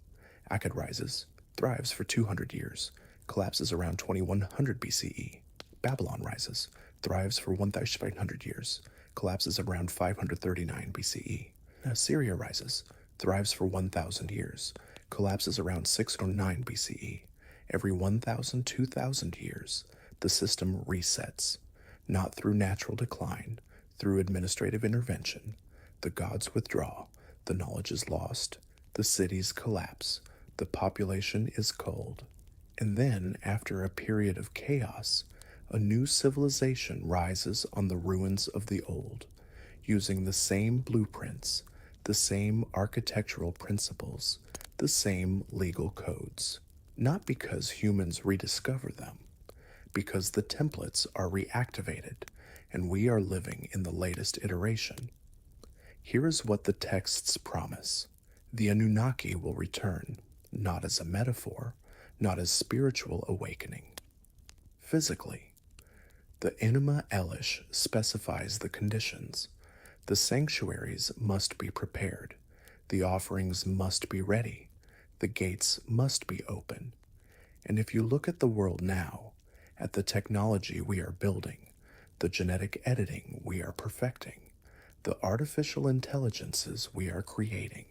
Akkad rises, thrives for 200 years, collapses around 2100 BCE. Babylon rises, thrives for 1500 years, collapses around 539 BCE. Assyria rises, thrives for 1000 years, collapses around 609 BCE. Every 1000, 2000 years, the system resets, not through natural decline, through administrative intervention. The gods withdraw, the knowledge is lost, the cities collapse, the population is culled. And then, after a period of chaos, a new civilization rises on the ruins of the old, using the same blueprints, the same architectural principles, the same legal codes. Not because humans rediscover them, because the templates are reactivated and we are living in the latest iteration. Here is what the texts promise. The Anunnaki will return, not as a metaphor, not as spiritual awakening. Physically, The Enuma Elish specifies the conditions. The sanctuaries must be prepared. The offerings must be ready. The gates must be open. And if you look at the world now, at the technology we are building, the genetic editing we are perfecting, the artificial intelligences we are creating,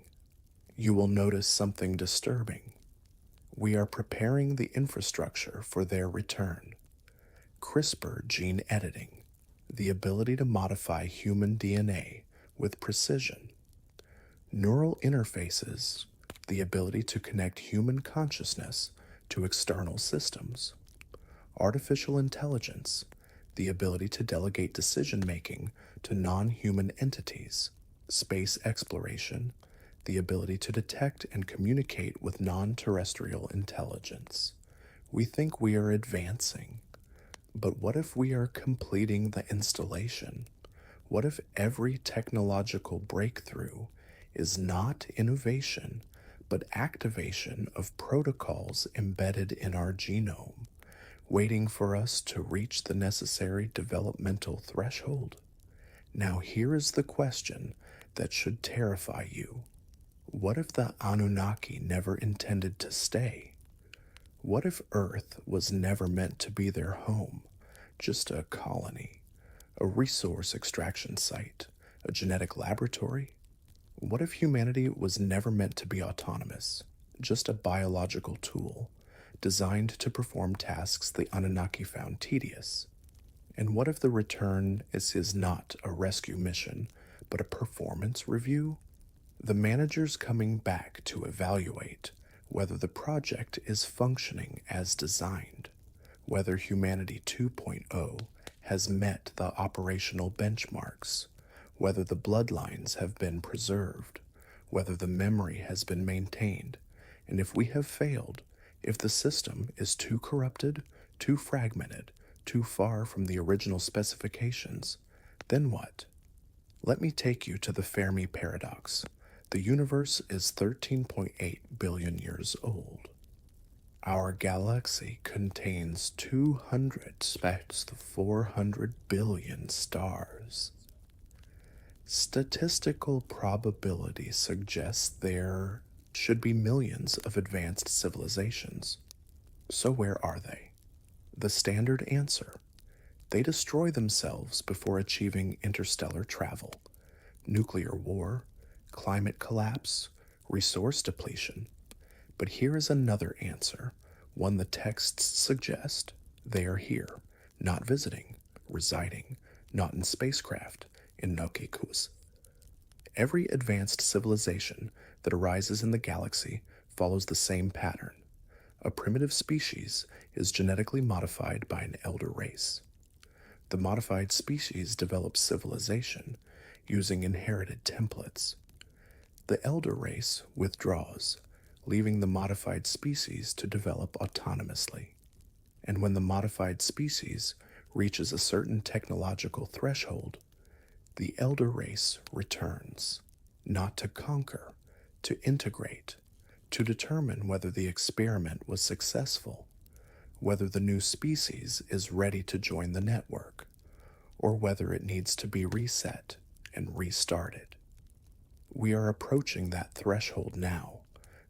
you will notice something disturbing. We are preparing the infrastructure for their return. CRISPR gene editing, the ability to modify human DNA with precision. Neural interfaces, the ability to connect human consciousness to external systems. Artificial intelligence, the ability to delegate decision-making to non-human entities. Space exploration, the ability to detect and communicate with non-terrestrial intelligence. We think we are advancing, but what if we are completing the installation? What if every technological breakthrough is not innovation, but activation of protocols embedded in our genome, waiting for us to reach the necessary developmental threshold? Now here is the question that should terrify you. What if the Anunnaki never intended to stay? What if Earth was never meant to be their home, just a colony, a resource extraction site, a genetic laboratory? What if humanity was never meant to be autonomous, just a biological tool designed to perform tasks the Anunnaki found tedious? And what if the return is not a rescue mission, but a performance review? The manager's coming back to evaluate whether the project is functioning as designed, whether Humanity 2.0 has met the operational benchmarks, whether the bloodlines have been preserved, whether the memory has been maintained, and if we have failed, if the system is too corrupted, too fragmented, too far from the original specifications, then what? Let me take you to the Fermi paradox. The universe is 13.8 billion years old. Our galaxy contains 400 billion stars. Statistical probability suggests there should be millions of advanced civilizations. So where are they? The standard answer: they destroy themselves before achieving interstellar travel, nuclear war, climate collapse, resource depletion. But here is another answer, one the texts suggest. They are here, not visiting, residing, not in spacecraft, in Nokikus. Every advanced civilization that arises in the galaxy follows the same pattern. A primitive species is genetically modified by an elder race. The modified species develops civilization using inherited templates. The elder race withdraws, leaving the modified species to develop autonomously. And when the modified species reaches a certain technological threshold, the elder race returns, not to conquer, to integrate, to determine whether the experiment was successful, whether the new species is ready to join the network, or whether it needs to be reset and restarted. We are approaching that threshold now.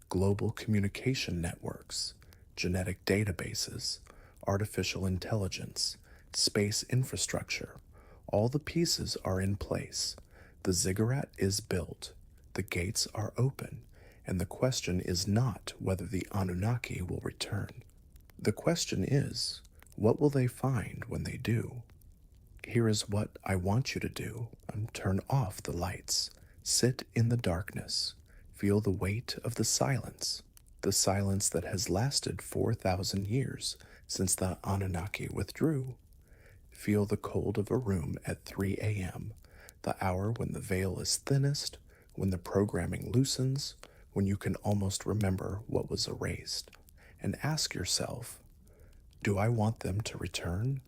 Global communication networks, genetic databases, artificial intelligence, space infrastructure, all the pieces are in place. The ziggurat is built, the gates are open, and the question is not whether the Anunnaki will return. The question is, what will they find when they do? Here is what I want you to do. Turn off the lights. Sit in the darkness. Feel the weight of the silence that has lasted 4,000 years since the Anunnaki withdrew. Feel the cold of a room at 3 a.m., the hour when the veil is thinnest, when the programming loosens, when you can almost remember what was erased. And ask yourself, do I want them to return?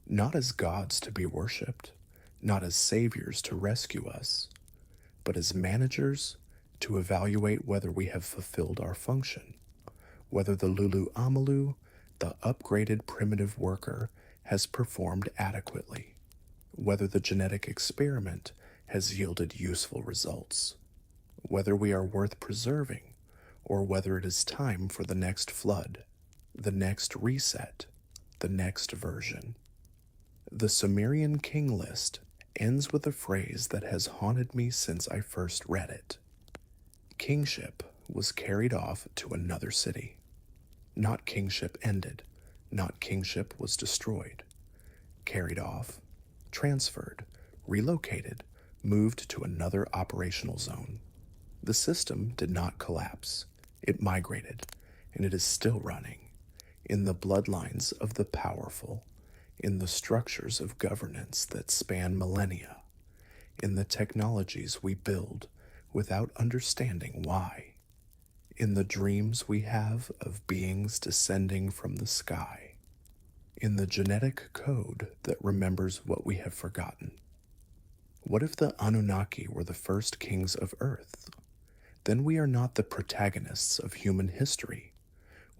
Not as gods to be worshipped, not as saviors to rescue us, but as managers to evaluate whether we have fulfilled our function, whether the Lulu Amalu, the upgraded primitive worker, has performed adequately, whether the genetic experiment has yielded useful results, whether we are worth preserving, or whether it is time for the next flood, the next reset, the next version. The Sumerian King List ends with a phrase that has haunted me since I first read it. Kingship was carried off to another city. Not kingship ended, not kingship was destroyed. Carried off, transferred, relocated, moved to another operational zone. The system did not collapse. It migrated, and it is still running, in the bloodlines of the powerful, in the structures of governance that span millennia, in the technologies we build without understanding why, in the dreams we have of beings descending from the sky, in the genetic code that remembers what we have forgotten. What if the Anunnaki were the first kings of Earth? Then we are not the protagonists of human history.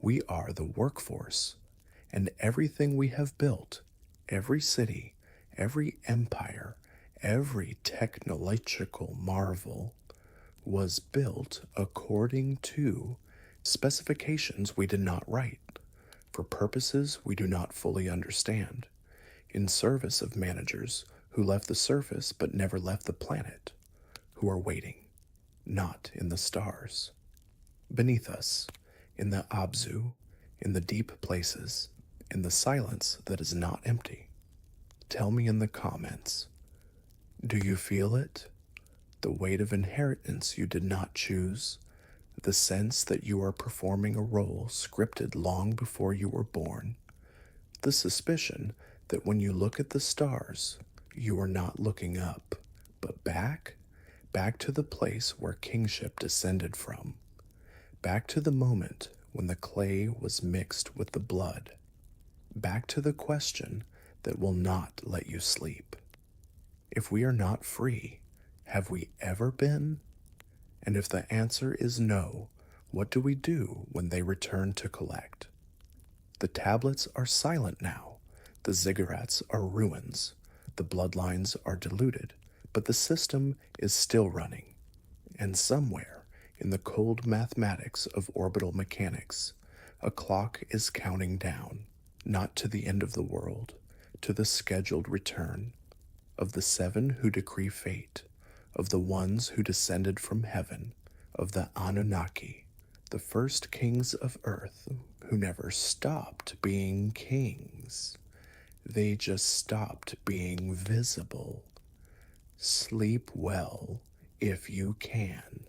We are the workforce, and everything we have built, every city, every empire, every technological marvel, was built according to specifications we did not write, for purposes we do not fully understand, in service of managers who left the surface but never left the planet, who are waiting, not in the stars. Beneath us, in the Abzu, in the deep places, in the silence that is not empty. Tell me in the comments, do you feel it? The weight of inheritance you did not choose, the sense that you are performing a role scripted long before you were born, the suspicion that when you look at the stars, you are not looking up, but back to the place where kingship descended from, back to the moment when the clay was mixed with the blood, back to the question that will not let you sleep. If we are not free, have we ever been? And if the answer is no, what do we do when they return to collect? The tablets are silent now. The ziggurats are ruins. The bloodlines are diluted, but the system is still running. And somewhere in the cold mathematics of orbital mechanics, a clock is counting down, not to the end of the world, to the scheduled return of the seven who decree fate, of the ones who descended from heaven, of the Anunnaki, the first kings of Earth who never stopped being kings. They just stopped being visible. Sleep well if you can.